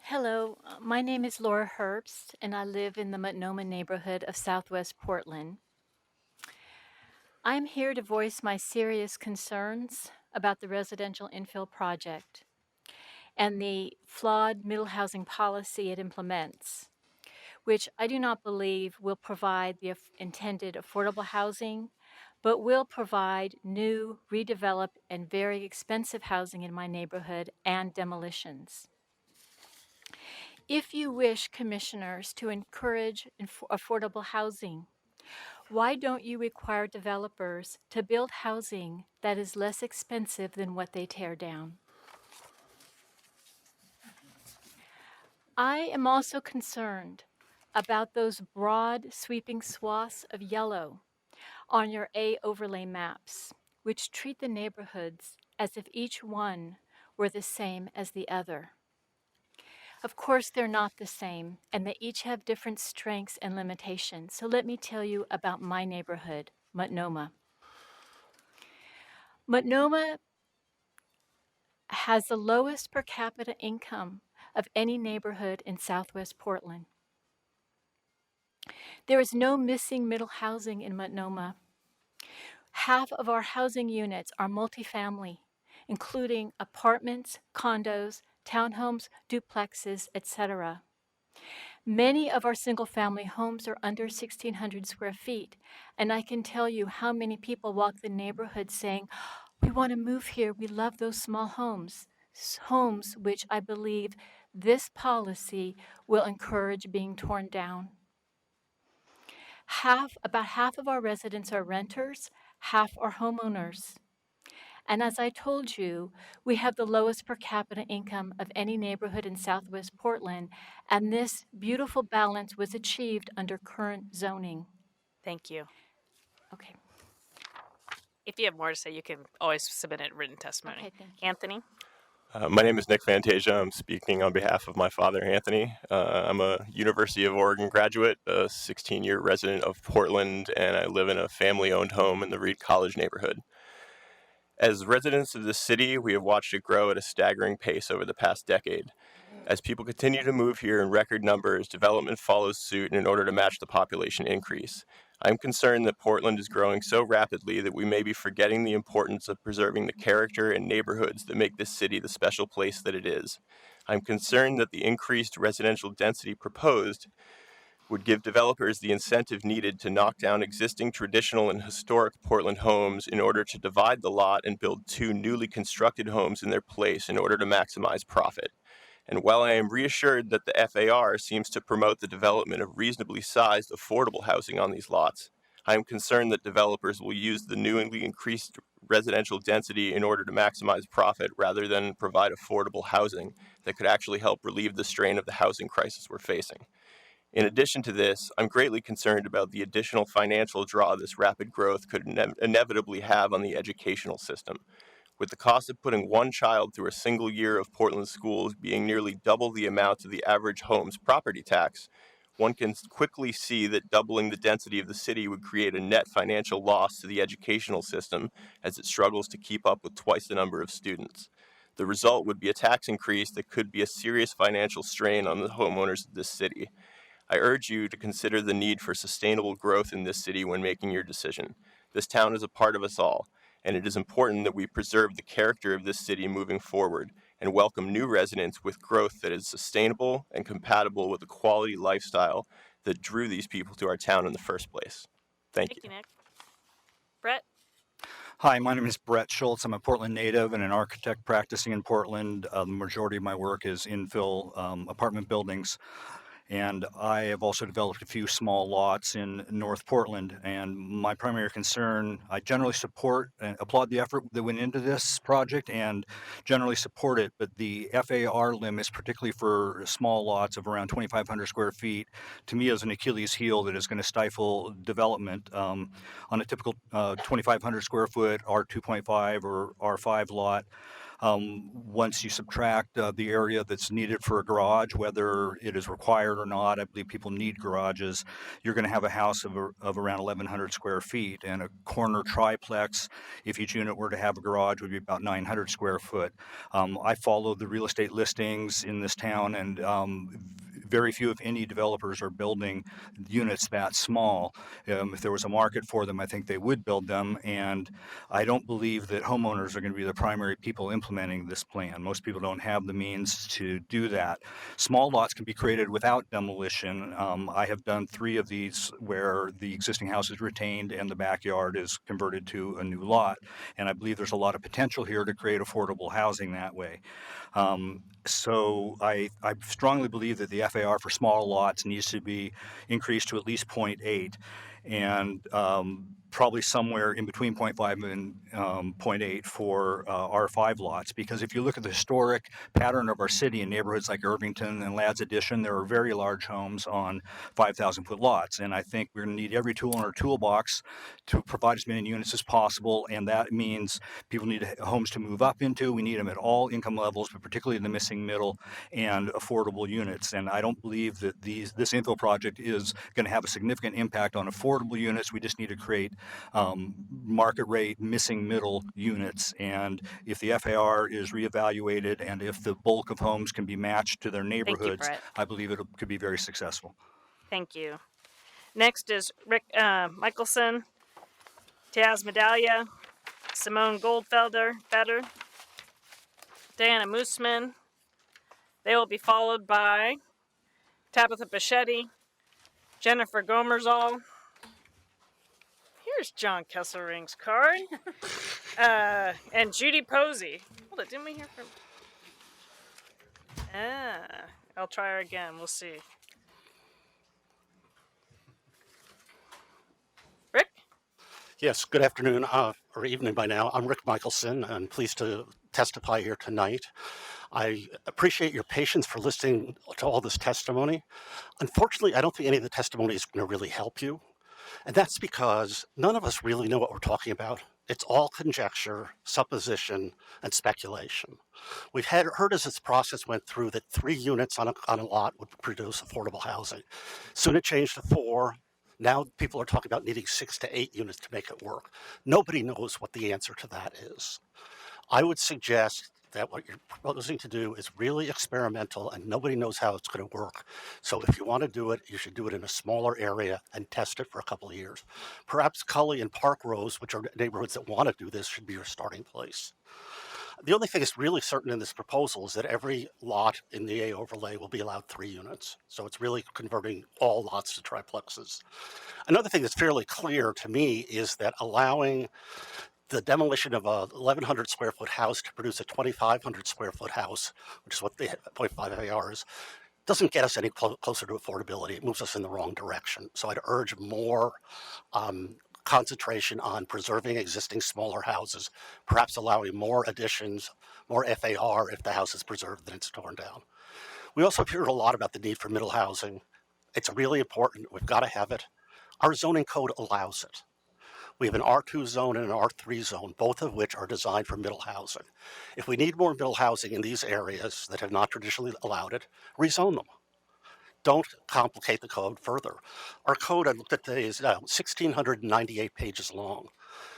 Hello, my name is Laura Herbst, and I live in the Multnomah neighborhood of Southwest Portland. I'm here to voice my serious concerns about the residential infill project and the flawed middle housing policy it implements, which I do not believe will provide the intended affordable housing, but will provide new, redeveloped, and very expensive housing in my neighborhood and demolitions. If you wish, commissioners, to encourage affordable housing, why don't you require developers to build housing that is less expensive than what they tear down? I am also concerned about those broad, sweeping swaths of yellow on your A overlay maps, which treat the neighborhoods as if each one were the same as the other. Of course, they're not the same, and they each have different strengths and limitations. So let me tell you about my neighborhood, Multnomah. Multnomah has the lowest per capita income of any neighborhood in Southwest Portland. There is no missing middle housing in Multnomah. Half of our housing units are multifamily, including apartments, condos, townhomes, duplexes, etc. Many of our single-family homes are under 1,600 square feet, and I can tell you how many people walk the neighborhood saying, "We want to move here. We love those small homes," homes which I believe this will encourage being torn down. About half of our residents are renters, half are homeowners. And as I told you, we have the lowest per capita income of any neighborhood in Southwest Portland, and this beautiful balance was achieved under current zoning. Thank you. Okay. If you have more to say, you can always submit it in written testimony. Okay, thank you. Anthony? My name is Nick Fantasia. I'm speaking on behalf of my father, Anthony. I'm a University of Oregon graduate, a 16-year resident of Portland, and I live in a family-owned home in the Reed College neighborhood. As residents of this city, we have watched it grow at a staggering pace over the past decade. As people continue to move here in record numbers, development follows suit in order to match the population increase. I'm concerned that Portland is growing so rapidly that we may be forgetting the importance of preserving the character and neighborhoods that make this city the special place that it is. I'm concerned that the increased residential density proposed would give developers the incentive needed to knock down existing traditional and historic Portland homes in order to divide the lot and build two newly constructed homes in their place in order to maximize profit. And while I am reassured that the FAR seems to promote the development of reasonably sized, affordable housing on these lots, I am concerned that developers will use the newly increased residential density in order to maximize profit rather than provide affordable housing that could actually help relieve the strain of the housing crisis we're facing. In addition to this, I'm greatly concerned about the additional financial draw this rapid growth could inevitably have on the educational system. With the cost of putting one child through a single year of Portland schools being nearly double the amount of the average home's property tax, one can quickly see that doubling the density of the city would create a net financial loss to the educational system as it struggles to keep up with twice the number of students. The result would be a tax increase that could be a serious financial strain on the homeowners of this city. I urge you to consider the need for sustainable growth in this city when making your decision. This town is a part of us all, and it is important that we preserve the character of this city moving forward and welcome new residents with growth that is sustainable and compatible with the quality lifestyle that drew these people to our town in the first place. Thank you. Nick. Brett? Hi, my name is Brett Schultz. I'm a Portland native and an architect practicing in Portland. The majority of my work is infill apartment buildings. And I have also developed a few small lots in North Portland. And my primary concern, I generally support and applaud the effort that went into this project and generally support it. But the FAR limits, particularly for small lots of around 2,500 square feet, to me is an Achilles heel that is going to stifle development on a typical 2,500 square foot R2.5 or R5 lot. Once you subtract the area that's needed for a garage, whether it is required or not, I believe people need garages, you're going to have a house of around 1,100 square feet. And a corner triplex, if each unit were to have a garage, would be about 900 square foot. I follow the real estate listings in this town, and very few, if any, developers are building units that small. If there was a market for them, I think they would build them. And I don't believe that homeowners are going to be the primary people implementing this plan. Most people don't have the means to do that. Small lots can be created without demolition. I have done 3 of these where the existing house is retained and the backyard is converted to a new lot. And I believe there's a lot of potential here to create affordable housing that way. So I strongly believe that the FAR for small lots needs to be increased to at least 0.8, and probably somewhere in between 0.5 and 0.8 for R5 lots. Because if you look at the historic pattern of our city in neighborhoods like Irvington and Ladd's Addition, there are very large homes on 5,000-foot lots. And I think we're going to need every tool in our toolbox to provide as many units as possible. And that means people need homes to move up into. We need them at all income levels, but particularly in the missing middle, and affordable units. And I don't believe that this infill project is going to have a significant impact on affordable units. We just need to create market rate missing middle units. And if the FAR is reevaluated and if the bulk of homes can be matched to their neighborhoods, Brett. I believe it could be very successful. Thank you. Next is Rick Michelson, Taz Medallia, Simone Goldfelder, Diana Moosman. They will be followed by Tabitha Bichetti, Jennifer Gomersall. Here's John Kesselring's card. And Judy Posey. Hold it, didn't we hear from... I'll try her again. We'll see. Rick? Yes, good afternoon or evening by now. I'm Rick Michelson. I'm pleased to testify here tonight. I appreciate your patience for listening to all this testimony. Unfortunately, I don't think any of the testimony is going to really help you. And that's because none of us really know what we're talking about. It's all conjecture, supposition, and speculation. We've heard as this process went through that 3 units on a lot would produce affordable housing. Soon it changed to 4. Now people are talking about needing 6 to 8 units to make it work. Nobody knows what the answer to that is. I would suggest that what you're proposing to do is really experimental and nobody knows how it's going to work. So if you want to do it, you should do it in a smaller area and test it for a couple of years. Perhaps Cully and Park Rose, which are neighborhoods that want to do this, should be your starting place. The only thing that's really certain in this proposal is that every lot in the A overlay will be allowed 3 units. So it's really converting all lots to triplexes. Another thing that's fairly clear to me is that allowing the demolition of a 1,100 square foot house to produce a 2,500 square foot house, which is what the 0.5 AR is, doesn't get us any closer to affordability. It moves us in the wrong direction. So I'd urge more concentration on preserving existing smaller houses, perhaps allowing more additions, more FAR if the house is preserved than it's torn down. We also hear a lot about the need for middle housing. It's really important. We've got to have it. Our zoning code allows it. We have an R2 zone and an R3 zone, both of which are designed for middle housing. If we need more middle housing in these areas that have not traditionally allowed it, rezone them. Don't complicate the code further. Our code, I looked at today, is now 1,698 pages long.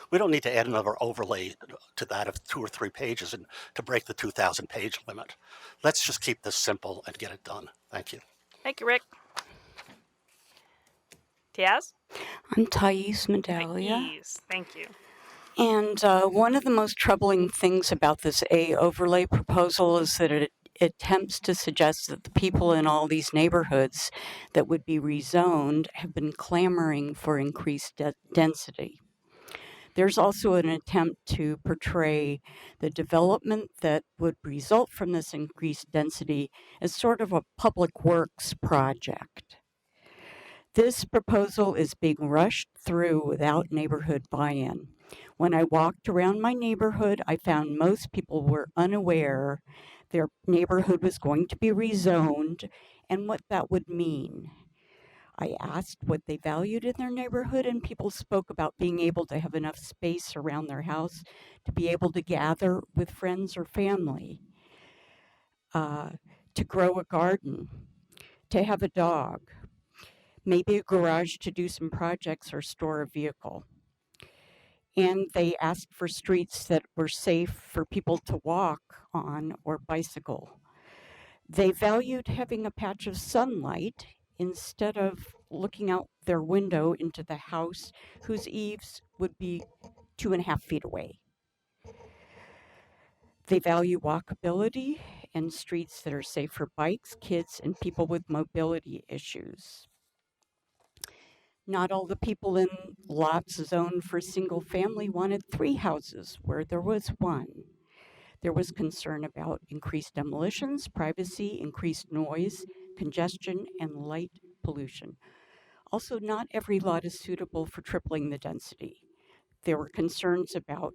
We don't need to add another overlay to that of 2 or 3 pages and to break the 2,000 page limit. Let's just keep this simple and get it done. Thank you. Thank you, Rick. Tiaz? I'm Thais Medallia. Thais, thank you. And one of the most troubling things about this A overlay proposal is that it attempts to suggest that the people in all these neighborhoods that would be rezoned have been clamoring for increased density. There's also an attempt to portray the development that would result from this increased density as sort of a public works project. This proposal is being rushed through without neighborhood buy-in. When I walked around my neighborhood, I found most people were unaware their neighborhood was going to be rezoned and what that would mean. I asked what they valued in their neighborhood, and people spoke about being able to have enough space around their house to be able to gather with friends or family, to grow a garden, to have a dog, maybe a garage to do some projects or store a vehicle. And they asked for streets that were safe for people to walk on or bicycle. They valued having a patch of sunlight instead of looking out their window into the house whose eaves would be 2.5 feet away. They value walkability and streets that are safe for bikes, kids, and people with mobility issues. Not all the people in lots zoned for single family wanted 3 houses where there was 1. There was concern about increased demolitions, privacy, increased noise, congestion, and light pollution. Also, not every lot is suitable for tripling the density. There were concerns about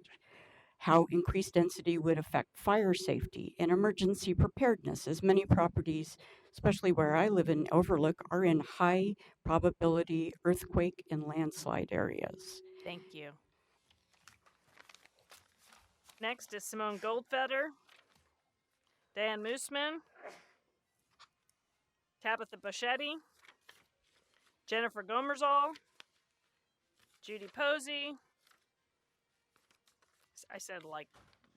how increased density would affect fire safety and emergency preparedness, as many properties, especially where I live in Overlook, are in high probability earthquake and landslide areas. Thank you. Next is Simone Goldfeder, Dan Moosman, Tabitha Boschetti, Jennifer Gomersall, Judy Posey. I said like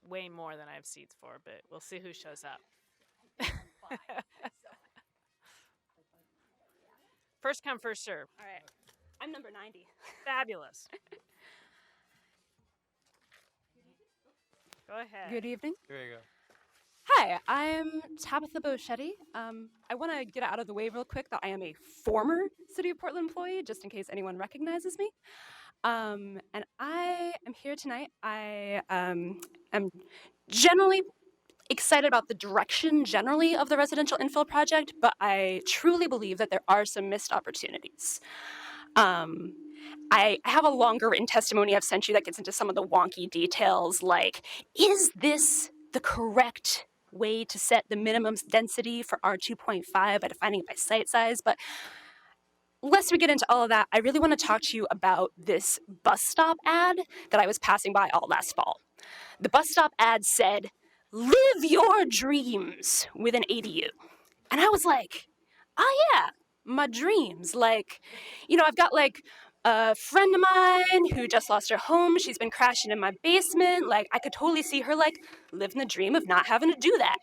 way more than I have seats for, but we'll see who shows up. First come, first serve. All right. I'm number 90. Fabulous. Go ahead. Good evening. Here you go. Hi, I'm Tabitha Boschetti. I want to get out of the way real quick that I am a former City of Portland employee, just in case anyone recognizes me. And I am here tonight. I am generally excited about the direction generally of the residential infill project, but I truly believe that there are some missed opportunities. I have a longer written testimony I've sent you that gets into some of the wonky details, like, is this the correct way to set the minimum density for R2.5 by defining it by site size? But lest we get into all of that, I really want to talk to you about this bus stop ad that I was passing by all last fall. The bus stop ad said, "Live your dreams with an ADU." And I was like, oh yeah, my dreams. Like, you know, I've got like a friend of mine who just lost her home. She's been crashing in my basement. Like, I could totally see her like living the dream of not having to do that.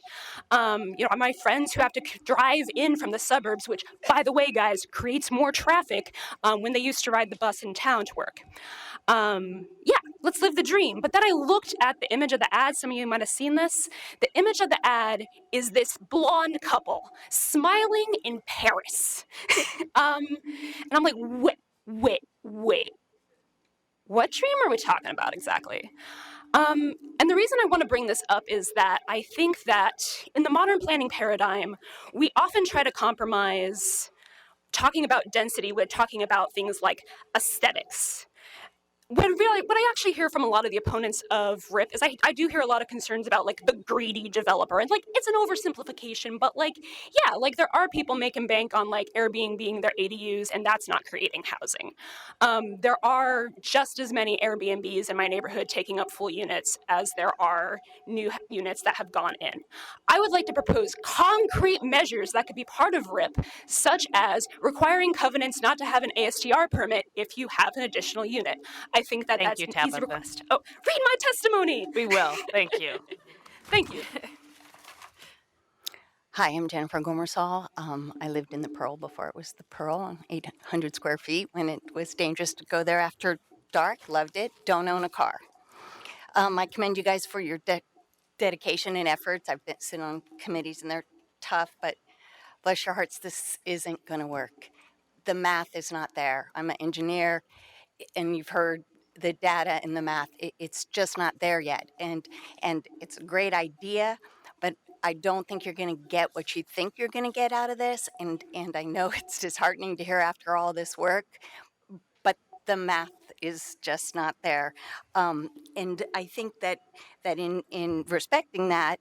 You know, my friends who have to drive in from the suburbs, which, by the way, guys, creates more traffic when they used to ride the bus in town to work. Yeah, let's live the dream. But then I looked at the image of the ad. Some of you might have seen this. The image of the ad is this blonde couple smiling in Paris. And I'm like, wait. What dream are we talking about exactly? And the reason I want to bring this up is that I think that in the modern planning paradigm, we often try to compromise talking about density with talking about things like aesthetics. When really, what I actually hear from a lot of the opponents of RIP is I do hear a lot of concerns about like the greedy developer, and like it's an oversimplification, but like, yeah, like there are people making bank on like Airbnb being their ADUs, and that's not creating housing. There are just as many Airbnbs in my neighborhood taking up full units as there are new units that have gone in. I would like to propose concrete measures that could be part of RIP, such as requiring covenants not to have an ASTR permit if you have an additional unit. I think that that's you, an easy Tabitha. request. Oh, read my testimony. We will. Thank you. Thank you. Hi, I'm Jennifer Gomersall. I lived in the Pearl before it was the Pearl, 800 square feet when it was dangerous to go there after dark. Loved it. Don't own a car. I commend you guys for your dedication and efforts. I've been sitting on committees and they're tough, but bless your hearts, this isn't going to work. The math is not there. I'm an engineer, and you've heard the data and the math. It's just not there yet. And it's a great idea, but I don't think you're going to get what you think you're going to get out of this. And I know it's disheartening to hear after all this work, but the math is just not there. And I think that in respecting that,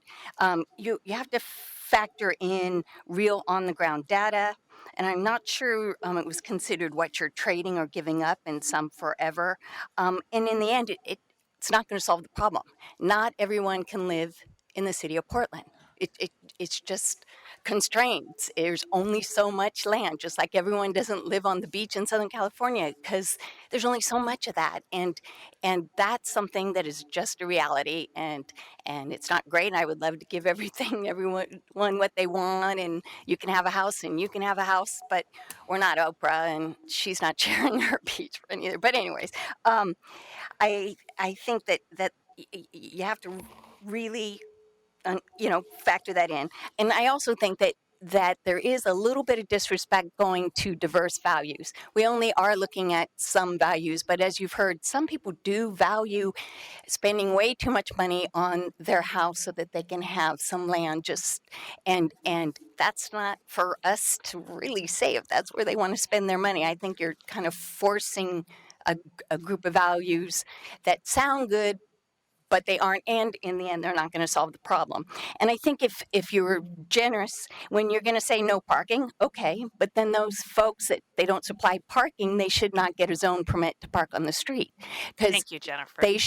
you have to factor in real on the ground data. and I'm not sure it was considered what you're trading or giving up, and some forever. And in the end, it's not going to solve the problem. Not everyone can live in the city of Portland. It's just constraints. There's only so much land, just like everyone doesn't live on the beach in Southern California because there's only so much of that. And that's something that is just a reality. And it's not great. And I would love to give everyone what they want. And you can have a house and you can have a house, but we're not Oprah and she's not sharing her beachfront either. But anyways, I think that you have to really factor that in. And I also think that there is a little bit of disrespect going to diverse values. We only are looking at some values, but as you've heard, some people do value spending way too much money on their house so that they can have some land and that's not for us to really say if that's where they want to spend their money. I think you're kind of forcing a group of values that sound good, but they aren't, and in the end, they're not going to solve the problem. And I think if you're generous, when you're going to say no parking, okay, but then those folks that they don't supply parking, they should not get a zone permit to park on the street. Thank you, Jennifer. We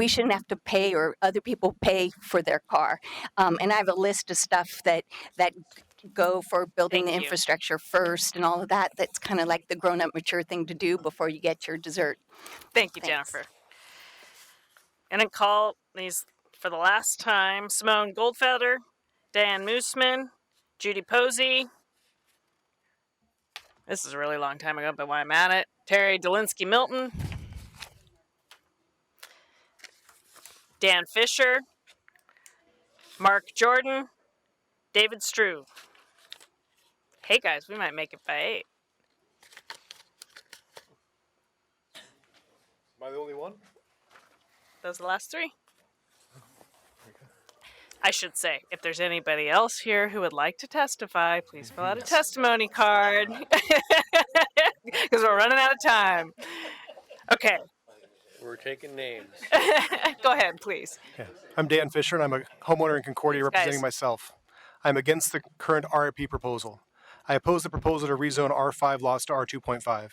shouldn't have to pay or other people pay for their car. And I have a list of stuff that go for building the infrastructure first and all of that. That's kind of like the grown-up mature thing to do before you get your dessert. Thank you, Jennifer. And then call these for the last time: Simone Goldfelder, Dan Moosman, Judy Posey. This is a really long time ago, but while I'm at it, Terry Dolinsky Milton, Dan Fisher, Mark Jordan, David Strew. Hey guys, we might make it by 8. Am I the only one? Those are the last 3. I should say, if there's anybody else here who would like to testify, please fill out a testimony card because we're running out of time. Okay. We're taking names. Go ahead, please. Yeah. I'm Dan Fisher, and I'm a homeowner in Concordia representing myself. I'm against the current RIP proposal. I oppose the proposal to rezone R5 lots to R2.5. I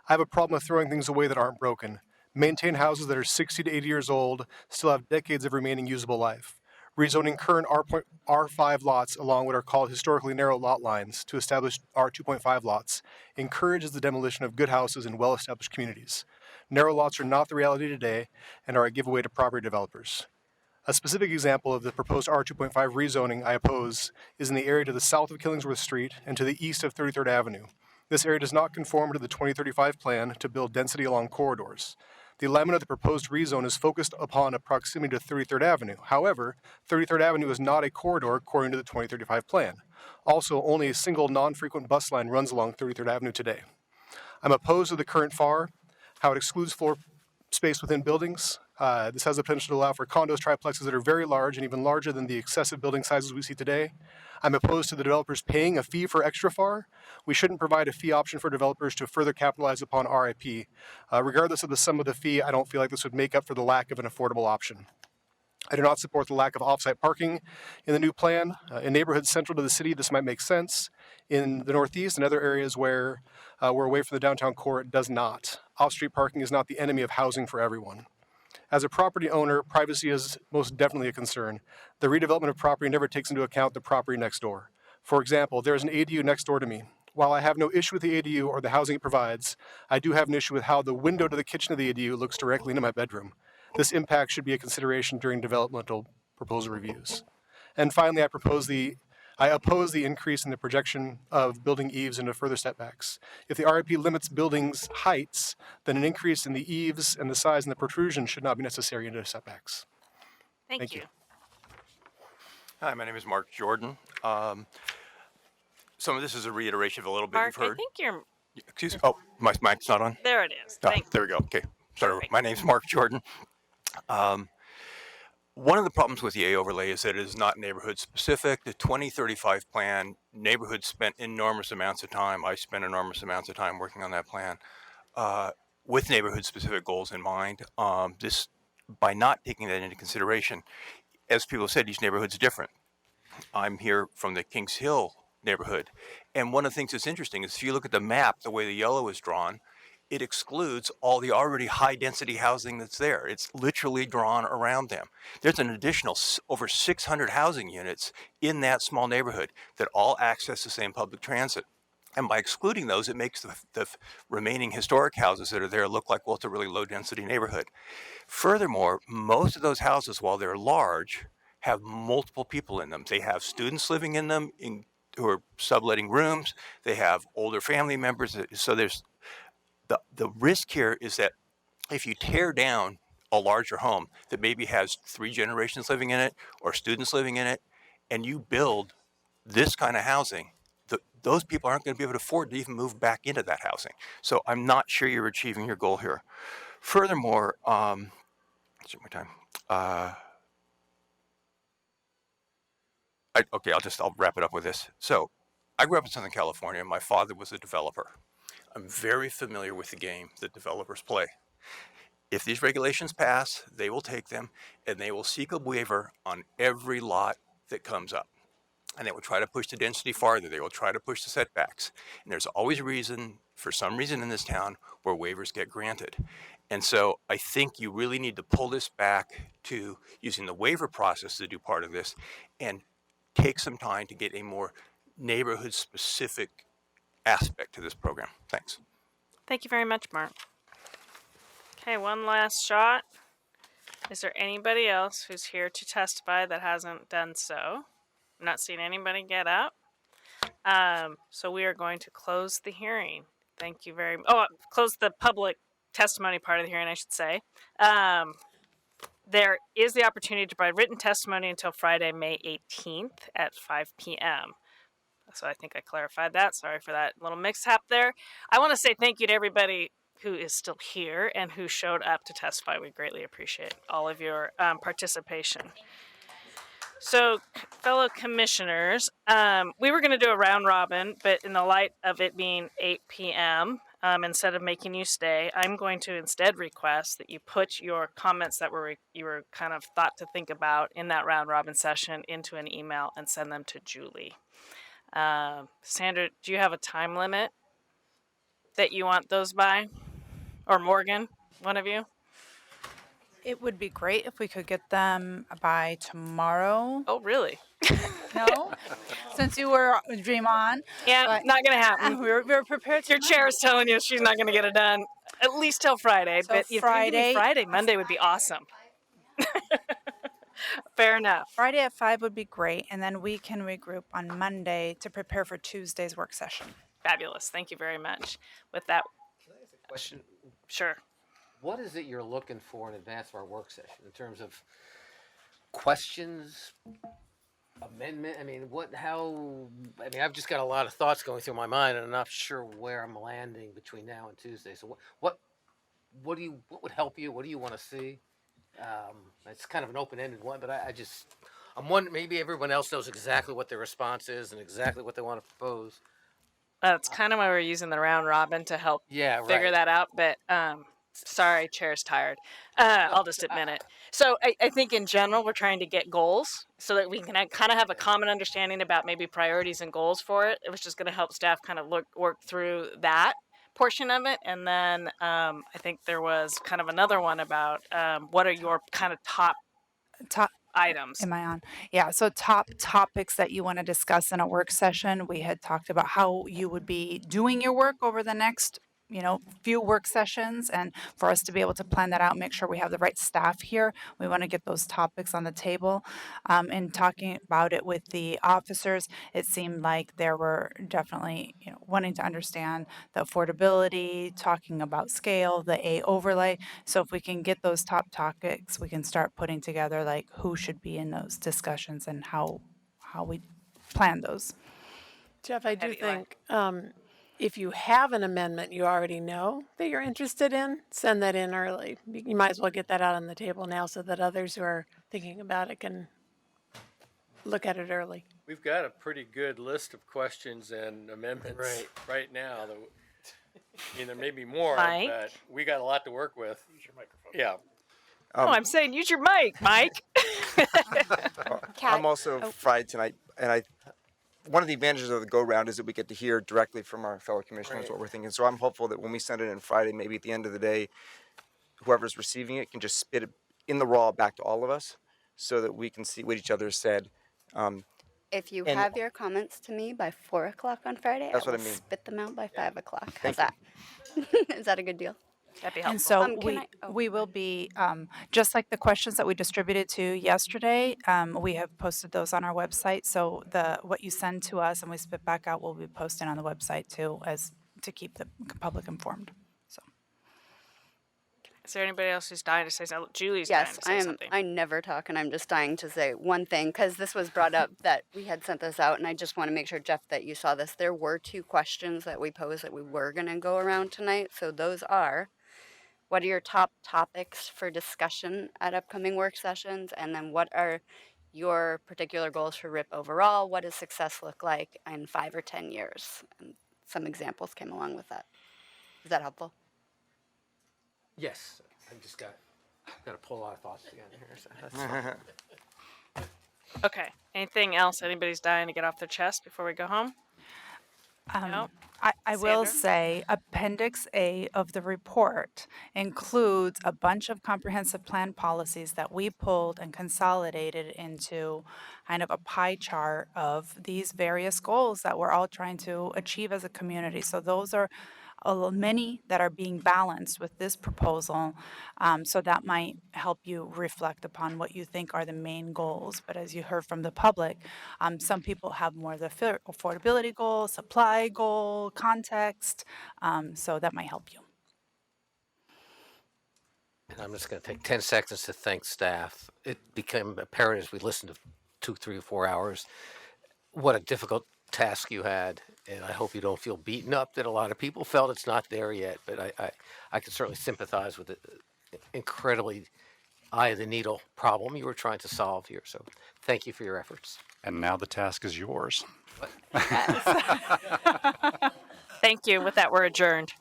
have a problem with throwing things away that aren't broken. Maintain houses that are 60 to 80 years old, still have decades of remaining usable life. Rezoning current R5 lots along what are called historically narrow lot lines to establish R2.5 lots encourages the demolition of good houses in well-established communities. Narrow lots are not the reality today and are a giveaway to property developers. A specific example of the proposed R2.5 rezoning I oppose is in the area to the south of Killingsworth Street and to the east of 33rd Avenue. This area does not conform to the 2035 plan to build density along corridors. The alignment of the proposed rezone is focused upon a proximity to 33rd Avenue. However, 33rd Avenue is not a corridor according to the 2035 plan. Also, only a single non-frequent bus line runs along 33rd Avenue today. I'm opposed to the current FAR, how it excludes floor space within buildings. This has the potential to allow for condos, triplexes that are very large and even larger than the excessive building sizes we see today. I'm opposed to the developers paying a fee for extra FAR. We shouldn't provide a fee option for developers to further capitalize upon RIP. Regardless of the sum of the fee, I don't feel like this would make up for the lack of an affordable option. I do not support the lack of off-site parking in the new plan. In neighborhoods central to the city, this might make sense. In the Northeast and other areas where we're away from the downtown core, it does not. Off-street parking is not the enemy of housing for everyone. As a property owner, privacy is most definitely a concern. The redevelopment of property never takes into account the property next door. For example, there is an ADU next door to me. While I have no issue with the ADU or the housing it provides, I do have an issue with how the window to the kitchen of the ADU looks directly into my bedroom. This impact should be a consideration during developmental proposal reviews. And finally, I oppose the increase in the projection of building eaves into further setbacks. If the RIP limits buildings' heights, then an increase in the eaves and the size and the protrusion should not be necessary into setbacks. Thank you. Hi, my name is Mark Jordan. Some of this is a reiteration of a little bit Mark, you've heard. I think you're... Excuse me. Oh, my mic's not on? There it is. Oh, Thank there we go. Okay. Sorry. My name's Mark Jordan. One of the problems with the A overlay is that it is not neighborhood specific. The 2035 plan, neighborhoods spent enormous amounts of time. I spent enormous amounts of time working on that plan with neighborhood specific goals in mind. By not taking that into consideration, as people said, each neighborhood's different. I'm here from the Kings Hill neighborhood. And one of the things that's interesting is if you look at the map, the way the yellow is drawn, it excludes all the already high density housing that's there. It's literally drawn around them. There's an additional over 600 housing units in that small neighborhood that all access the same public transit. And by excluding those, it makes the remaining historic houses that are there look like, well, it's a really low density neighborhood. Furthermore, most of those houses, while they're large, have multiple people in them. They have students living in them who are subletting rooms. They have older family members. So there's the risk here is that if you tear down a larger home that maybe has 3 generations living in it or students living in it, and you build this kind of housing, those people aren't going to be able to afford to even move back into that housing. So I'm not sure you're achieving your goal here. Furthermore, check my time. I'll wrap it up with this. So I grew up in Southern California. My father was a developer. I'm very familiar with the game that developers play. If these regulations pass, they will take them and they will seek a waiver on every lot that comes up. And they will try to push the density farther. They will try to push the setbacks. And there's always a reason, for some reason in this town, where waivers get granted. And so I think you really need to pull this back to using the waiver process to do part of this and take some time to get a more neighborhood-specific aspect to this program. Thanks. Thank you very much, Mark. Okay, one last shot. Is there anybody else who's here to testify that hasn't done so? I'm not seeing anybody get up. So we are going to close the hearing. Thank you very much. Oh, close the public testimony part of the hearing, I should say. There is the opportunity to provide written testimony until Friday, May 18th at 5 p.m. So I think I clarified that. Sorry for that little mix-up there. I want to say thank you to everybody who is still here and who showed up to testify. We greatly appreciate all of your participation. So, fellow commissioners, we were going to do a round robin, but in the light of it being 8 p.m., instead of making you stay, I'm going to instead request that you put your comments that you were kind of thought to think about in that round robin session into an email and send them to Julie. Sandra, do you have a time limit that you want those by? Or Morgan, one of you? It would be great if we could get them by tomorrow. Oh, really? No? Since you were Dream On. Yeah, not going to happen. We're prepared to. Your chair is telling you she's not going to get it done. At least till Friday. So but if Friday, Monday would be awesome. Fair enough. Friday at 5 would be great, and then we can regroup on Monday to prepare for Tuesday's work session. Fabulous. Thank you very much. With that, Can I ask a question? Sure. What is it you're looking for in advance of our work session in terms of questions, amendment? I mean, I've just got a lot of thoughts going through my mind, and I'm not sure where I'm landing between now and Tuesday. So what would help you? What do you want to see? It's kind of an open-ended one, but I'm wondering, maybe everyone else knows exactly what their response is and exactly what they want to propose. That's kind of why we're using the round robin to help figure that out. But sorry, chair's tired. I'll just admit it. So I think in general, we're trying to get goals so that we can kind of have a common understanding about maybe priorities and goals for it. It was just going to help staff kind of work through that portion of it. And then I think there was kind of another one about what are your kind of top items. Am I on? Yeah, so top topics that you want to discuss in a work session. We had talked about how you would be doing your work over the next few work sessions, and for us to be able to plan that out, make sure we have the right staff here, we want to get those topics on the table. And talking about it with the officers, it seemed like there were definitely, wanting to understand the affordability, talking about scale, the A overlay. So if we can get those top topics, we can start putting together like who should be in those discussions and how we plan those. Jeff, I do think if you have an amendment you already know that you're interested in, send that in early. You might as well get that out on the table now so that others who are thinking about it can look at it early. We've got a pretty good list of questions and amendments right now. There may be more, Mike? but we got a lot to work with. Use your microphone. Yeah. I'm saying use your mic, Mike. I'm also fried tonight, and one of the advantages of the go round is that we get to hear directly from our fellow commissioners what we're thinking. So I'm hopeful that when we send it in Friday, maybe at the end of the day, whoever's receiving it can just spit it in the raw back to all of us, so that we can see what each other has said. If you and- have your comments to me by 4 o'clock on Friday, That's I what will I mean. spit them out by 5 o'clock. Thank How's that? Is that a good deal? That'd be And helpful. so can we will be, just like the questions that we distributed to yesterday, we have posted those on our website. So what you send to us and we spit back out will be posted on the website too, as to keep the public informed. Is there anybody else who's dying to say something? Julie's Yes, dying to say something. I never talk, and I'm just dying to say one thing because this was brought up that we had sent this out, and I just want to make sure, Jeff, that you saw this. There were 2 questions that we posed that we were going to go around tonight. So those are, what are your top topics for discussion at upcoming work sessions? And then what are your particular goals for RIP overall? What does success look like in 5 or 10 years? And some examples came along with that. Is that helpful? Yes, I just got to pull a lot of thoughts together here. So that's fine. Okay. Anything else anybody's dying to get off their chest before we go home? No? I will Sandra? say Appendix A of the report includes a bunch of comprehensive plan policies that we pulled and consolidated into kind of a pie chart of these various goals that we're all trying to achieve as a community. So those are many that are being balanced with this proposal. So that might help you reflect upon what you think are the main goals. But as you heard from the public, some people have more of the affordability goal, supply goal, context. So that might help you. And I'm just going to take 10 seconds to thank staff. It became apparent as we listened to 2, 3, 4 hours what a difficult task you had, and I hope you don't feel beaten up that a lot of people felt it's not there yet, but I can certainly sympathize with the incredibly eye of the needle problem you were trying to solve here. So thank you for your efforts. And now the task is yours. Thank you. With that, we're adjourned.